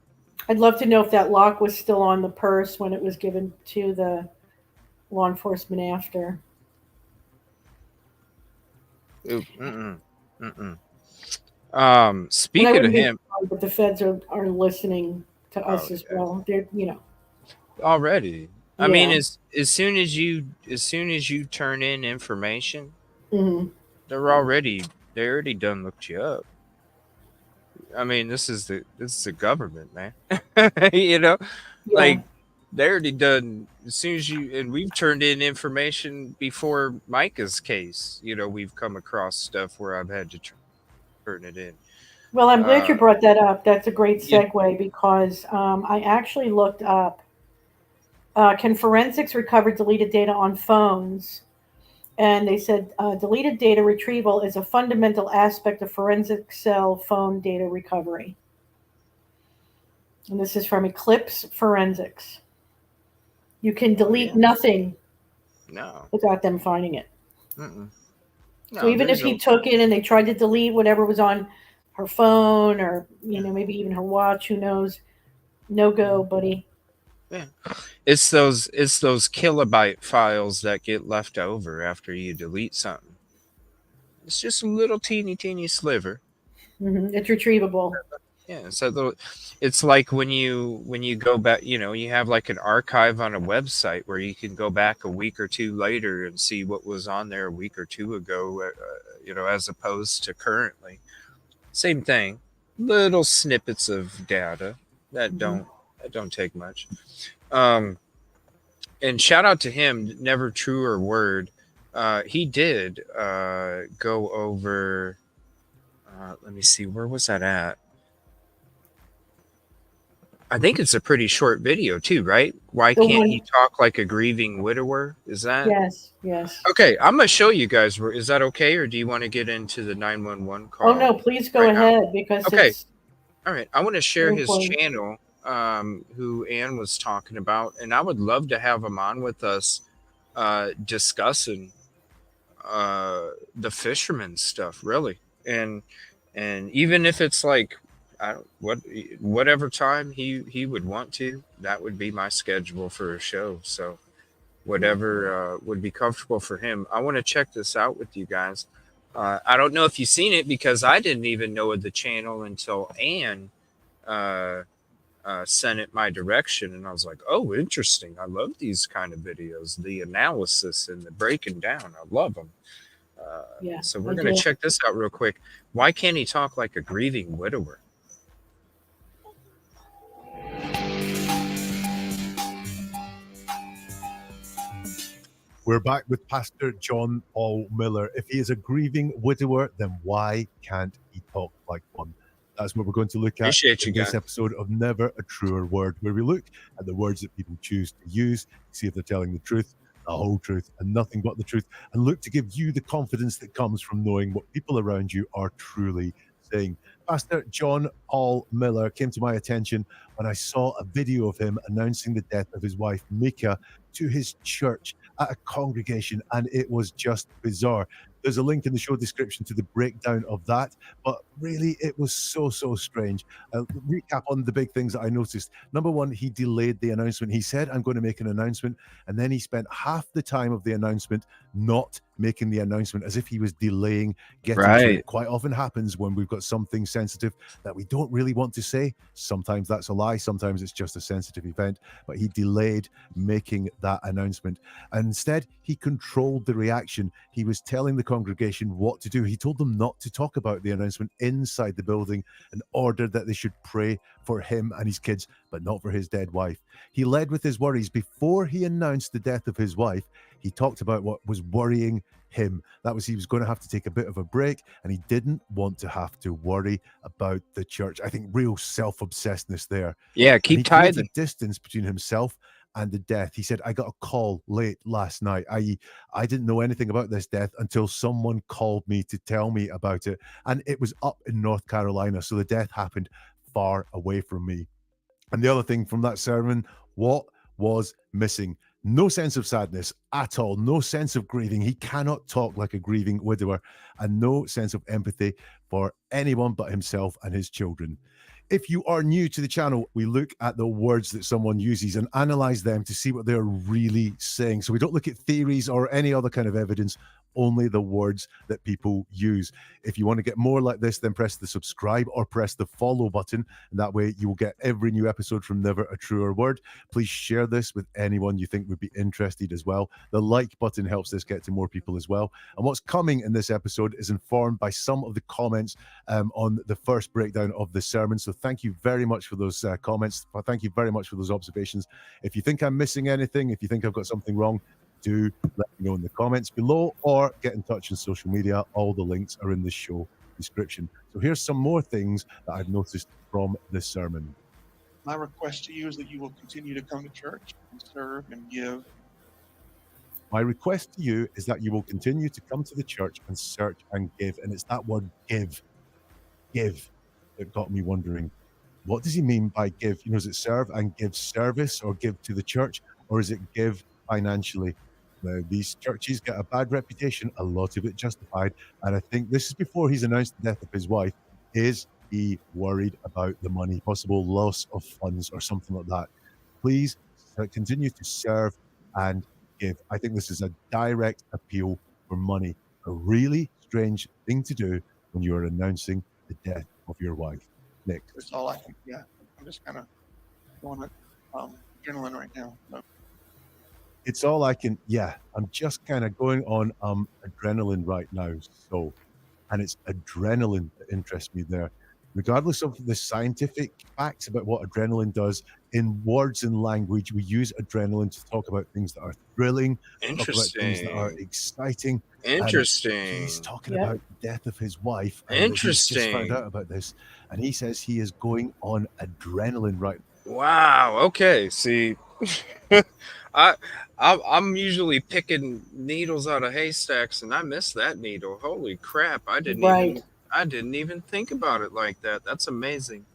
I'd love to know if that lock was still on the purse when it was given to the law enforcement after. Mm-mm, mm-mm. And I Speaking of wouldn't be him, surprised if the feds are listening to oh us as yeah, well. They're. already. I mean, Yeah. as soon as you turn in information, hmm they already done looked you up. I mean, this is the government, man. you know, Yeah. like they already done as soon as you and we've turned in information before Micah's case. We've come across stuff where I've had to turn it in. Well, I'm glad Uh, you brought that up. That's a great you, segue because I actually looked up can forensics recover deleted data on phones? And they said deleted data retrieval is a fundamental aspect of forensic cell phone data recovery. And this is from Eclipse Forensics. You can oh delete yeah, nothing no, without them finding it. mm-mm. So No, even if there's he a took it and they tried to delete whatever was on her phone or yeah, maybe even her watch, who knows? No go, mhm, buddy. yeah. It's those kilobyte files that get left over after you delete something. It's just a little teeny sliver. It's retrievable. Yeah, so it's like when you go back, you have like an archive on a website where you can go back a week or two later and see what was on there a week or two ago, as opposed to currently. Same thing, little snippets of data that Mhm. don't take much. Um, and shout out to him, never truer word. He did go over. Let me see, where was that at? I think it's a pretty short video too, right? Why The can't he one, talk like a grieving widower? Is that yes, yes. okay? I'm gonna show you guys. Is that okay, or do you want to get into the 911 Oh call no, please go right now? ahead because Okay, it's all right. I want to share very his important. channel, who Ann was talking about, and I would love to have him on with us, discussing the fisherman stuff, really, and even if it's like whatever time he would want to, that would be my schedule for a show. So whatever would be comfortable for him. I want to check this out with you guys. I don't know if you've seen it because I didn't even know of the channel until Ann uh, sent it my direction, and I was like, "Oh, interesting! I love these kind of videos. The analysis and the breaking down. I love them." Yeah, So I we're going to do. check this out real quick. Why can't he talk like a grieving widower? We're back with Pastor John Paul Miller. If he is a grieving widower, then why can't he talk like one? That's what we're going to look at Appreciate you in this guys. episode of Never a Truer Word, where we look at the words that people choose to use, see if they're telling the truth, the whole truth, and nothing but the truth, and look to give you the confidence that comes from knowing what people around you are truly saying. Pastor John Paul Miller came to my attention when I saw a video of him announcing the death of his wife, Mika, to his church at a congregation, and it was just bizarre. There's a link in the show description to the breakdown of that, but really it was so strange. I'll recap on the big things that I noticed. Number one, he delayed the announcement. He said, I'm going to make an announcement, and then he spent half the time of the announcement not making the announcement, as if he was delaying getting to Right. it. Quite often happens when we've got something sensitive that we don't really want to say. Sometimes that's a lie, sometimes it's just a sensitive event, but he delayed making that announcement. And instead, he controlled the reaction. He was telling the congregation what to do. He told them not to talk about the announcement inside the building and ordered that they should pray for him and his kids, but not for his dead wife. He led with his worries. Before he announced the death of his wife, he talked about what was worrying him. That was he was going to have to take a bit of a break, and he didn't want to have to worry about the church. I think real self-obsessedness there. Yeah, And keep he created tithing. a distance between himself and the death. He said, I got a call late last night. I didn't know anything about this death until someone called me to tell me about it. And it was up in North Carolina. So the death happened far away from me. And the other thing from that sermon, what was missing? No sense of sadness at all, no sense of grieving. He cannot talk like a grieving widower, and no sense of empathy for anyone but himself and his children. If you are new to the channel, we look at the words that someone uses and analyze them to see what they're really saying. So we don't look at theories or any other kind of evidence, only the words that people use. If you want to get more like this, then press the subscribe or press the follow button, and that way you will get every new episode from Never a Truer Word. Please share this with anyone you think would be interested as well. The like button helps this get to more people as well. And what's coming in this episode is informed by some of the comments on the first breakdown of the sermon. So thank you very much for those comments. Thank you very much for those observations. If you think I'm missing anything, if you think I've got something wrong, do let me know in the comments below or get in touch on social media. All the links are in the show description. So here's some more things that I've noticed from this sermon. My request to you is that you will continue to come to church and serve and give. My request to you is that you will continue to come to the church and search and give. And it's that word give that got me wondering, what does he mean by give? Is it serve and give service, or give to the church, or is it give financially? Now, these churches get a bad reputation, a lot of it justified, and I think this is before he's announced the death of his wife. Is he worried about the money, possible loss of funds or something like that? Please continue to serve and give. I think this is a direct appeal for money, a really strange thing to do when you are announcing the death of your wife. Nick. That's all I can. Yeah, I'm just kind of going adrenaline right now. So. It's all I can. Yeah, I'm just kind of going on adrenaline right now. So, and it's adrenaline that interests me there. Regardless of the scientific facts about what adrenaline does, in words and language, we use adrenaline to talk about things that are thrilling, talk about things that are Interesting. exciting. And Interesting. he's talking Yep. about the death of his wife, and that he's just found Interesting. out about this, and he says he is going on adrenaline right Wow. Okay. See, I, I'm usually picking needles out of haystacks, and I missed that needle. Holy crap! I Right. didn't even think about it like that. That's amazing.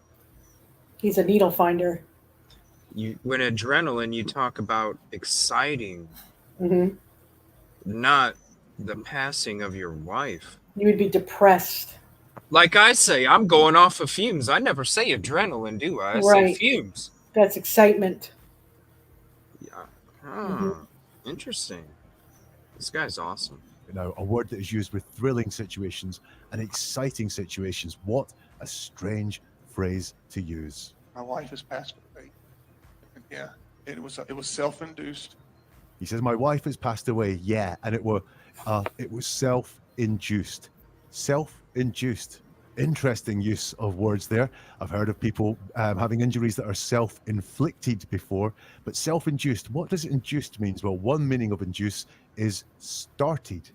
He's a needle finder. When adrenaline, you talk about exciting, Hmm. not the passing of your wife. You would be depressed. Like I say, I'm going off of fumes. I never say adrenaline, do I? I say Right. fumes. That's excitement. Yeah. Hmm. Interesting. This guy's awesome. now, a word that is used with thrilling situations and exciting situations. What a strange phrase to use. My wife has passed away. And yeah, it was self-induced. He says, "My wife has passed away." Yeah, and it was self-induced. Self-induced. Interesting use of words there. I've heard of people having injuries that are self-inflicted before, but self-induced. What does induced means? Well, one meaning of induce is started,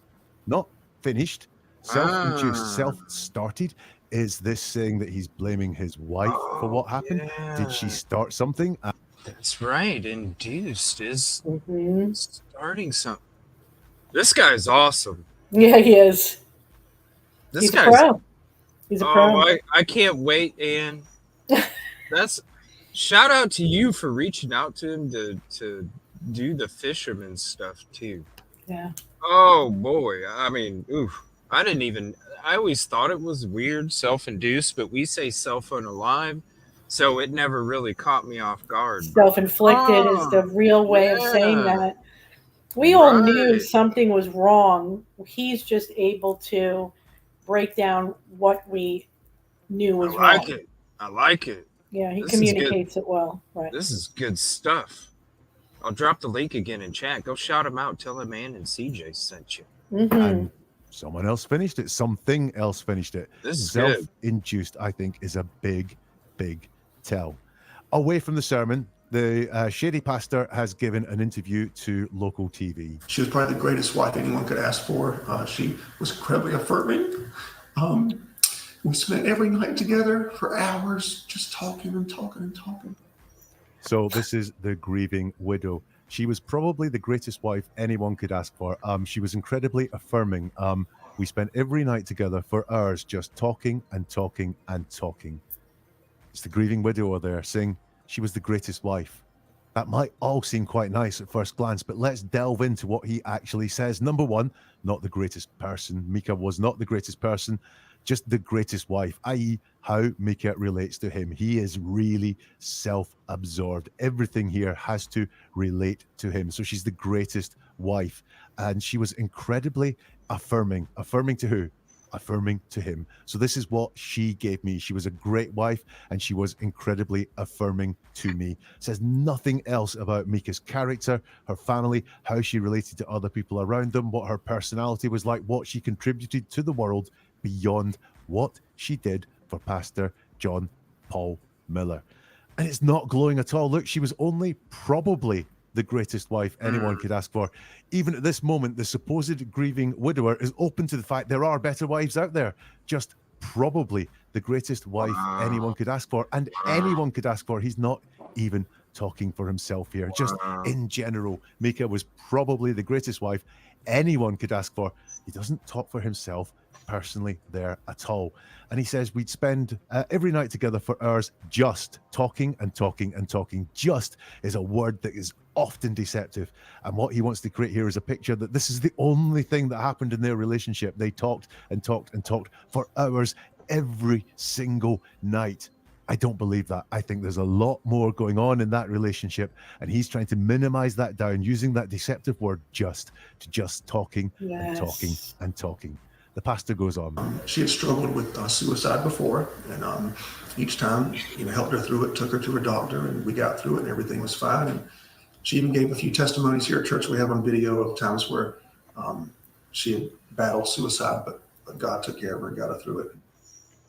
not finished. Self-induced, self-started. Is this saying that he's blaming his wife for what happened? Did she start something? That's right. Induced is Hmm. starting something. This guy's awesome. Yeah, he is. This He's a guy's. pro. He's a pro. I can't wait, Ann. That's shout out to you for reaching out to him to do the Fisherman stuff too. Yeah. Oh boy. I mean, oof. I always thought it was weird, self-induced, but we say self-unalive, so it never really caught me off guard. Self-inflicted is the real way of saying that. We all knew Right. something was wrong. He's just able to break down what we knew was I like wrong. it. I like it. Yeah, he This is good. communicates it well. Right. This is good stuff. I'll drop the link again in chat. Go shout him out. Tell him Ann and CJ sent you. Mm-hmm. And someone else finished it. Something else finished it. This is good. Self-induced, I think, is a big, big tell. Away from the sermon, the shady pastor has given an interview to local TV. She was probably the greatest wife anyone could ask for. She was incredibly affirming. We spent every night together for hours just talking and talking and talking. So this is the grieving widow. She was probably the greatest wife anyone could ask for. She was incredibly affirming. We spent every night together for hours just talking and talking and talking. It's the grieving widow there saying she was the greatest wife. That might all seem quite nice at first glance, but let's delve into what he actually says. Number one, not the greatest person. Mika was not the greatest person, just the greatest wife, i.e. how Mika relates to him. He is really self-absorbed. Everything here has to relate to him. So she's the greatest wife. And she was incredibly affirming. Affirming to who? Affirming to him. So this is what she gave me. She was a great wife and she was incredibly affirming to me. Says nothing else about Mika's character, her family, how she related to other people around them, what her personality was like, what she contributed to the world beyond what she did for Pastor John Paul Miller. And it's not glowing at all. Look, she was only probably the greatest wife anyone could ask for. Even at this moment, the supposed grieving widower is open to the fact there are better wives out there. Just probably the greatest wife anyone could ask for, and anyone could ask for. He's not even talking for himself here. Just in general, Mika was probably the greatest wife anyone could ask for. He doesn't talk for himself personally there at all. And he says we'd spend every night together for hours just talking and talking and talking. Just is a word that is often deceptive. And what he wants to create here is a picture that this is the only thing that happened in their relationship. They talked and talked and talked for hours every single night. I don't believe that. I think there's a lot more going on in that relationship, and he's trying to minimize that down using that deceptive word just to just talking and talking and talking. The pastor goes on. She had struggled with suicide before, and each time, helped her through it, took her to her doctor, and we got through it, and everything was fine. And she even gave a few testimonies here at church. We have on video of times where she had battled suicide, but God took care of her and got her through it.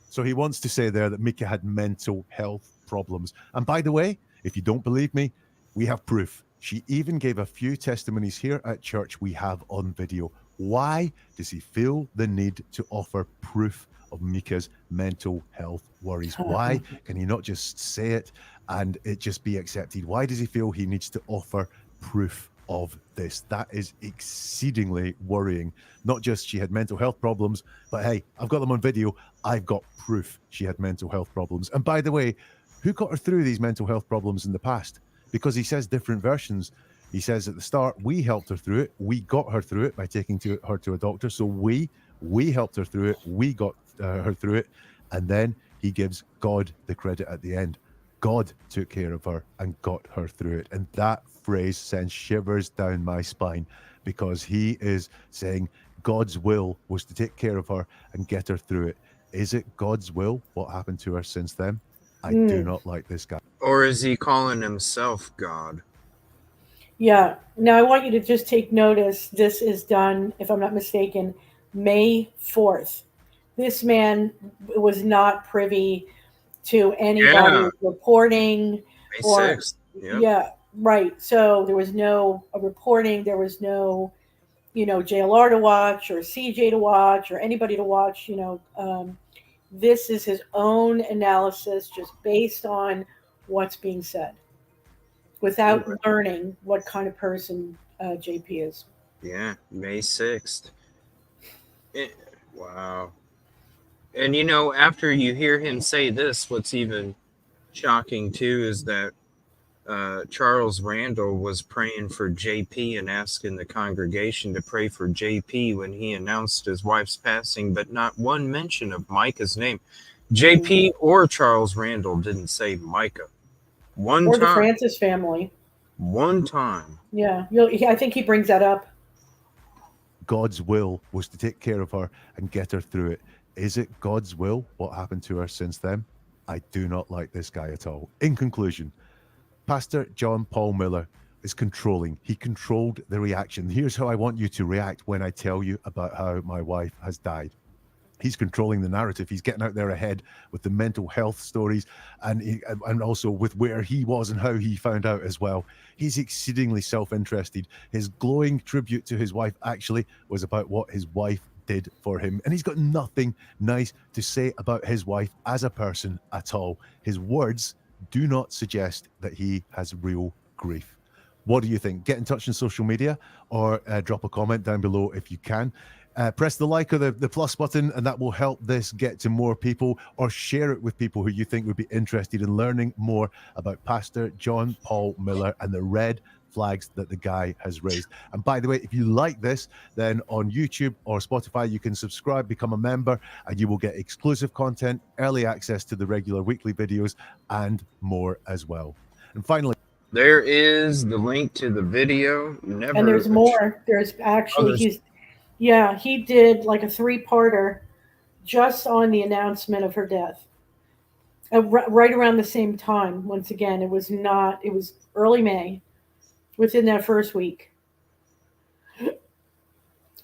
So he wants to say there that Mika had mental health problems. And by the way, if you don't believe me, we have proof. She even gave a few testimonies here at church we have on video. Why does he feel the need to offer proof of Mika's mental health worries? Why can he not just say it and it just be accepted? Why does he feel he needs to offer proof of this? That is exceedingly worrying. Not just she had mental health problems, but hey, I've got them on video. I've got proof she had mental health problems. And by the way, who got her through these mental health problems in the past? Because he says different versions. He says at the start, we helped her through it. We got her through it by taking her to a doctor. So we helped her through it. We got her through it. And then he gives God the credit at the end. God took care of her and got her through it. And that phrase sends shivers down my spine, because he is saying God's will was to take care of her and get her through it. Is it God's will what happened to her since then? I do not like this guy. Or is he calling himself God? Yeah. Now I want you to just take notice. This is done, if I'm not mistaken, May 4th. This man was not privy to anybody reporting. May 6th. Yep. Yeah, right. So there was no reporting. There was no, JLR to watch or CJ to watch or anybody to watch. This is his own analysis, just based on what's being said, without learning what kind of person JP is. Yeah, May 6th. Wow. And after you hear him say this, what's even shocking too is that Charles Randall was praying for JP and asking the congregation to pray for JP when he announced his wife's passing, but not one mention of Micah's name. JP or Charles Randall didn't say Micah. Or the Francis family. One time. Yeah, I think he brings that up. God's will was to take care of her and get her through it. Is it God's will what happened to her since then? I do not like this guy at all. In conclusion, Pastor John Paul Miller is controlling. He controlled the reaction. Here's how I want you to react when I tell you about how my wife has died. He's controlling the narrative. He's getting out there ahead with the mental health stories and also with where he was and how he found out as well. He's exceedingly self-interested. His glowing tribute to his wife actually was about what his wife did for him. And he's got nothing nice to say about his wife as a person at all. His words do not suggest that he has real grief. What do you think? Get in touch on social media or drop a comment down below if you can. Press the like or the plus button, and that will help this get to more people, or share it with people who you think would be interested in learning more about Pastor John Paul Miller and the red flags that the guy has raised. And by the way, if you like this, then on YouTube or Spotify, you can subscribe, become a member, and you will get exclusive content, early access to the regular weekly videos, and more as well. And finally, there is the link to the video. And there's more. There's actually, he did like a 3-parter just on the announcement of her death. Right around the same time. Once again, it was early May, within that first week.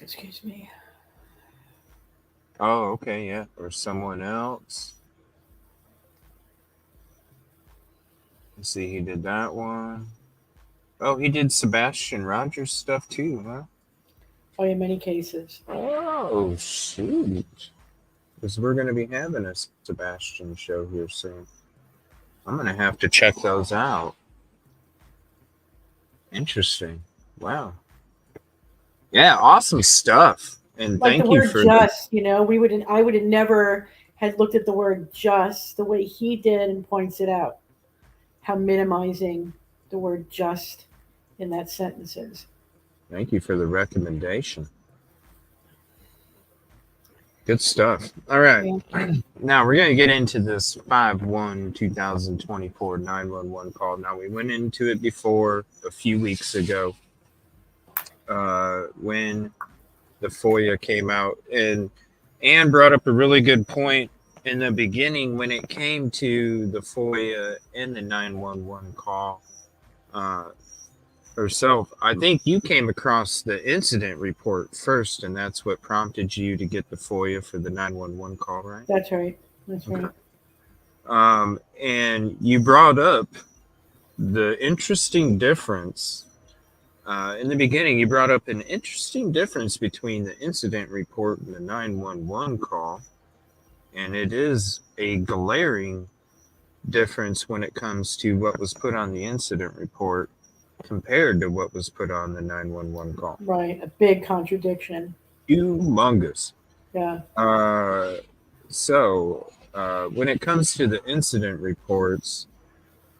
Excuse me. Oh, okay, yeah. Or someone else. Let's see, he did that one. Oh, he did Sebastian Rogers stuff too, huh? Oh, in many cases. Oh, shoot. Because we're going to be having a Sebastian show here soon. I'm going to have to check those out. Interesting. Wow. Yeah, awesome stuff. And like thank the you word for just, I would have never had looked at the word just the way he did and points it out. How minimizing the word just in that sentence is. Thank you for the recommendation. Good stuff. All right. Yeah. Now we're going to get into this 5/1/2024 911 call. Now we went into it before a few weeks ago when the FOIA came out. And Anne brought up a really good point in the beginning when it came to the FOIA and the 911 call herself. I think you came across the incident report first, and that's what prompted you to get the FOIA for the 911 call, right? That's right. That's right. And you brought up the interesting difference. In the beginning, you brought up an interesting difference between the incident report and the 911 call. And it is a glaring difference when it comes to what was put on the incident report compared to what was put on the 911 call. Right. A big contradiction. Humongous. Yeah. So when it comes to the incident reports,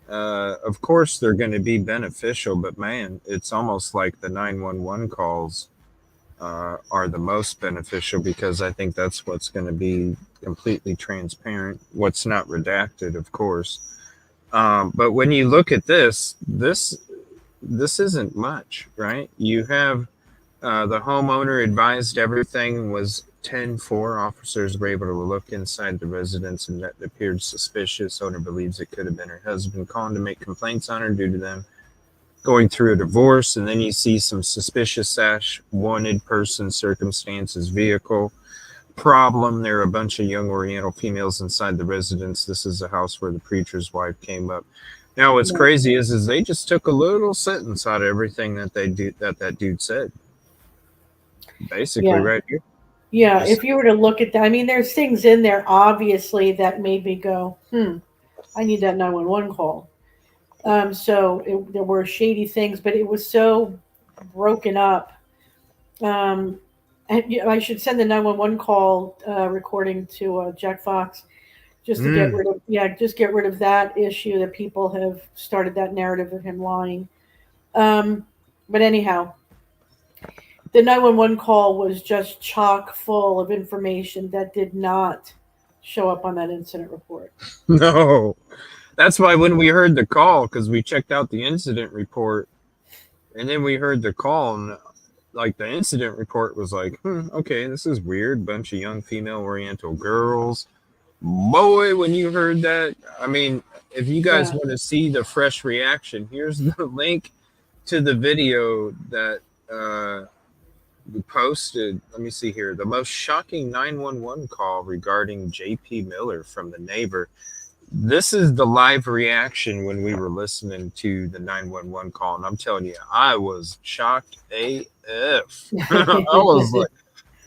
of course they're going to be beneficial, but man, it's almost like the 911 calls are the most beneficial, because I think that's what's going to be completely transparent, what's not redacted, of course. But when you look at this isn't much, right? You have the homeowner advised everything was 10-4. Officers were able to look inside the residence and that appeared suspicious. Owner believes it could have been her husband calling to make complaints on her due to them going through a divorce. And then you see some suspicious wanted person circumstances, vehicle problem. There are a bunch of young Oriental females inside the residence. This is a house where the preacher's wife came up. Now, what's crazy is they just took a little sentence out of everything that that dude said. Basically, right here. Yeah, if you were to look at that, I mean, there's things in there, obviously, that made me go, I need that 911 call. There were shady things, but it was so broken up. And I should send the 911 call recording to Jack Fox, just to get rid of that issue that people have started that narrative of him lying. But anyhow, the 911 call was just chock full of information that did not show up on that incident report. No. That's why when we heard the call, because we checked out the incident report, and then we heard the call, and like the incident report was like, okay, this is weird. Bunch of young female Oriental girls. Boy, when you heard that, I mean, if you guys want to see the fresh reaction, here's the link to the video that we posted. Let me see here. The most shocking 911 call regarding JP Miller from the neighbor. This is the live reaction when we were listening to the 911 call. And I'm telling you, I was shocked AF. I was like,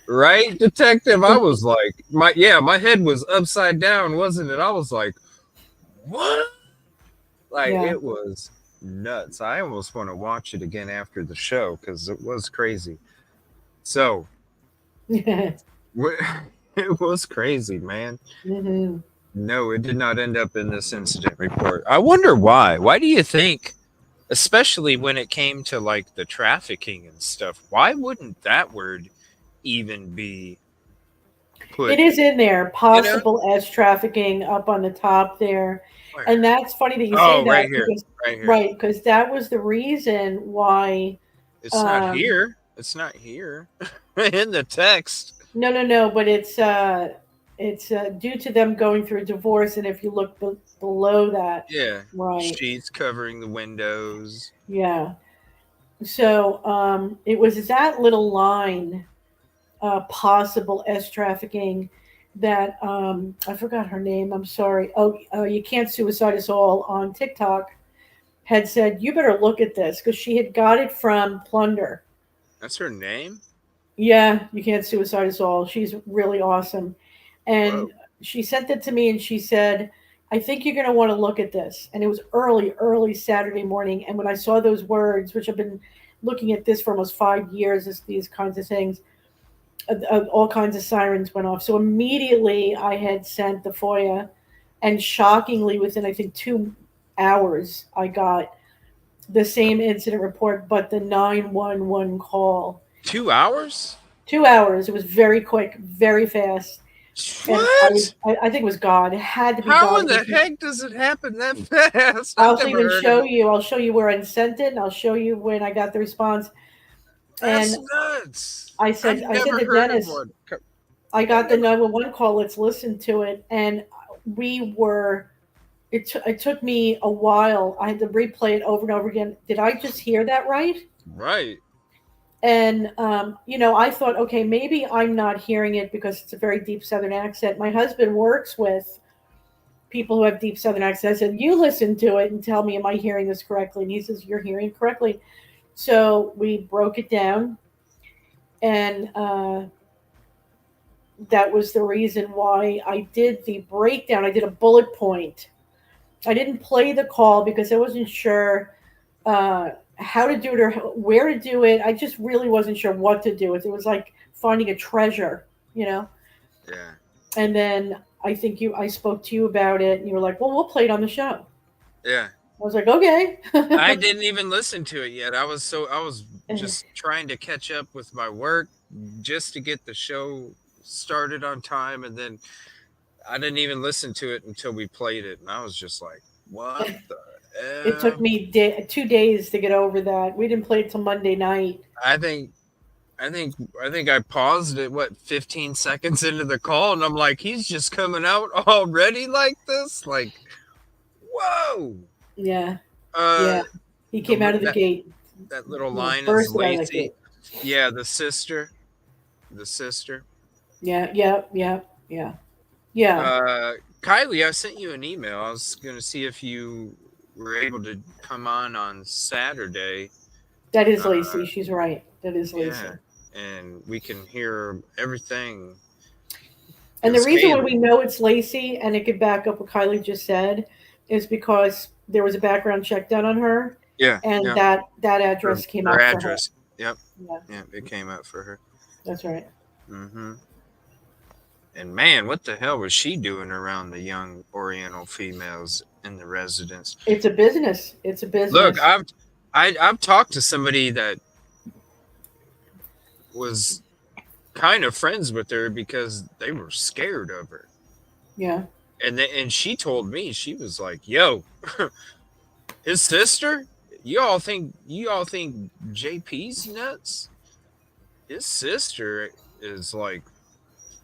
right, detective? I was like, my head was upside down, wasn't it? I was like, what? Like, it was nuts. I almost want to watch it again after the show because it was crazy. So, it was crazy, man. Mm-hmm. No, it did not end up in this incident report. I wonder why. Why do you think, especially when it came to like the trafficking and stuff, why wouldn't that word even be put? It is in there, possible as trafficking up on the top there. Where? And that's funny that you say that. Right here. Right, because that was the reason why. It's not here. It's not here in the text. No, but it's due to them going through a divorce, and if you look below that, right, sheets covering the windows. Yeah. So it was that little line, possible S trafficking, that I forgot her name. I'm sorry. You Can't Suicide Us All on TikTok had said, you better look at this, because she had got it from Plunder. That's her name? Yeah, You Can't Suicide Us All. She's really awesome. And she sent it to me and she said, I think you're going to want to look at this. And it was early Saturday morning. And when I saw those words, which I've been looking at this for almost 5 years, these kinds of things, all kinds of sirens went off. So immediately I had sent the FOIA, and shockingly within, I think, 2 hours, I got the same incident report, but the 911 call. 2 hours? 2 hours. It was very quick, very fast. What? I think it was God. It had to be How God. in the heck does it happen that fast? I'll even show you. I'll show you where I sent it, and I'll show you when I got the response. That's nuts. I said to Dennis, I got the 911 call. Let's listen to it. And we were, it took me a while. I had to replay it over and over again. Did I just hear that right? Right. And, I thought, okay, maybe I'm not hearing it because it's a very deep Southern accent. My husband works with people who have deep Southern accents. I said, you listen to it and tell me, am I hearing this correctly? And he says, you're hearing it correctly. So we broke it down. And that was the reason why I did the breakdown. I did a bullet point. I didn't play the call because I wasn't sure how to do it or where to do it. I just really wasn't sure what to do. It was like finding a treasure, Yeah. And then I think I spoke to you about it, and you were like, "Well, we'll play it on the show." Yeah. I was like, "Okay." I didn't even listen to it yet. I was just trying to catch up with my work just to get the show started on time, and then I didn't even listen to it until we played it, and I was just like, "What the hell?" It took me 2 days to get over that. We didn't play it till Monday night. I think I paused it 15 seconds into the call, and I'm like, he's just coming out already like this, like, whoa. Yeah. Yeah. He came out of the gate. That little line is Lacey. Yeah, the sister. Yeah. Kylie, I sent you an email. I was going to see if you were able to come on Saturday. That is Lacey. She's right. That is Lacey. Yeah, and we can hear everything. And the reason why we know it's Lacey, and it could back up what Kylie just said, is because there was a background check done on her. Yeah. And that address came up for her. Yep. Yeah, it came up for her. That's right. Mm-hmm. And man, what the hell was she doing around the young Oriental females in the residence? It's a business. Look, I've talked to somebody that was kind of friends with her because they were scared of her. Yeah. And she told me, she was like, "Yo, his sister, you all think JP's nuts? His sister is like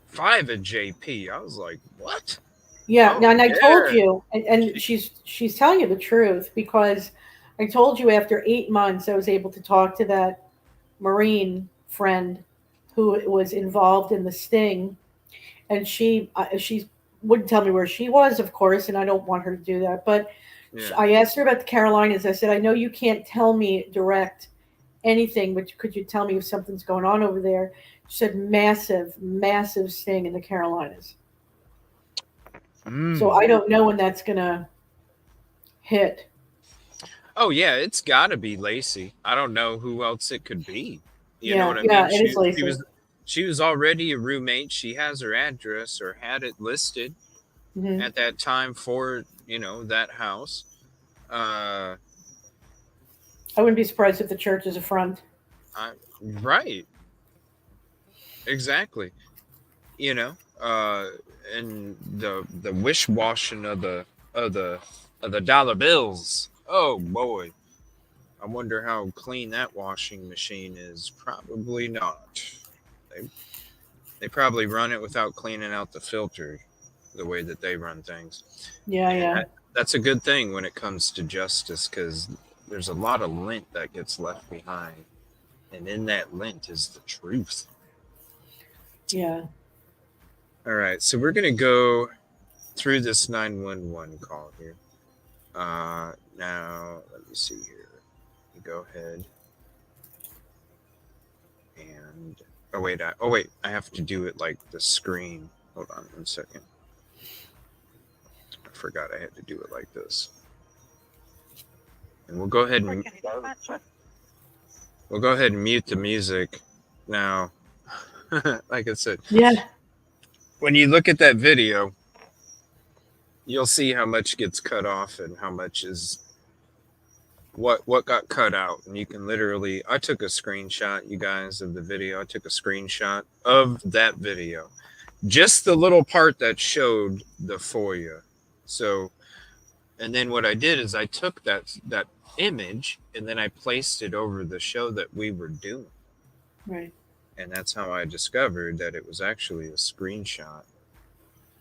5 of JP." I was like, "What?" Yeah. And I told you, and she's telling you the truth, because I told you after 8 months I was able to talk to that Marine friend who was involved in the sting, and she wouldn't tell me where she was, of course, and I don't want her to do that. But I asked her about the Carolinas. I said, "I know you can't tell me direct anything, but could you tell me if something's going on over there?" She said, massive sting in the Carolinas. So I don't know when that's gonna hit. Oh yeah, it's got to be Lacey. I don't know who else it could be. You know what I mean? Yeah, it is Lacey. She was already a roommate. She has her address, or had it listed at that time for that house. I wouldn't be surprised if the church is a front. Right. Exactly. And the wish washing of the dollar bills. Oh boy. I wonder how clean that washing machine is. Probably not. They probably run it without cleaning out the filter, the way that they run things. Yeah. That's a good thing when it comes to justice, because there's a lot of lint that gets left behind, and in that lint is the truth. Yeah. All right, so we're gonna go through this 911 call here. Now let me see here. You go ahead and oh wait, I have to do it like the screen. Hold on 1 second. I forgot I had to do it like this. And we'll go ahead and mute the music now. Like I said, when you look at that video, you'll see how much gets cut off and how much is what got cut out. And you can literally, I took a screenshot, you guys, of the video. I took a screenshot of that video, just the little part that showed the FOIA. So, and then what I did is I took that image and then I placed it over the show that we were doing. Right. And that's how I discovered that it was actually a screenshot,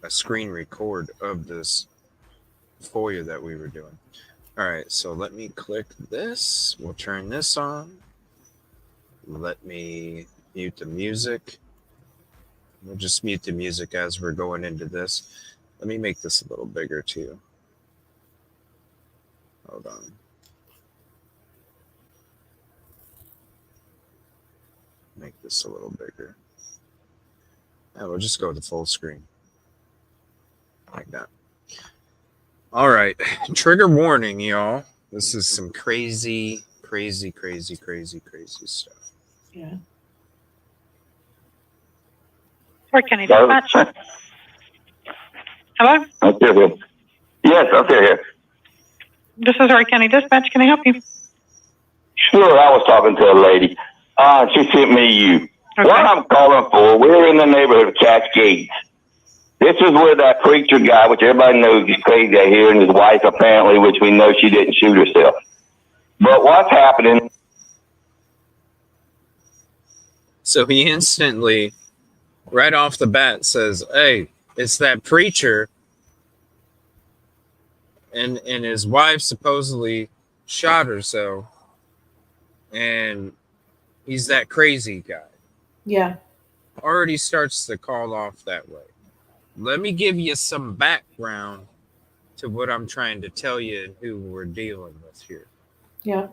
a screen record of this FOIA that we were doing. All right, so let me click this. We'll turn this on. Let me mute the music. We'll just mute the music as we're going into this. Let me make this a little bigger too. Hold on. Make this a little bigger. And we'll just go to full screen. Like that. All right. Trigger warning, y'all. This is some crazy stuff. Yeah. Where can I dispatch? Hello? I'm still here. Yes, I'm still here. This is Roy County Dispatch. Can I help you? Sure, I was talking to a lady. She sent me you. Okay. What I'm calling for, we're in the neighborhood of Cascades. This is where that preacher guy, which everybody knows is crazy out here, and his wife apparently, which we know she didn't shoot herself. But what's happening? So he instantly, right off the bat, says, hey, it's that preacher. And his wife supposedly shot herself. And he's that crazy guy. Yeah. Already starts to call off that way. Let me give you some background to what I'm trying to tell you and who we're dealing with here. Yeah.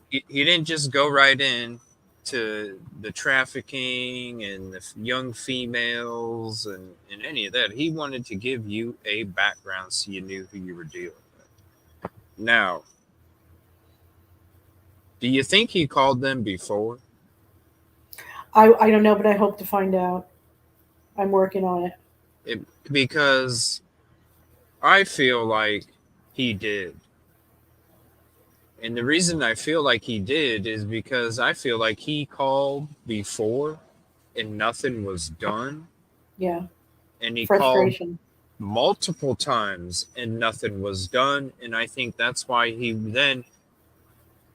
He didn't just go right in to the trafficking and the young females and any of that. He wanted to give you a background so you knew who you were dealing with. Now, do you think he called them before? I don't know, but I hope to find out. I'm working on it. Because I feel like he did. And the reason I feel like he did is because I feel like he called before and nothing was done. Yeah. And he called multiple times and nothing was done. And I think that's why he then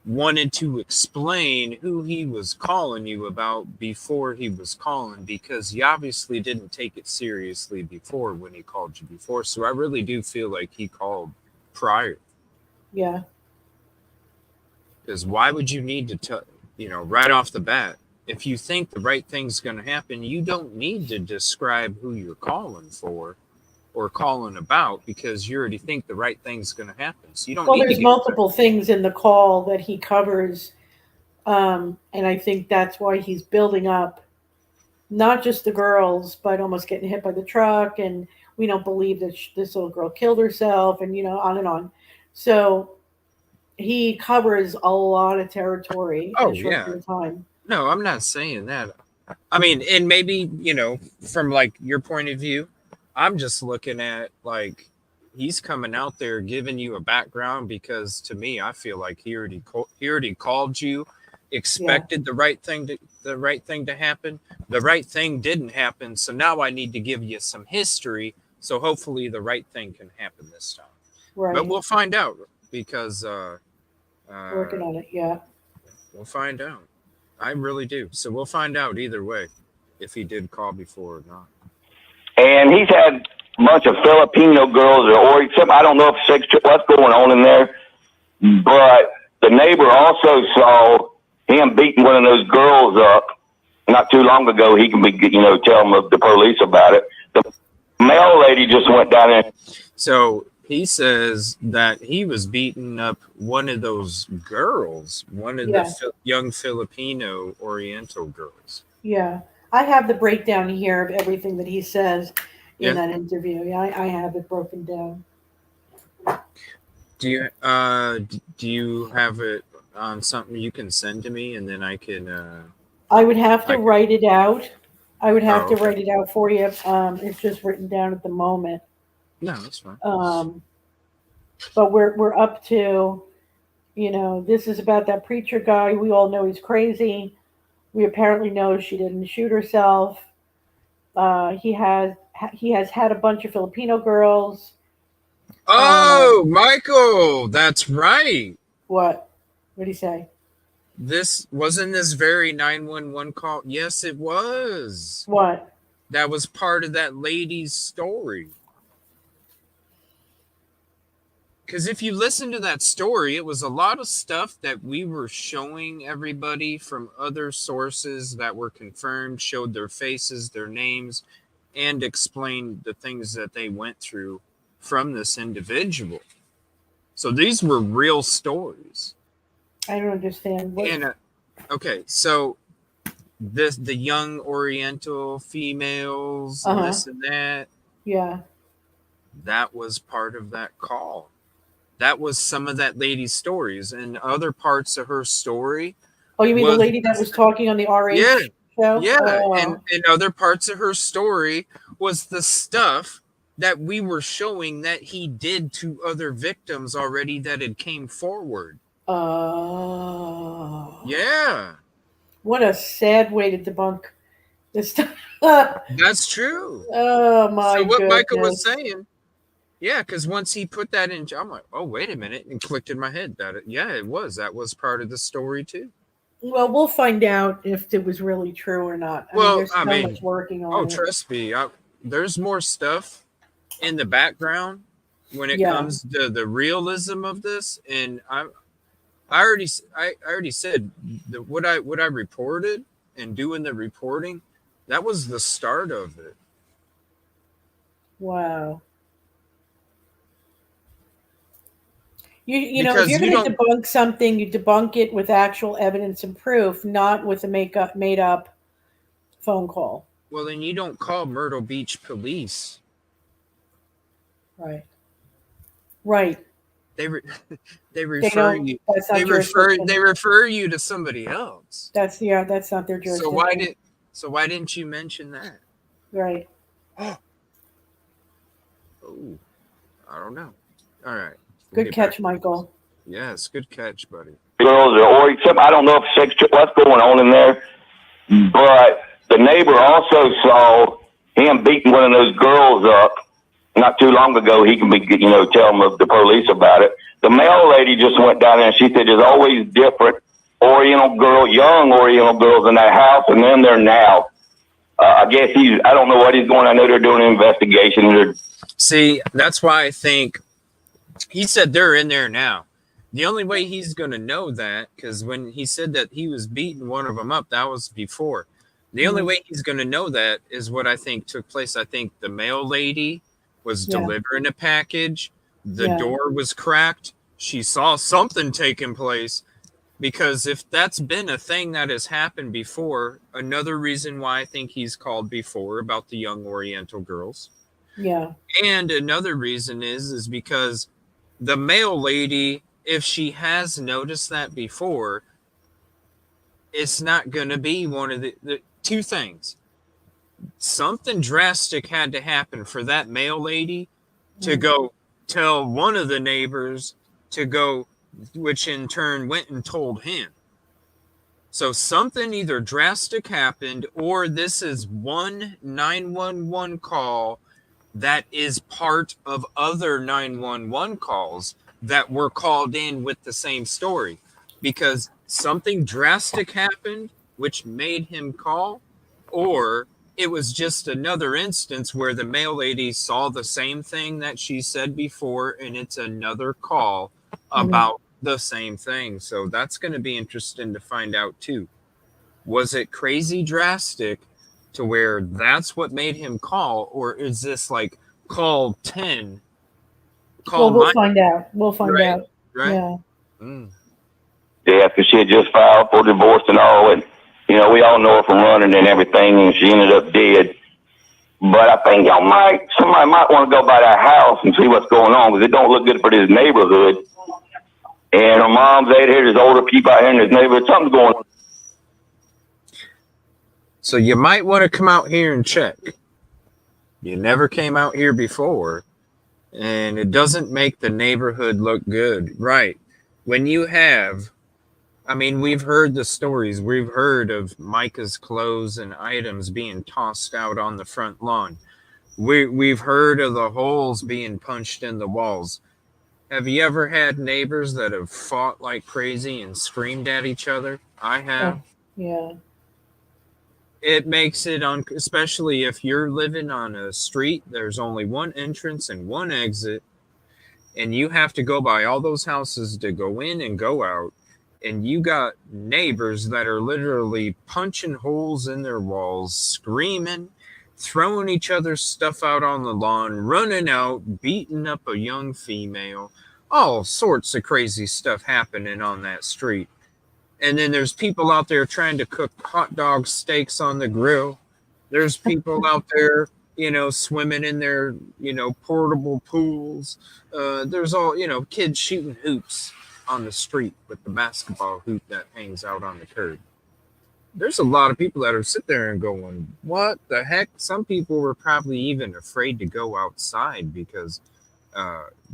wanted to explain who he was calling you about before he was calling, because he obviously didn't take it seriously before when he called you before. So I really do feel like he called prior. Yeah. Because why would you need to tell, right off the bat, if you think the right thing's going to happen, you don't need to describe who you're calling for or calling about, because you already think the right thing's going to happen. So you don't need there's to multiple things in the call that he covers. And I think that's why he's building up not just the girls, but almost getting hit by the truck. And we don't believe that this little girl killed herself, and, on and on. So he covers a lot of territory in a short period of time. No, I'm not saying that. I mean, and maybe, from like your point of view, I'm just looking at like he's coming out there giving you a background, because to me, I feel like he already called you, expected the right thing to happen. The right thing didn't happen, so now I need to give you some history, so hopefully the right thing can happen this time. Right. But we'll find out, because working on it. Yeah. We'll find out. I really do. So we'll find out either way if he did call before or not. And he's had a bunch of Filipino girls or something. I don't know if what's going on in there, but the neighbor also saw him beating one of those girls up not too long ago. He can be, tell the police about it. The mail lady just went down there. So he says that he was beating up one of those girls, one of the young Filipino Oriental girls. Yeah. I have the breakdown here of everything that he says in that interview. Yeah, I have it broken down. Do you have it on something you can send to me, and then I can? I would have to write it out. I would have to write it out for you. It's just written down at the moment. No, that's fine. But we're up to, this is about that preacher guy. We all know he's crazy. We apparently know she didn't shoot herself. He has had a bunch of Filipino girls. Oh, Michael, that's right. What? What did he say? This wasn't this very 911 call. Yes, it was. What? That was part of that lady's story. Because if you listen to that story, it was a lot of stuff that we were showing everybody from other sources that were confirmed, showed their faces, their names, and explained the things that they went through from this individual. So these were real stories. I don't understand. What? And okay, so the young Oriental females, and this and that. Yeah. That was part of that call. That was some of that lady's stories, and other parts of her story. Oh, you mean the lady that was talking on the RH show? Yeah, Oh. and other parts of her story was the stuff that we were showing that he did to other victims already that had came forward. Oh. Yeah. What a sad way to debunk this stuff. That's true. Oh, my So what goodness. Michael was saying, yeah, because once he put that in, I'm like, oh, wait a minute, and clicked in my head that, that was part of the story too. Well, we'll find out if it was really true or not. There's so much working on it. Oh, trust me, there's more stuff in the background when it comes to the realism of this, and I already said that what I reported and doing the reporting, that was the start of it. Wow. You know, if you're going to debunk something, you debunk it with actual evidence and proof, not with a made up phone call. Well, then you don't call Myrtle Beach police. Right. Right. They refer you. They refer you to somebody else. That's not their jurisdiction. So why didn't you mention that? Right. Oh, I don't know. All right. Good catch, Michael. Yes, good catch, buddy. Girls or something. I don't know if what's going on in there, but the neighbor also saw him beating one of those girls up not too long ago. He can be, tell the police about it. The mail lady just went down there and she said there's always different young Oriental girls in that house, and then they're now. I guess I don't know what he's doing. I know they're doing an investigation. See, that's why I think he said they're in there now. The only way he's going to know that, because when he said that he was beating one of them up, that was before. The only way he's going to know that is what I think took place. I think the mail lady was delivering a package. The door was cracked. She saw something taking place, because if that's been a thing that has happened before, another reason why I think he's called before about the young Oriental girls. Yeah. And another reason is because the mail lady, if she has noticed that before, it's not going to be one of the two things. Something drastic had to happen for that mail lady to go tell one of the neighbors to go, which in turn went and told him. So something either drastic happened, or this is one 911 call that is part of other 911 calls that were called in with the same story, because something drastic happened which made him call, or it was just another instance where the mail lady saw the same thing that she said before, and it's another call about the same thing. So that's going to be interesting to find out too. Was it crazy drastic to where that's what made him call, or is this like call 10? We'll find out. We'll find out. Right? Yeah. Yeah, because she had just filed for divorce and all, and we all know her from running and everything, and she ended up dead. But I think somebody might want to go by that house and see what's going on, because it don't look good for this neighborhood. And her mom's out here, there's older people out here in this neighborhood. Something's going on. So you might want to come out here and check. You never came out here before, and it doesn't make the neighborhood look good. Right. When you have, we've heard the stories. We've heard of Micah's clothes and items being tossed out on the front lawn. We've heard of the holes being punched in the walls. Have you ever had neighbors that have fought like crazy and screamed at each other? I have. Yeah. It makes it on, especially if you're living on a street, there's only one entrance and one exit, and you have to go by all those houses to go in and go out. And you got neighbors that are literally punching holes in their walls, screaming, throwing each other's stuff out on the lawn, running out, beating up a young female, all sorts of crazy stuff happening on that street. And then there's people out there trying to cook hot dog steaks on the grill. There's people out there, swimming in their, portable pools. There's all, kids shooting hoops on the street with the basketball hoop that hangs out on the curb. There's a lot of people that are sitting there and going, what the heck? Some people were probably even afraid to go outside because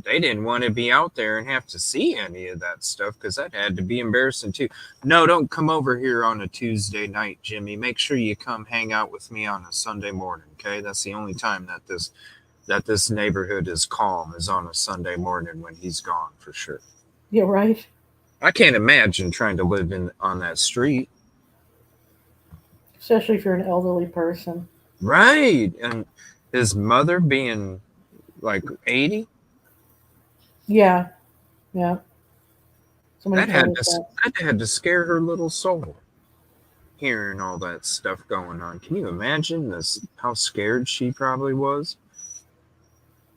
they didn't want to be out there and have to see any of that stuff, because that had to be embarrassing too. No, don't come over here on a Tuesday night, Jimmy. Make sure you come hang out with me on a Sunday morning, okay? That's the only time that this neighborhood is calm, is on a Sunday morning when he's gone, for sure. Yeah, right. I can't imagine trying to live on that street. Especially if you're an elderly person. Right. And his mother being like 80. Yeah. That had to scare her little soul, hearing all that stuff going on. Can you imagine how scared she probably was?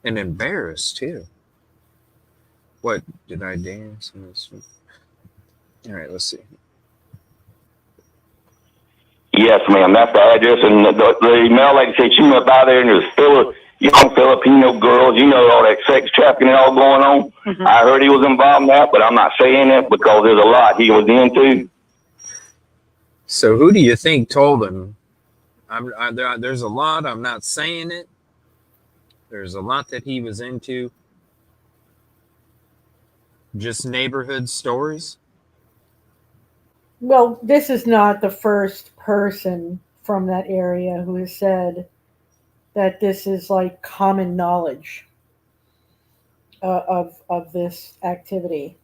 And embarrassed too. What, did I dance in this one? All right, let's see. Yes, ma'am. That's the address. And the email lady said she went by there and there's still young Filipino girls, all that sex trafficking and all going on. Mm-hmm. I heard he was involved in that, but I'm not saying it because there's a lot he was into. So who do you think told him? There's a lot. I'm not saying it. There's a lot that he was into. Just neighborhood stories? Well, this is not the first person from that area who has said that this is like common knowledge of this activity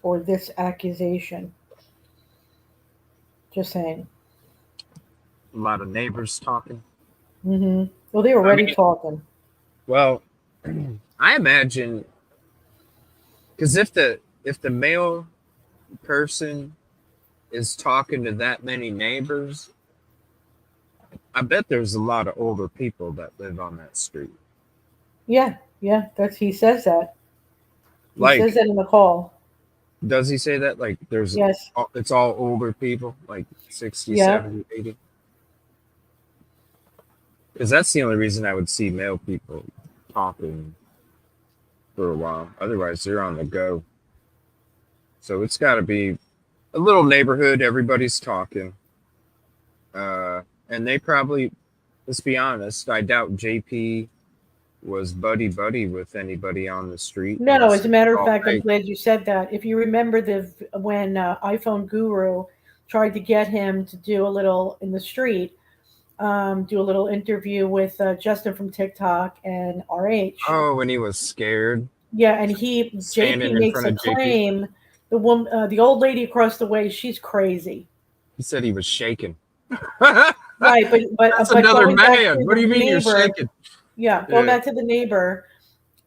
or this accusation. Just saying. A lot of neighbors talking. Mm-hmm. Well, they were already talking. Well, I imagine, because if the male person is talking to that many neighbors, I bet there's a lot of older people that live on that street. Yeah, he says that. He says that in the call. Does he say that? Like there's, yes, it's all older people, like 60, 70, 80? Because that's the only reason I would see male people talking for a while. Otherwise, they're on the go. So it's got to be a little neighborhood. Everybody's talking. And they probably, let's be honest, I doubt JP was buddy with anybody on the street. No, as a matter of fact, I'm glad you said that. If you remember when iPhone Guru tried to get him to do a little in the street, do a little interview with Justin from TikTok and RH. Oh, when he was scared. Yeah, and JP makes a claim. The woman, the old lady across the way, she's crazy. He said he was shaking. Right, but that's another man. What do you mean you're shaking? Yeah, going back to the neighbor,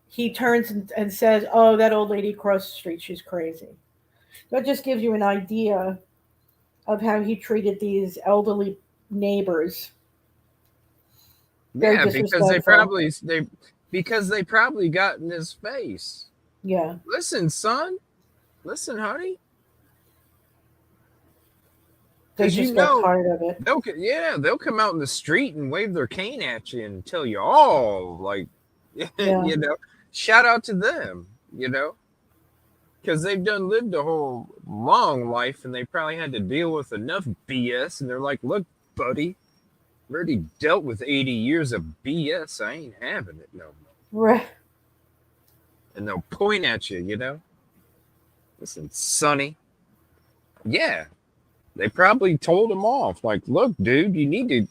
he turns and says, "Oh, that old lady across the street, she's crazy." That just gives you an idea of how he treated these elderly neighbors. Yeah, because they probably got in his face. Yeah. Listen, son. Listen, honey. They just got tired of it. They'll come out in the street and wave their cane at you and tell you all, like, shout out to them, because they've lived a whole long life and they probably had to deal with enough BS. And they're like, look, buddy, I've already dealt with 80 years of BS. I ain't having it no more. Right. And they'll point at you, Listen, Sonny. Yeah. They probably told him off. Like, look, dude, you need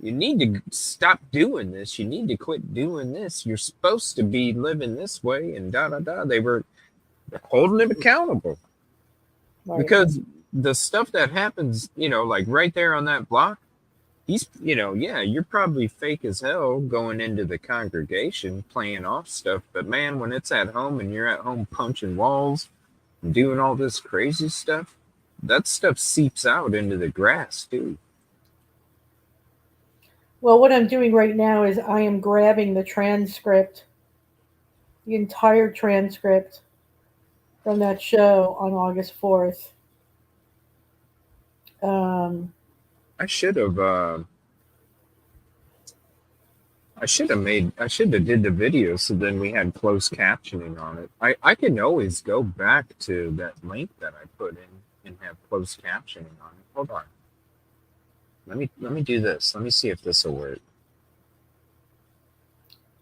You need to stop doing this. You need to quit doing this. You're supposed to be living this way, and da-da-da. They were holding him accountable. Right. Because the stuff that happens, you know, like right there on that block, he's, you know, yeah, you're probably fake as hell going into the congregation playing off stuff. But man, when it's at home and you're at home punching walls and doing all this crazy stuff, that stuff seeps out into the grass too. Well, what I'm doing right now is I am grabbing the transcript, the entire transcript from that show on August 4th. I should have did the video so then we had closed captioning on it. I can always go back to that link that I put in and have closed captioning on it. Hold on. Let me do this. Let me see if this will work.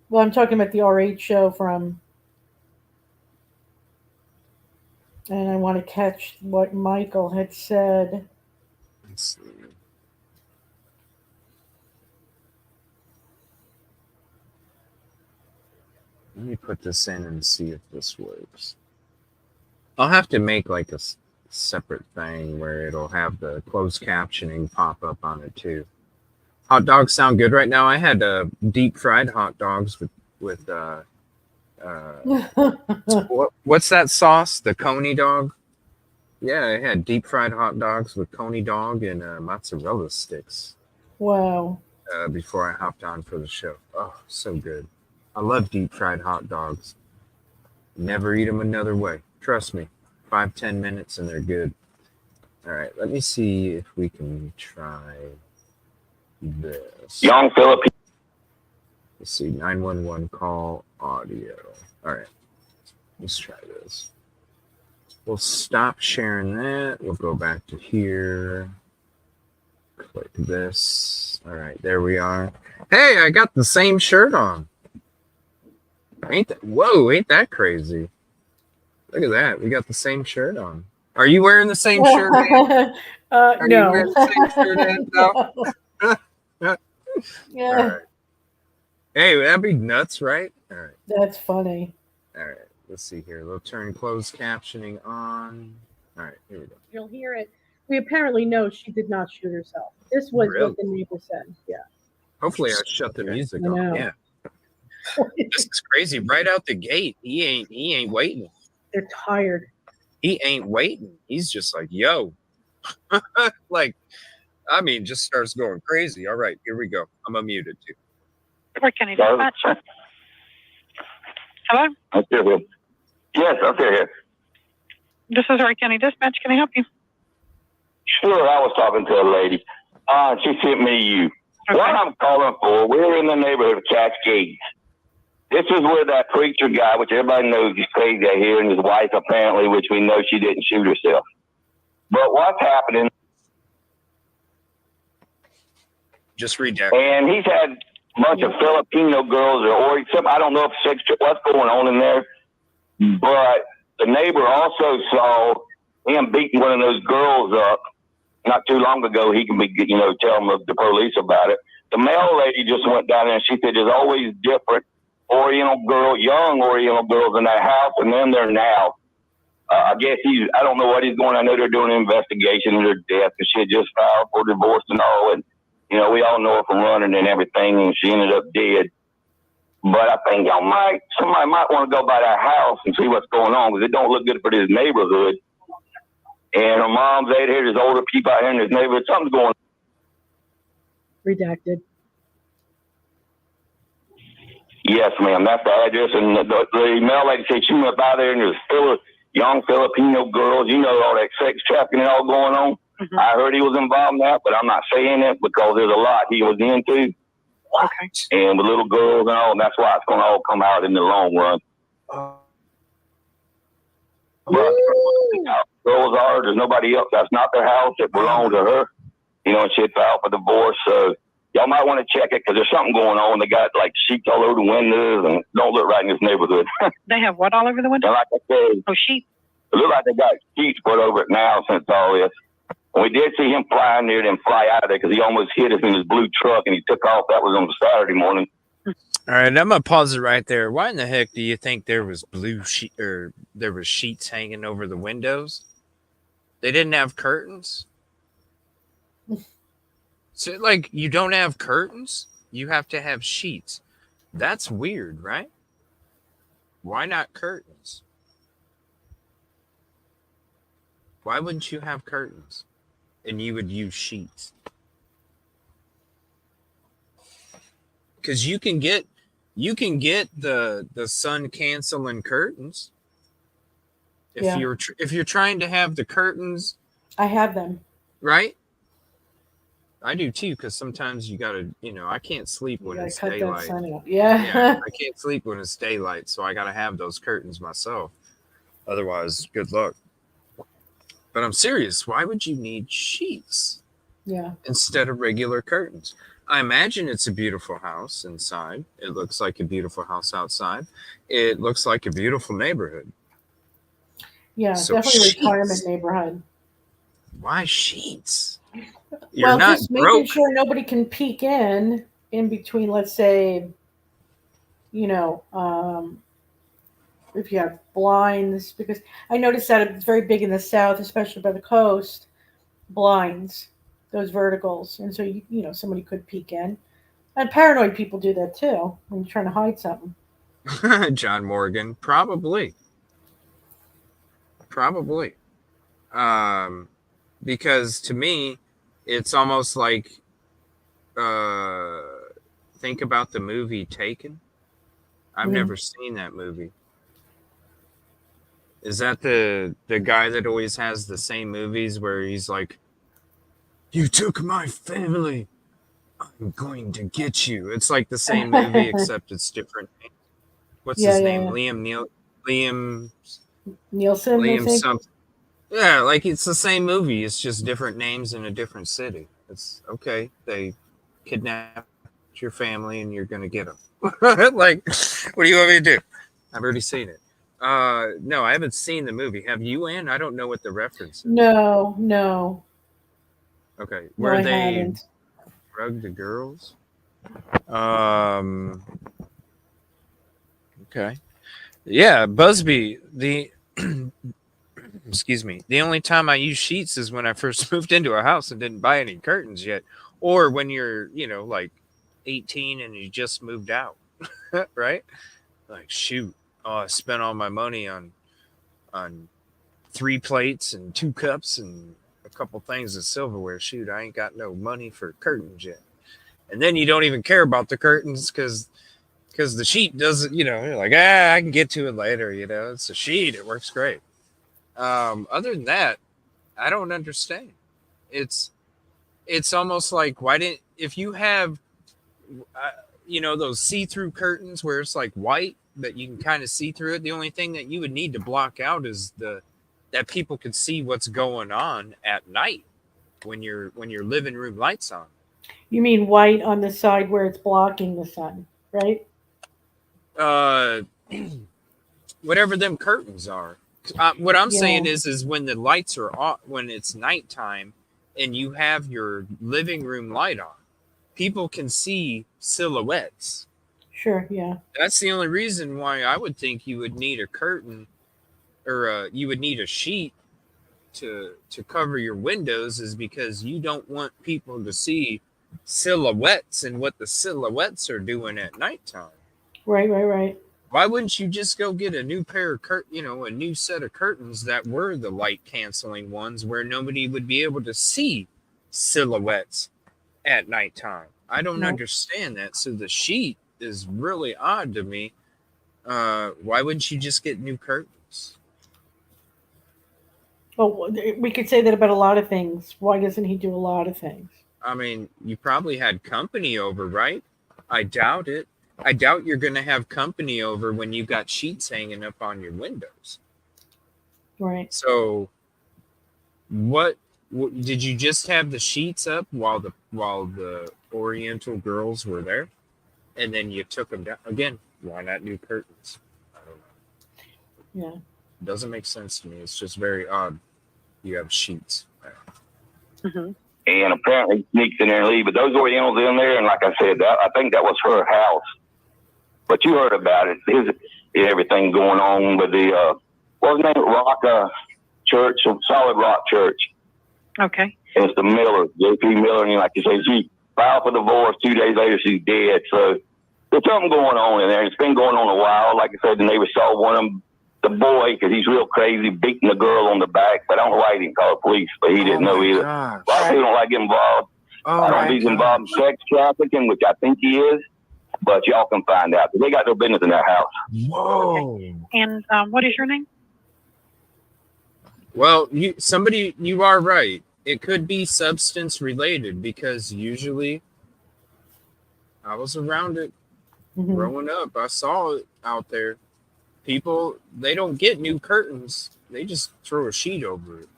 Well, I'm talking about the RH show from, and I want to catch what Michael had said. Let's see. Let me put this in and see if this works. I'll have to make like a separate thing where it'll have the closed captioning pop up on it too. Hot dogs sound good right now. I had deep fried hot dogs with what's that sauce? The Coney dog? Yeah, I had deep fried hot dogs with Coney dog and mozzarella sticks. Wow. Before I hopped on for the show. Oh, so good. I love deep fried hot dogs. Never eat them another way. Trust me. 5-10 minutes and they're good. All right, let me see if we can try this. Young Philippine. Let's see, 911 call audio. All right, let's try this. We'll stop sharing that. We'll go back to here. Click this. All right, there we are. Hey, I got the same shirt on. Ain't that crazy? Look at that. We got the same shirt on. Are you wearing the same shirt? Are no. you wearing the same shirt? No. Yeah. All right. Hey, that'd be nuts, right? All right. That's funny. All right. Let's see here. We'll turn closed captioning on. All right. Here we go. You'll hear it. We apparently know she did not shoot herself. This was what the neighbor said. Yeah. Hopefully I shut the music I know. off. Yeah. This is crazy. Right out the gate. He ain't waiting. They're tired. He ain't waiting. He's just like, yo. Like, I mean, just starts going crazy. All right, here we go. I'm unmuted too. Where can I dispatch? Hello? I'm still here. Yes, I'm still here. This is Roy County Dispatch. Can I help you? Sure, I was talking to a lady. She sent me you. Okay. What I'm calling for, we're in the neighborhood of Cascades. This is where that preacher guy, which everybody knows he's crazy out here, and his wife apparently, which we know she didn't shoot herself. But what's happening? Just read that. And he's had a bunch of Filipino girls or something. I don't know if what's going on in there. But the neighbor also saw him beating one of those girls up not too long ago. He can be, tell them the police about it. The mail lady just went down there and she said there's always different young Oriental girls in that house, and then they're now. I guess I don't know what he's going. I know they're doing an investigation into her death because she had just filed for divorce and all. And, we all know her from running and everything, and she ended up dead. But I think somebody might want to go by that house and see what's going on because it don't look good for this neighborhood. And her mom's out here, there's older people out here in this neighborhood. Something's going on. Redacted. Yes, ma'am. That's the address. And the mail lady said she went by there and there's still young Filipino girls. All that sex trafficking and all going on. Mm-hmm. I heard he was involved in that, but I'm not saying it because there's a lot he was into. Okay. And with little girls and all, and that's why it's going to all come out in the long run. But girls are, there's nobody else. That's not their house. It belongs to her. And she had filed for divorce. So y'all might want to check it because there's something going on. They got like sheets all over the windows and don't look right in this neighborhood. They have what all over the window? And like I said, sheets. It looks like they got sheets put over it now since all this. And we did see him fly in there and fly out of there because he almost hit us in his blue truck and he took off. That was on Saturday morning. All right, I'm gonna pause it right there. Why in the heck do you think there was there was sheets hanging over the windows? They didn't have curtains. So, like, you don't have curtains, you have to have sheets. That's weird, right? Why not curtains? Why wouldn't you have curtains? And you would use sheets. Because you can get the sun canceling curtains. If you're trying to have the curtains, I have them. Right? I do too, because sometimes you gotta, I can't sleep when it's daylight. Yeah. I can't sleep when it's daylight, so I gotta have those curtains myself. Otherwise, good luck. But I'm serious. Why would you need sheets? Yeah. Instead of regular curtains? I imagine it's a beautiful house inside. It looks like a beautiful house outside. It looks like a beautiful neighborhood. Yeah, So definitely a sheets. retirement neighborhood. Why sheets? You're not just broke. making sure nobody can peek in between, let's say, if you have blinds, because I noticed that it's very big in the South, especially by the coast, blinds, those verticals. And so, somebody could peek in. And paranoid people do that too when you're trying to hide something. John Morgan, probably. Because to me, it's almost like, think about the movie Taken. I've never seen that movie. Is that the guy that always has the same movies where he's like, "You took my family, I'm going to get you"? It's like the same movie except it's different. What's his name? Yeah. Liam Nielsen. Liam something. Yeah, like it's the same movie. It's just different names in a different city. It's okay. They kidnap your family and you're gonna get them. Like, what do you want me to do? I've already seen it. No, I haven't seen the movie. Have you, Ann? I don't know what the reference is. No. Okay. No, Where I they haven't. drug the girls? Okay. Yeah, Busby, excuse me. The only time I use sheets is when I first moved into a house and didn't buy any curtains yet. Or when you're, like 18 and you just moved out. Right? Like, shoot. Oh, I spent all my money on 3 plates and 2 cups and a couple things of silverware. Shoot, I ain't got no money for curtains yet. And then you don't even care about the curtains because the sheet doesn't, you're like, I can get to it later. It's a sheet. It works great. Other than that, I don't understand. It's almost like, if you have, those see-through curtains where it's like white, that you can kind of see through it. The only thing that you would need to block out is that people can see what's going on at night when your living room lights on. You mean white on the side where it's blocking the sun, right? Whatever them curtains are. What I'm saying is when the lights are off, when it's nighttime and you have your living room light on, people can see silhouettes. Sure, yeah. That's the only reason why I would think you would need a curtain or you would need a sheet to cover your windows, is because you don't want people to see silhouettes and what the silhouettes are doing at nighttime. Right. Why wouldn't you just go get a new pair of a new set of curtains that were the light canceling ones where nobody would be able to see silhouettes at nighttime? I don't understand that. So the sheet is really odd to me. Why wouldn't you just get new curtains? Well, we could say that about a lot of things. Why doesn't he do a lot of things? I mean, you probably had company over, right? I doubt it. I doubt you're going to have company over when you got sheets hanging up on your windows. Right. So what did you just have the sheets up while the Oriental girls were there? And then you took them down again? Why not new curtains? I don't know. Yeah. It doesn't make sense to me. It's just very odd. You have sheets. and apparently sneaks in there and leaves. But those Orientals in there, and like I said, I think that was her house. But you heard about it. There's everything going on with the what was the name? Rock Church, Solid Rock Church. Okay. And it's the Miller, J.P. Miller, and like you say, she filed for divorce. 2 days later, she's dead. So there's something going on in there. It's been going on a while. Like I said, the neighbor saw one of them, the boy, because he's real crazy, beating the girl on the back. But I don't know why he didn't call the police, but he didn't know either. A lot of people don't like getting involved. I don't know if he's involved in sex trafficking, which I think he is. But y'all can find out. They got no business in their house. Whoa. Okay. And what is your name? Well, you are right. It could be substance related because usually I was around it growing up. I saw it out there. People, they don't get new curtains. They just throw a sheet over it.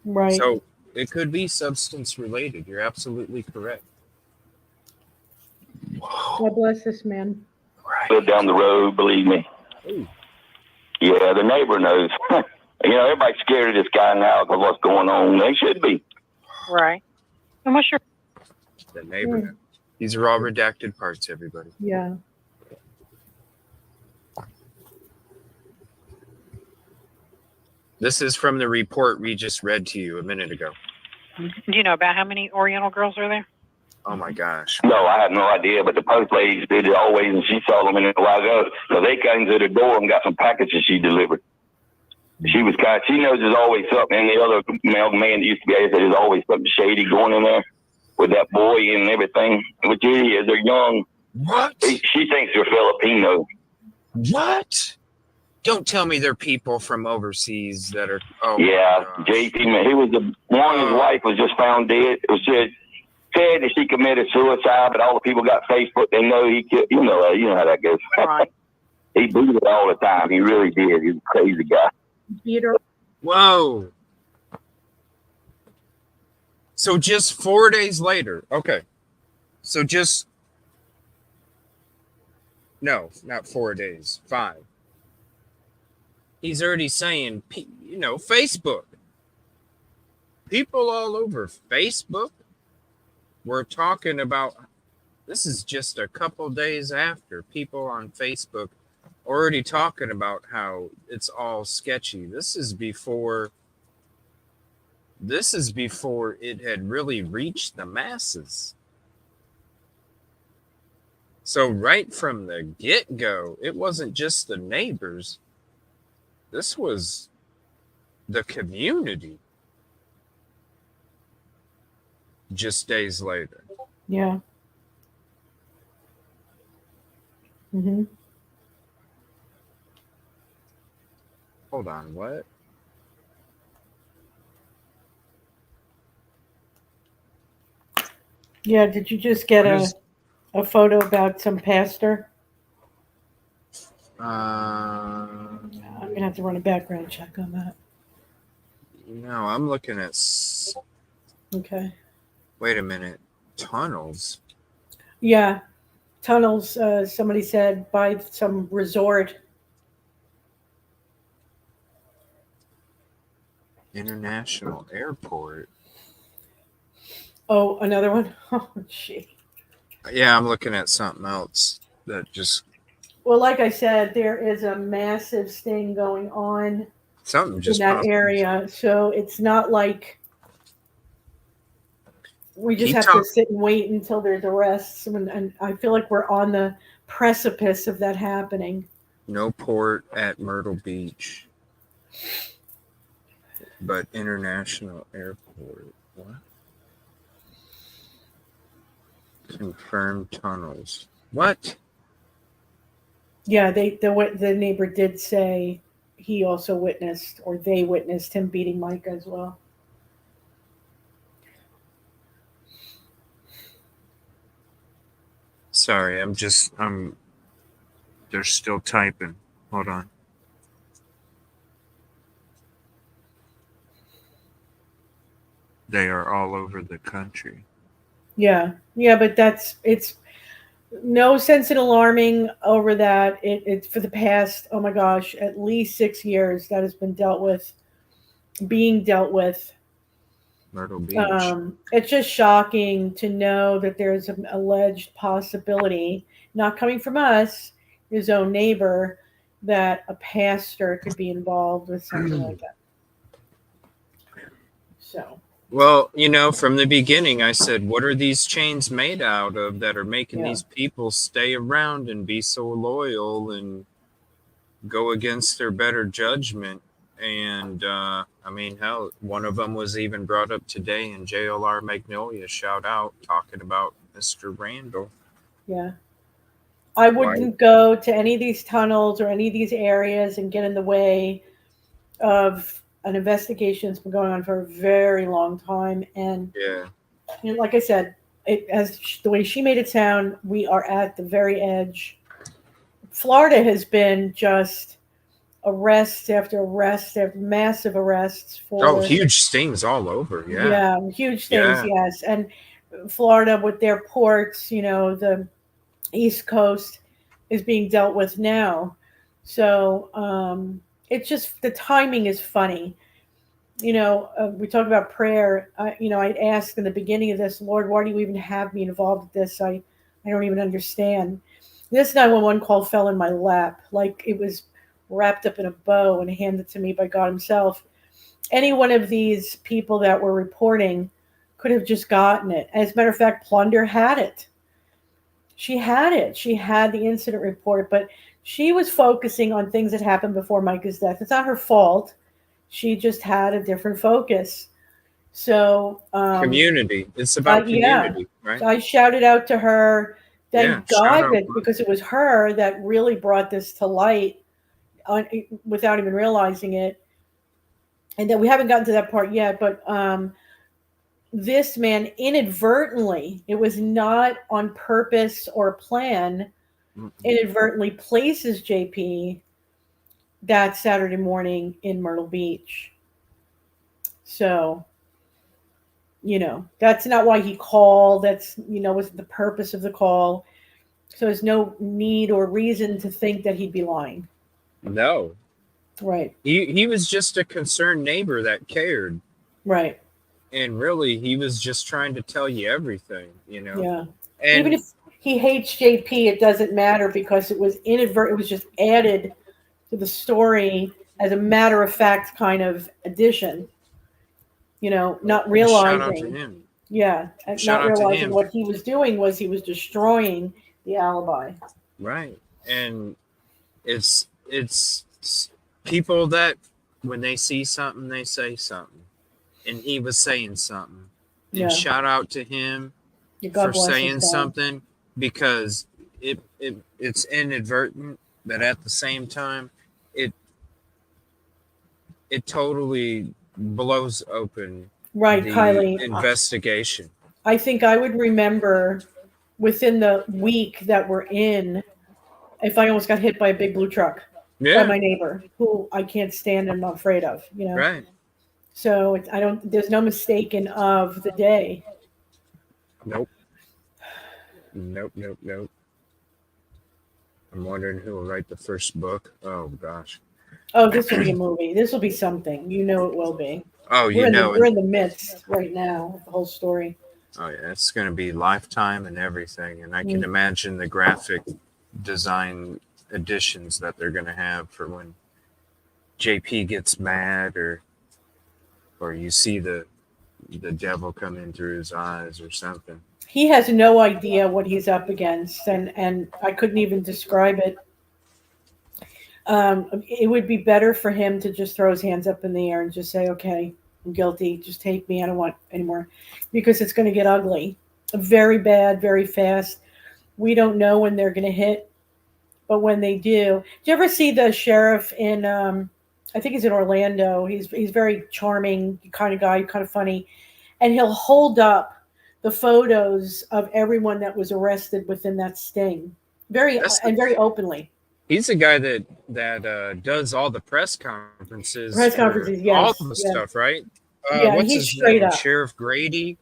Right. So it could be substance related. You're absolutely correct. God bless this man. Live down the road, believe me. Ooh. Yeah, the neighbor knows. Everybody's scared of this guy now because what's going on. They should be. Right. And what's your... The neighbor. These are all redacted parts, everybody. Yeah. This is from the report we just read to you a minute ago. Do you know about how many Oriental girls are there? Oh my gosh. No, I have no idea, but the post lady did it always, and she saw them in a while ago. So they came to the door and got some packages she delivered. She knows there's always something, and the other man that used to be there said there's always something shady going in there with that boy and everything. Which is, they're young. What? She thinks they're Filipino. What? Don't tell me they're people from overseas that are. Oh yeah, JP, he was the one. His wife was just found dead. It was said that she committed suicide, but all the people got Facebook. They know he killed. You know how that goes. Right. He booted it all the time. He really did. He's a crazy guy. Peter. Whoa. So just 4 days later. Okay. So just. No, not 4 days. 5. He's already saying, Facebook. People all over Facebook were talking about, this is just a couple days after, people on Facebook already talking about how it's all sketchy. This is before it had really reached the masses. So right from the get-go, it wasn't just the neighbors. This was the community. Just days later. Yeah. Hold on, what? Yeah, did you just get a photo about some pastor? I'm gonna have to run a background check on that. No, I'm looking at. Okay. Wait a minute. Tunnels. Yeah, tunnels. Somebody said by some resort. International airport. Oh, another one. Oh, gee. Yeah, I'm looking at something else that just. Well, like I said, there is a massive sting going on something just in that area. So it's not like we just have to sit and wait until there's arrests. And I feel like we're on the precipice of that happening. No port at Myrtle Beach, but international airport. What? Confirmed tunnels. What? Yeah, the neighbor did say he also witnessed, or they witnessed him beating Micah as well. Sorry, they're still typing. Hold on. They are all over the country. Yeah, but it's no sense in alarming over that. It's for the past, oh my gosh, at least 6 years that has been being dealt with. Myrtle Beach. It's just shocking to know that there's an alleged possibility, not coming from us, his own neighbor, that a pastor could be involved with something like that. So. Well, from the beginning, I said, what are these chains made out of that are making these people stay around and be so loyal and go against their better judgment? And hell, one of them was even brought up today in JLR Magnolia, shout out, talking about Mr. Randall. Yeah. I wouldn't go to any of these tunnels or any of these areas and get in the way of an investigation that's been going on for a very long time. And like I said, as the way she made it sound, we are at the very edge. Florida has been just arrest after arrest, after massive arrests for huge stings all over. Huge stings. Yes. And Florida with their ports, the East Coast is being dealt with now. So it's just, the timing is funny. We talk about prayer. I'd asked in the beginning of this, Lord, why do you even have me involved with this? I don't even understand. This 911 call fell in my lap like it was wrapped up in a bow and handed to me by God himself. Any one of these people that were reporting could have just gotten it. As a matter of fact, Plunder had it. She had it. She had the incident report, but she was focusing on things that happened before Micah's death. It's not her fault. She just had a different focus. So community. It's about community, right? I shouted out to her. Thank God that, because it was her that really brought this to light without even realizing it. And that we haven't gotten to that part yet, but this man inadvertently, it was not on purpose or plan, inadvertently places JP that Saturday morning in Myrtle Beach. So, that's not why he called. That's, wasn't the purpose of the call. So there's no need or reason to think that he'd be lying. No. Right. He was just a concerned neighbor that cared. Right. And really, he was just trying to tell you everything, Yeah. And even if he hates JP, it doesn't matter because it was inadvertent. It was just added to the story as a matter of fact kind of addition. Not realizing. Shout out to him. Yeah. Not realizing what he was doing was he was destroying the alibi. Right. And it's people that when they see something, they say something. And he was saying something. And shout out to him for saying something, because it's inadvertent, but at the same time, it totally blows open Kylie, investigation. I think I would remember within the week that we're in if I almost got hit by a big blue truck by my neighbor, who I can't stand and I'm afraid of, Right. So there's no mistaking of the day. Nope. I'm wondering who will write the first book. Oh gosh. Oh, this will be a movie. This will be something. It will be. Oh, we're in the midst right now of the whole story. Oh yeah, it's going to be Lifetime and everything, and I can imagine the graphic design additions that they're going to have for when JP gets mad, or you see the devil come in through his eyes or something. He has no idea what he's up against, and I couldn't even describe it. It would be better for him to just throw his hands up in the air and just say, okay, I'm guilty. Just take me. I don't want anymore, because it's going to get ugly. Very bad, very fast. We don't know when they're going to hit, but when they do. Do you ever see the sheriff in, I think he's in Orlando. He's very charming kind of guy, kind of funny. And he'll hold up the photos of everyone that was arrested within that sting. Very openly. He's a guy that does all the press conferences. Yes. All the stuff, right? What's he's his straight name? up. Sheriff Grady?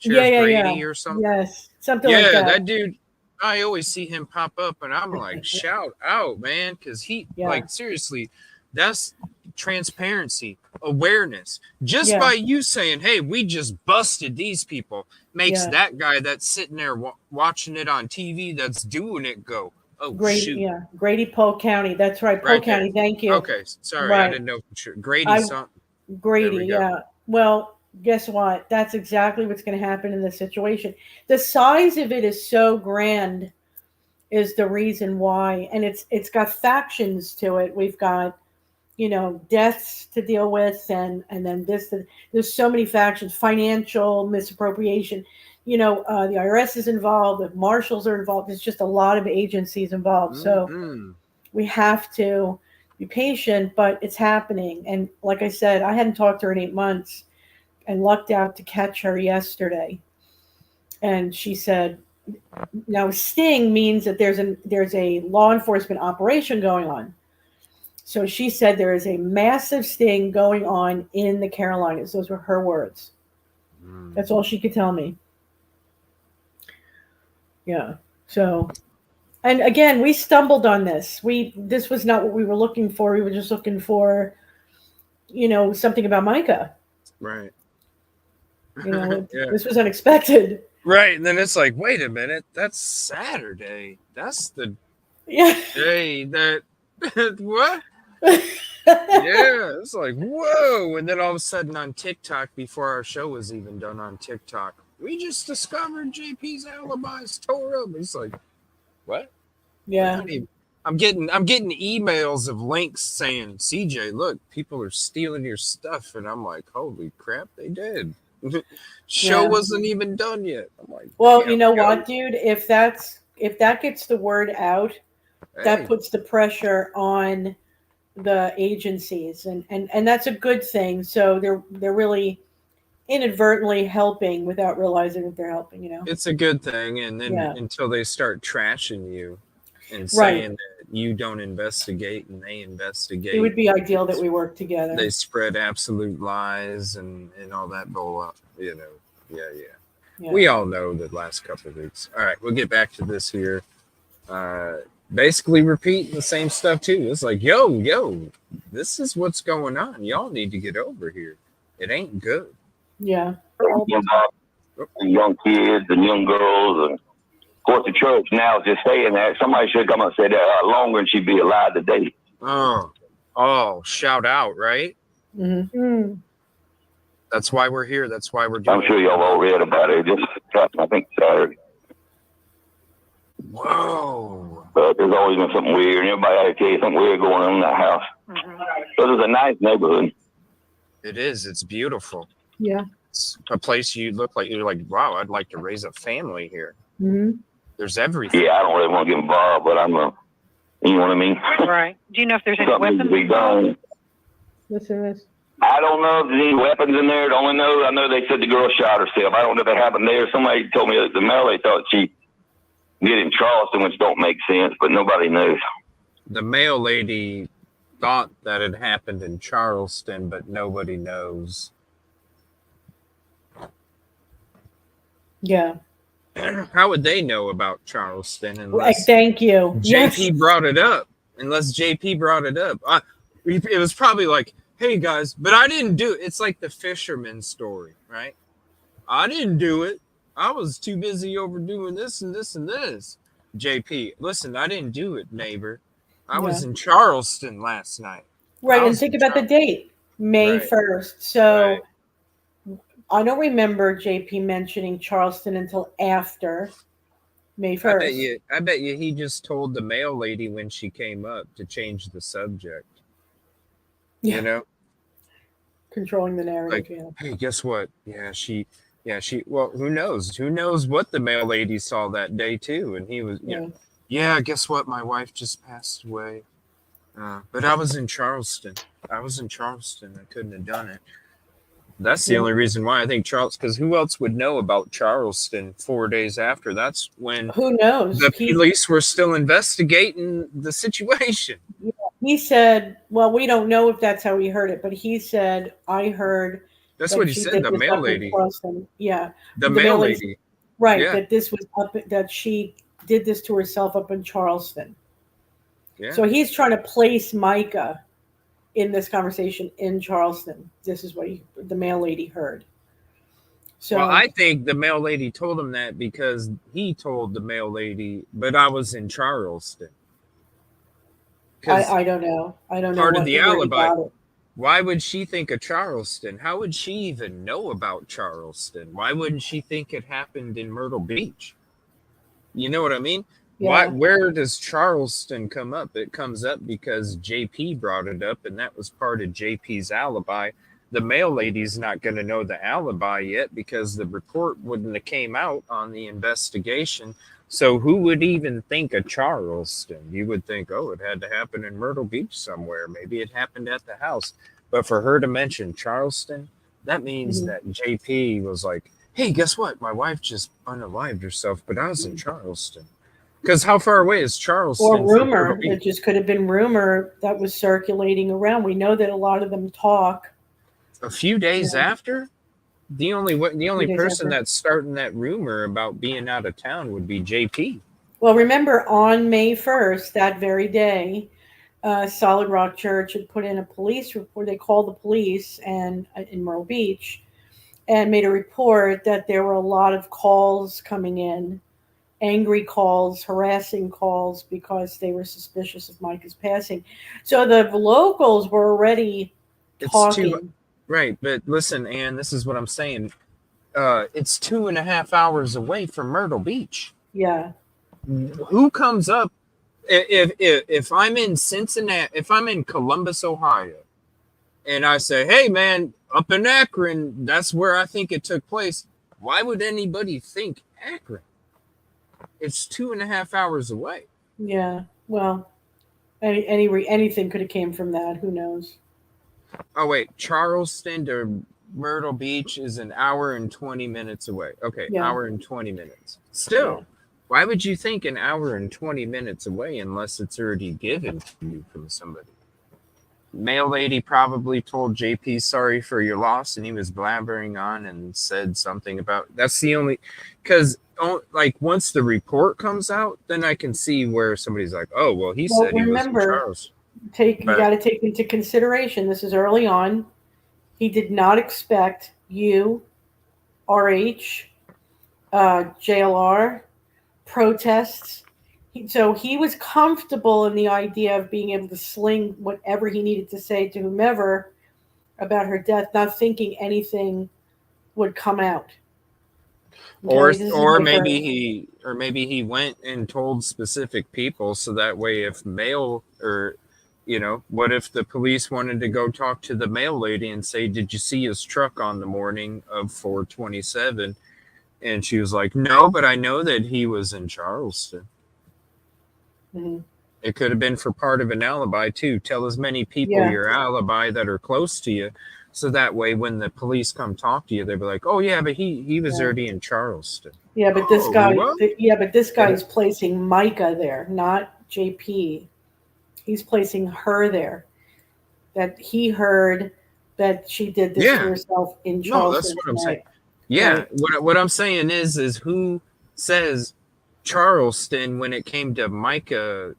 Grady or something? Yes, something like that. Yeah, that dude, I always see him pop up, and I'm like, shout out, man, because he, like, seriously, That's transparency, awareness. Just Yeah. by you saying, hey, we just busted these people, makes Yeah. that guy that's sitting there watching it on TV that's doing it go, oh, shoot. Yeah, Grady, Polk County. That's right, Polk Right there. County. Thank you. Okay, sorry, I Right. didn't know for sure. Grady something. Grady, There we go. yeah. Well, guess what? That's exactly what's going to happen in this situation. The size of it is so grand is the reason why, and it's got factions to it. We've got, deaths to deal with, and then there's so many factions, financial misappropriation. The IRS is involved, the marshals are involved. There's just a lot of agencies involved. So we have to be patient, but it's happening. And like I said, I hadn't talked to her in 8 months and lucked out to catch her yesterday. And she said, now sting means that there's a law enforcement operation going on. So she said there is a massive sting going on in the Carolinas. Those were her words. That's all she could tell me. Yeah. So, and again, we stumbled on this. This was not what we were looking for. We were just looking for, something about Micah. Right. This was unexpected. Right, and then it's like, wait a minute, that's Saturday. That's the day that what? Yeah, it's like, whoa. And then all of a sudden on TikTok, before our show was even done on TikTok, we just discovered JP's alibis tore up. It's like, what? Yeah. I'm getting emails of links saying, CJ, look, people are stealing your stuff. And I'm like, holy crap, they did. Show wasn't even done yet. I'm like, well, you know what, dude? If that gets the word out, that puts the pressure on the agencies, and that's a good thing. So they're really inadvertently helping without realizing that they're helping. It's a good thing, and then until they start trashing you and saying that you don't investigate and they investigate, it would be ideal that we work together. They spread absolute lies and all that bull. Yeah. We all know the last couple of weeks. All right, we'll get back to this here. Basically repeating the same stuff too. It's like, yo, this is what's going on. Y'all need to get over here. It ain't good. Yeah. Young kids and young girls, and of course the church now is just saying that. Somebody should come and say that a lot longer, and she'd be alive today. Oh, shout out, right? Mm-hmm. That's why we're here. That's why we're doing I'm sure y'all all read about it. Just I think Saturday. Whoa. But there's always been something weird, and everybody had to tell you something weird going on in that house. So it's a nice neighborhood. It is. It's beautiful. Yeah. It's a place you're like, wow, I'd like to raise a family here. Mm-hmm. There's everything. Yeah, I don't really want to get involved, but you know what I mean? Right. Do you know if there's any weapons involved? Listen. I don't know if there's any weapons in there. I know they said the girl shot herself. I don't know if that happened there. Somebody told me that the mail, they thought she did in Charleston, which don't make sense, but nobody knows. The mail lady thought that it happened in Charleston, but nobody knows. Yeah. How would they know about Charleston unless thank you. JP brought it up? Unless JP brought it up. It was probably like, hey guys, but I didn't do it. It's like the Fisherman story, right? I didn't do it. I was too busy overdoing this and this and this. JP, listen, I didn't do it, neighbor. I was in Charleston last night. Right, and think about the date, May 1st. So I don't remember JP mentioning Charleston until after May 1st. I bet you he just told the mail lady when she came up to change the subject. Yeah. You know? Controlling the narrative. Like, hey, guess what? Well, who knows? Who knows what the mail lady saw that day too? And he was, guess what? My wife just passed away. But I was in Charleston. I couldn't have done it. That's the only reason why I think Charleston, because who else would know about Charleston 4 days after? That's when who knows? The police were still investigating the situation. Yeah, he said, well, we don't know if that's how he heard it, but he said, I heard. That's what he said, the mail lady. Yeah. The mail lady. Right, yeah. That this was that she did this to herself up in Charleston. Yeah. So he's trying to place Micah in this conversation in Charleston. This is what the mail lady heard. So well, I think the mail lady told him that because he told the mail lady, but I was in Charleston. I don't know. I don't know part of what the where he alibi. got it. Why would she think of Charleston? How would she even know about Charleston? Why wouldn't she think it happened in Myrtle Beach? You know what I mean? Yeah. Where does Charleston come up? It comes up because JP brought it up, and that was part of JP's alibi. The mail lady's not going to know the alibi yet because the report wouldn't have came out on the investigation. So who would even think of Charleston? You would think, oh, it had to happen in Myrtle Beach somewhere. Maybe it happened at the house. But for her to mention Charleston, that means that JP was like, hey, guess what? My wife just unalived herself, but I was in Charleston. Because how far away is Charleston? Or rumor. It just could have been rumor that was circulating around. We know that a lot of them talk. A few days after? The only person that's starting that rumor about being out of town would be JP. Well, remember on May 1st, that very day, Solid Rock Church had put in a police report. They called the police and in Myrtle Beach and made a report that there were a lot of calls coming in, angry calls, harassing calls, because they were suspicious of Micah's passing. So the locals were already talking. Right, but listen, Ann, this is what I'm saying. It's 2.5 hours away from Myrtle Beach. Yeah. Who comes up if I'm in Cincinnati, if I'm in Columbus, Ohio, and I say, hey man, up in Akron, that's where I think it took place. Why would anybody think Akron? It's 2.5 hours away. Yeah. Well, anything could have came from that. Who knows? Oh wait, Charleston to Myrtle Beach is an hour and 20 minutes away. Okay, hour and 20 minutes. Still, why would you think an hour and 20 minutes away unless it's already given to you from somebody? Mail lady probably told JP sorry for your loss, and he was blabbering on and said something about that's the only because like once the report comes out, then I can see where somebody's like, oh well, he said he was in Charles. You got to take into consideration, this is early on. He did not expect you, RH, JLR, protests. So he was comfortable in the idea of being able to sling whatever he needed to say to whomever about her death, not thinking anything would come out. Okay, or maybe he went and told specific people so that way if mail or what if the police wanted to go talk to the mail lady and say, did you see his truck on the morning of 4/27? And she was like, no, but I know that he was in Charleston. Mm-hmm. It could have been for part of an alibi too. Tell as many people your alibi that are close to you. So that way when the police come talk to you, they'll be like, oh yeah, but he was already in Charleston. Yeah, but this guy is placing Micah there, not JP. He's placing her there. That he heard that she did this to herself in Charleston. No, that's what I'm saying. Yeah, right. What I'm saying is who says Charleston when it came to Micah?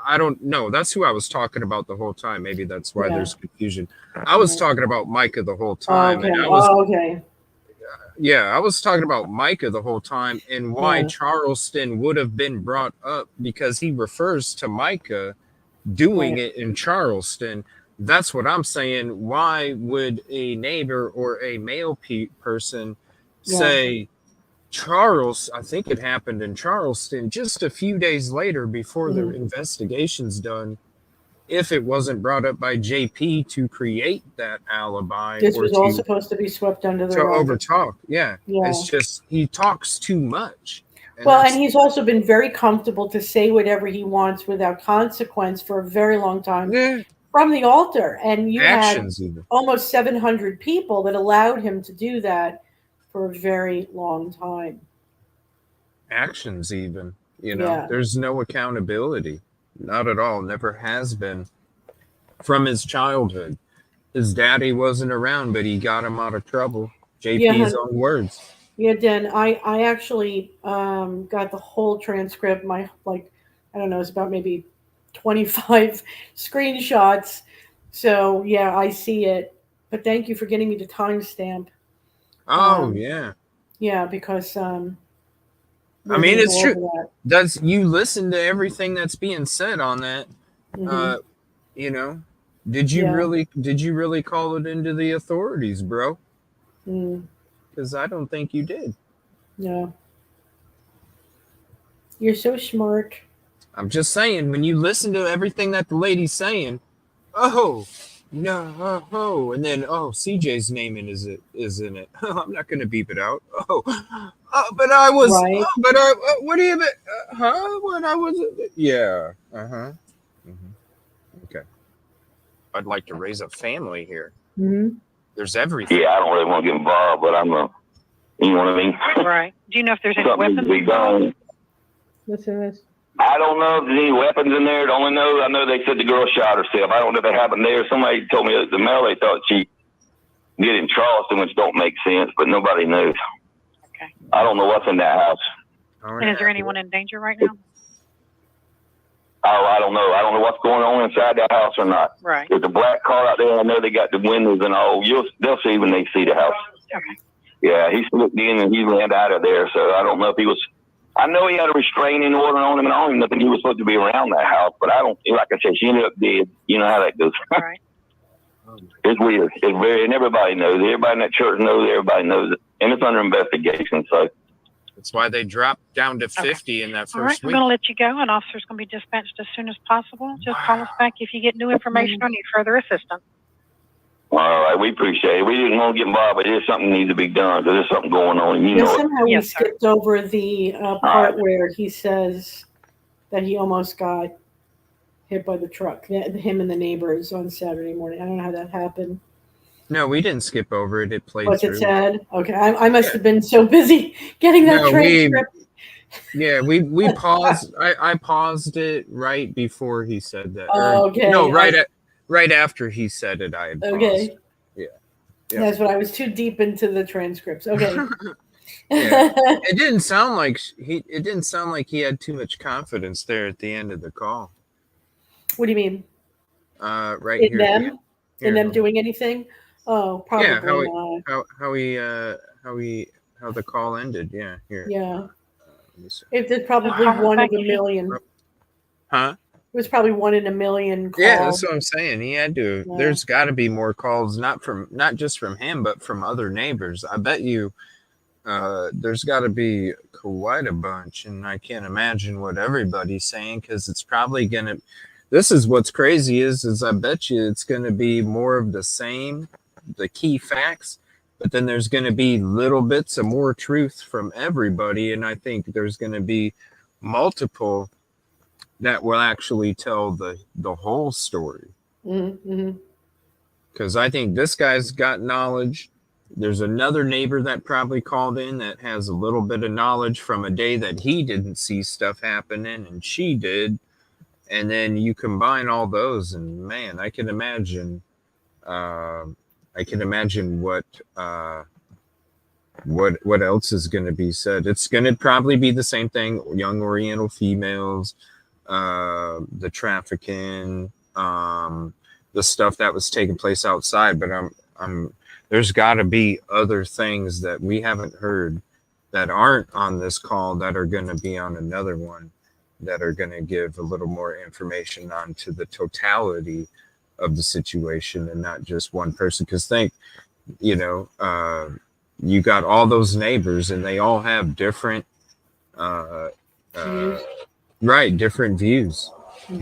I don't know. That's who I was talking about the whole time. Maybe that's why there's confusion. I was talking about Micah the whole time. Okay. And I was, okay. Yeah, I was talking about Micah the whole time and why Charleston would have been brought up because he refers to Micah doing it in Charleston. That's what I'm saying. Why would a neighbor or a male person say I think it happened in Charleston just a few days later before the investigation's done, if it wasn't brought up by JP to create that alibi. This was all supposed to be swept under the rug. To overtalk. Yeah. It's just he talks too much. And he's also been very comfortable to say whatever he wants without consequence for a very long time from the altar. And you had almost 700 people that allowed him to do that for a very long time. Actions even, there's no accountability. Not at all. Never has been. From his childhood. His daddy wasn't around, but he got him out of trouble. JP's own words. Yeah, Dan, I actually got the whole transcript. I don't know, it's about maybe 25 screenshots So yeah, I see it. But thank you for getting me the timestamp. Oh yeah. Yeah, because I mean, it's true. Does you listen to everything that's being said on that? Mm-hmm. You know, did you really call it into the authorities, bro? Because I don't think you did. No. You're so smart. I'm just saying, when you listen to everything that the lady's saying, oh no, oh, and then CJ's name is in it. I'm not gonna beep it out. But I was. Right. But I. What do you mean? What I was. Yeah. Okay. I'd like to raise a family here. Mm-hmm. There's everything. Yeah, I don't really want to get involved, but I'm a. You know what I mean? Right. Do you know if there's any Something weapons? to be done. Listen to this. I don't know if there's any weapons in there. I know they said the girl shot herself. I don't know if that happened there. Somebody told me that the mail they thought she did in Charleston, which don't make sense, but nobody knows. Okay. I don't know what's in that house. And is there anyone in danger right now? Oh, I don't know. I don't know what's going on inside that house or not. Right. There's a black car out there. I know they got the windows and all. They'll see when they see the house. Okay. Yeah, he slipped in and he ran out of there. So I don't know if he was. I know he had a restraining order on him, and I don't even think he was supposed to be around that house. But I don't. Like I said, she ended up dead. You know how that goes. Right. It's weird. It's very, and everybody knows. Everybody in that church knows. Everybody knows it, and it's under investigation. So that's why they dropped down to 50 in that first All right, week. I'm going to let you go. An officer's going to be dispatched as soon as possible. Just call us back if you get new information or need further assistance. all right, we appreciate it. We didn't want to get involved, but there's something needs to be done because there's something going on. And you know, somehow we skipped over the part where he says that he almost got hit by the truck. Him and the neighbors on Saturday morning. I don't know how that happened. No, we didn't skip over it. It played What's through. it said? Okay, I must have been so busy getting that transcript. We paused. I paused it right before he said that. Okay. No, right after he said it, I had paused. Okay. Yeah. That's what I was too deep into the transcripts. Okay. It didn't sound like he had too much confidence there at the end of the call. What do you mean? Right in here. them? In them doing anything? Oh, probably not. How the call ended. Yeah, here. Yeah. It's probably one of a million. Huh? It was probably 1 in a million calls. Yeah, that's what I'm saying. He had to. Yeah. There's got to be more calls, not just from him, but from other neighbors. I bet you there's got to be quite a bunch, and I can't imagine what everybody's saying because it's probably gonna. This is what's crazy is I bet you it's going to be more of the same, the key facts, but then there's going to be little bits of more truth from everybody. And I think there's going to be multiple that will actually tell the whole story. Because I think this guy's got knowledge. There's another neighbor that probably called in that has a little bit of knowledge from a day that he didn't see stuff happening and she did. And then you combine all those, and man, I can imagine what else is going to be said. It's going to probably be the same thing: young Oriental females, the trafficking, the stuff that was taking place outside. But there's got to be other things that we haven't heard that aren't on this call that are going to be on another one, that are going to give a little more information onto the totality of the situation and not just one person. Because you got all those neighbors and they all have different, different views,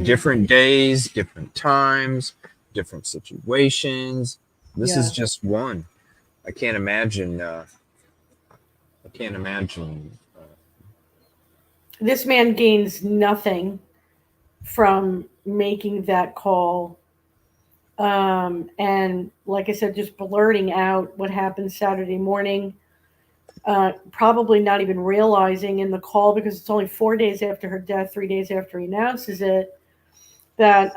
different days, different times, different situations. This is just one. I can't imagine. This man gains nothing from making that call. And like I said, just blurting out what happened Saturday morning, probably not even realizing in the call, because it's only 4 days after her death, 3 days after he announces it, that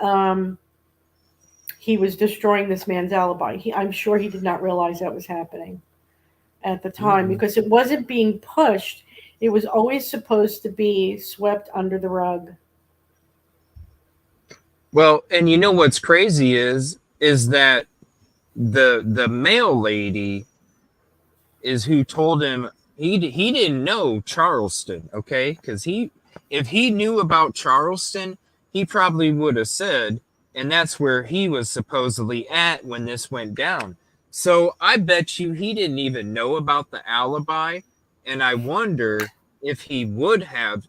he was destroying this man's alibi. I'm sure he did not realize that was happening at the time, because it wasn't being pushed. It was always supposed to be swept under the rug. Well, and you know what's crazy is is that the mail lady is who told him he didn't know Charleston, okay? Because if he knew about Charleston, he probably would have said, and that's where he was supposedly at when this went down. So I bet you he didn't even know about the alibi, and I wonder if he would have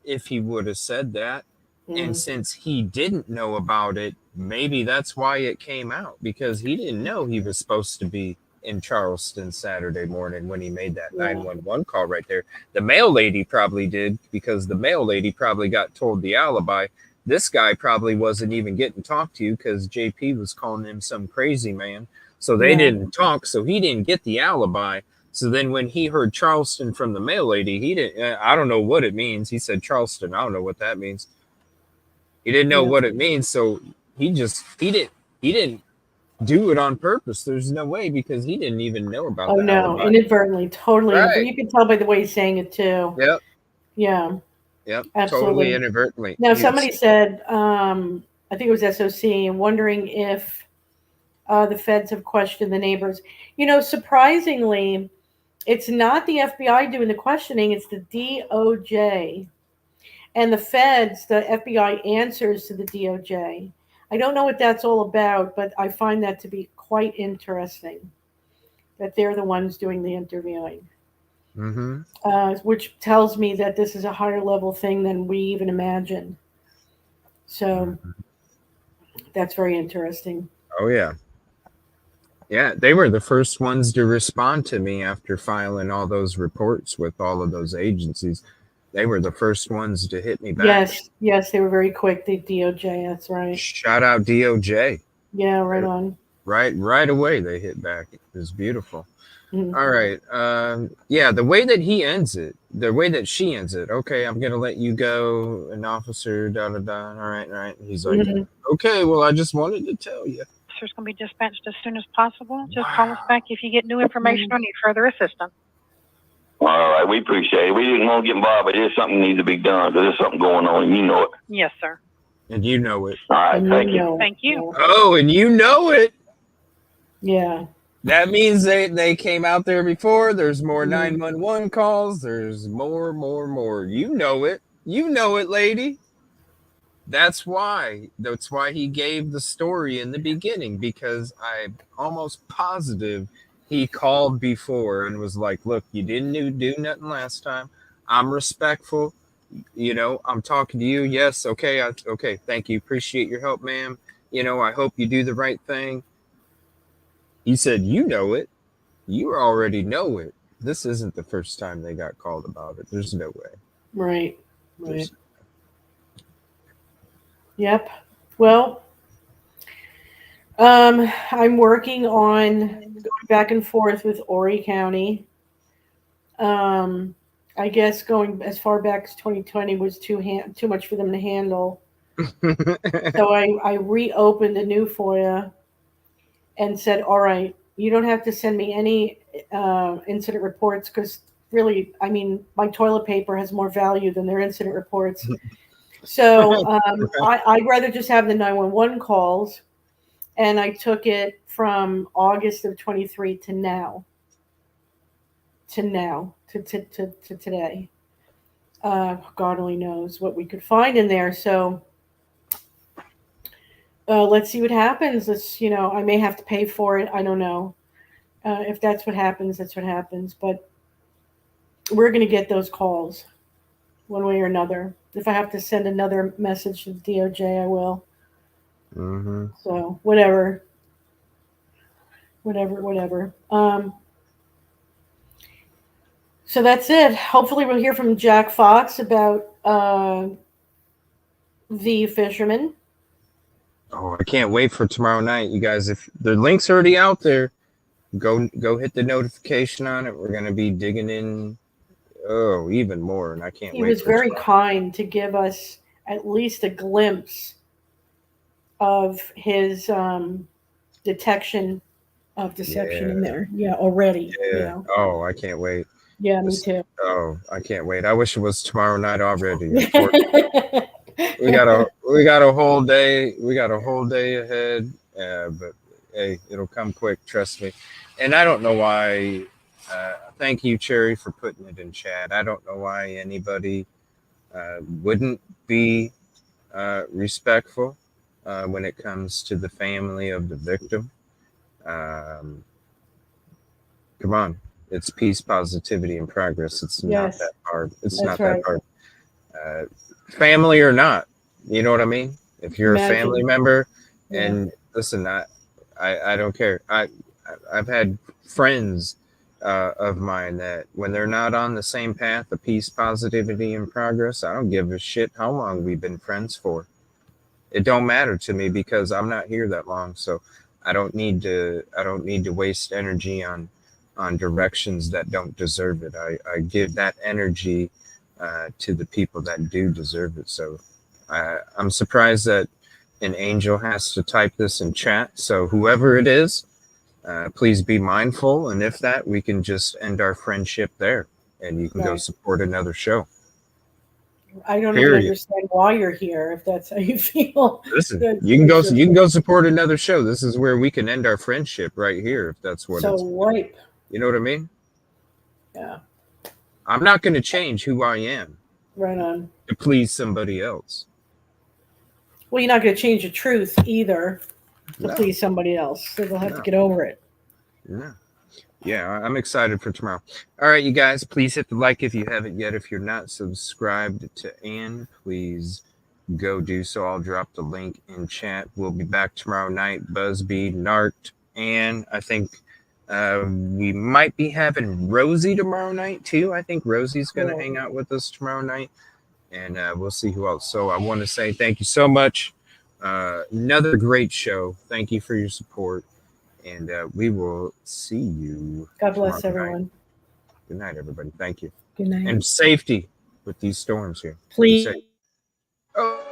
said that. And since he didn't know about it, maybe that's why it came out, because he didn't know he was supposed to be in Charleston Saturday morning when he made that 911 call right there. The mail lady probably did, because the mail lady probably got told the alibi. This guy probably wasn't even getting talked to because JP was calling him some crazy man. So they didn't talk, so he didn't get the alibi. So then when he heard Charleston from the mail lady, he didn't, I don't know what it means. He said Charleston. I don't know what that means. He didn't know what it means. So he didn't do it on purpose. There's no way, because he didn't even know about Oh, no, alibi. inadvertently, totally. Right. You can tell by the way he's saying it, too. Yep. Yeah. Yep. Absolutely. Totally inadvertently. Now, somebody said, I think it was SOC, wondering if the feds have questioned the neighbors. Surprisingly, it's not the FBI doing the questioning, it's the DOJ. And the feds, the FBI answers to the DOJ. I don't know what that's all about, but I find that to be quite interesting, that they're the ones doing the interviewing. Which tells me that this is a higher level thing than we even imagined. So that's very interesting. Oh, yeah. Yeah, they were the first ones to respond to me after filing all those reports with all of those agencies. They were the first ones to hit me back. Yes, they were very quick. The DOJ, that's right. Shout out DOJ. Yeah, right on. Right away they hit back. It was beautiful. All right. Yeah, the way that he ends it, the way that she ends it. Okay, I'm gonna let you go, an officer. Da da da. All right. And he's like, okay, well, I just wanted to tell you. Officer's going to be dispatched as soon as possible. Just call us back if you get new information or need further assistance. All right, we appreciate it. We didn't want to get involved, but there's something needs to be done. There's something going on, and you know it. Yes, sir. And you know it. All right, thank you. Thank you. Oh, and you know it. Yeah. That means they came out there before. There's more 911 calls. There's more. You know it. You know it, lady. That's why he gave the story in the beginning, because I'm almost positive he called before and was like, look, you didn't do nothing last time. I'm respectful. I'm talking to you. Yes. Okay. Okay. Thank you. Appreciate your help, ma'am. I hope you do the right thing. He said, you know it. You already know it. This isn't the first time they got called about it. There's no way. Right. Yep. Well, I'm working on going back and forth with Horry County. I guess going as far back as 2020 was too much for them to handle. So I reopened a new FOIA and said, all right, you don't have to send me any incident reports, because really, I mean, my toilet paper has more value than their incident reports. So I'd rather just have the 911 calls. And I took it from August of 23 to now. To today. God only knows what we could find in there. So let's see what happens. I may have to pay for it. I don't know. If that's what happens, that's what happens. But we're going to get those calls one way or another. If I have to send another message to the DOJ, I will. So whatever. So that's it. Hopefully we'll hear from Jack Fox about the Fisherman. Oh, I can't wait for tomorrow night, you guys. If the link's already out there, go hit the notification on it. We're going to be digging in even more, and I can't wait. He was very kind to give us at least a glimpse of his detection of deception in there. Yeah, already. Yeah. Oh, I can't wait. Yeah, me too. Oh, I can't wait. I wish it was tomorrow night already. We got a whole day. We got a whole day ahead. But Hey, it'll come quick. Trust me. And I don't know why. Thank you, Cherry, for putting it in chat. I don't know why anybody wouldn't be respectful when it comes to the family of the victim. Come on. It's peace, positivity, and progress. It's not Yes, that hard. It's that's not that right. hard. Family or not, you know what I mean? If you're a family Imagine. member, Yeah. and listen, I don't care. I've had friends of mine that when they're not on the same path of peace, positivity, and progress, I don't give a shit how long we've been friends for. It don't matter to me because I'm not here that long, so I don't need to waste energy on directions that don't deserve it. I give that energy to the people that do deserve it. So I'm surprised that an angel has to type this in chat. So whoever it is, please be mindful. And if that, we can just end our friendship there and you can go Right. support another show. I don't even Period. understand why you're here if that's how you feel. Listen, That you can it's go support another show. This is where we can end our friendship right here if that's what so it's. ripe. You know what I mean? Yeah. I'm not going to change who I am Right on. to please somebody else. Well, you're not going to change the truth either to No. please somebody else. So they'll have to No. get over it. No. Yeah, I'm excited for tomorrow. All right, you guys, please hit the like if you haven't yet. If you're not subscribed to Ann, please go do so. I'll drop the link in chat. We'll be back tomorrow night. Busby, Nart, Ann. I think we might be having Rosie tomorrow night too. I think Rosie's going to Cool. hang out with us tomorrow night, and we'll see who else. So I want to say thank you so much. Another great show. Thank you for your support. And we will see you. God bless tomorrow everyone. night. Good night, everybody. Thank you. Good night. And safety with these storms here. Be Please. safe. Oh.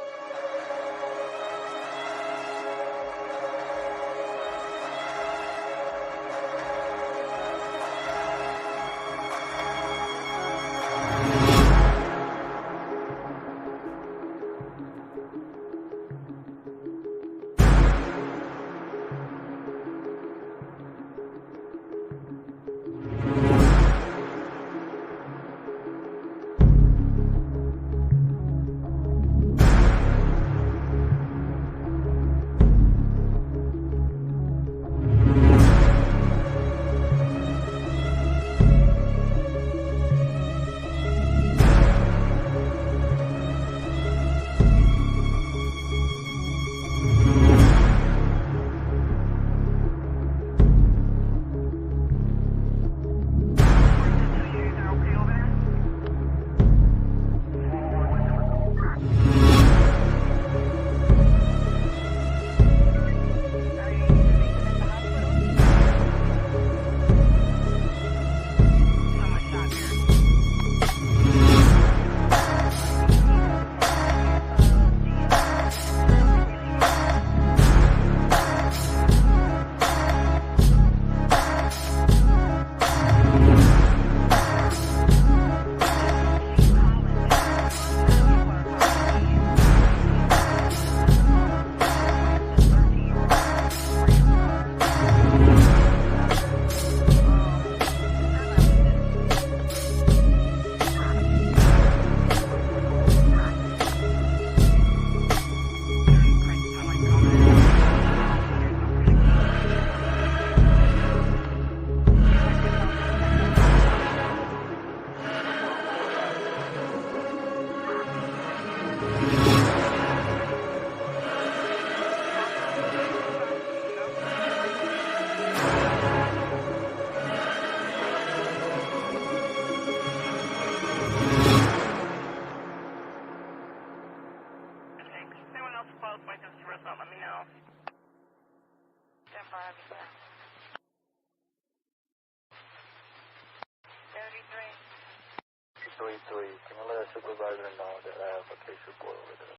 Let me know. 33. Can you let a supervisor know that I have a case report over there?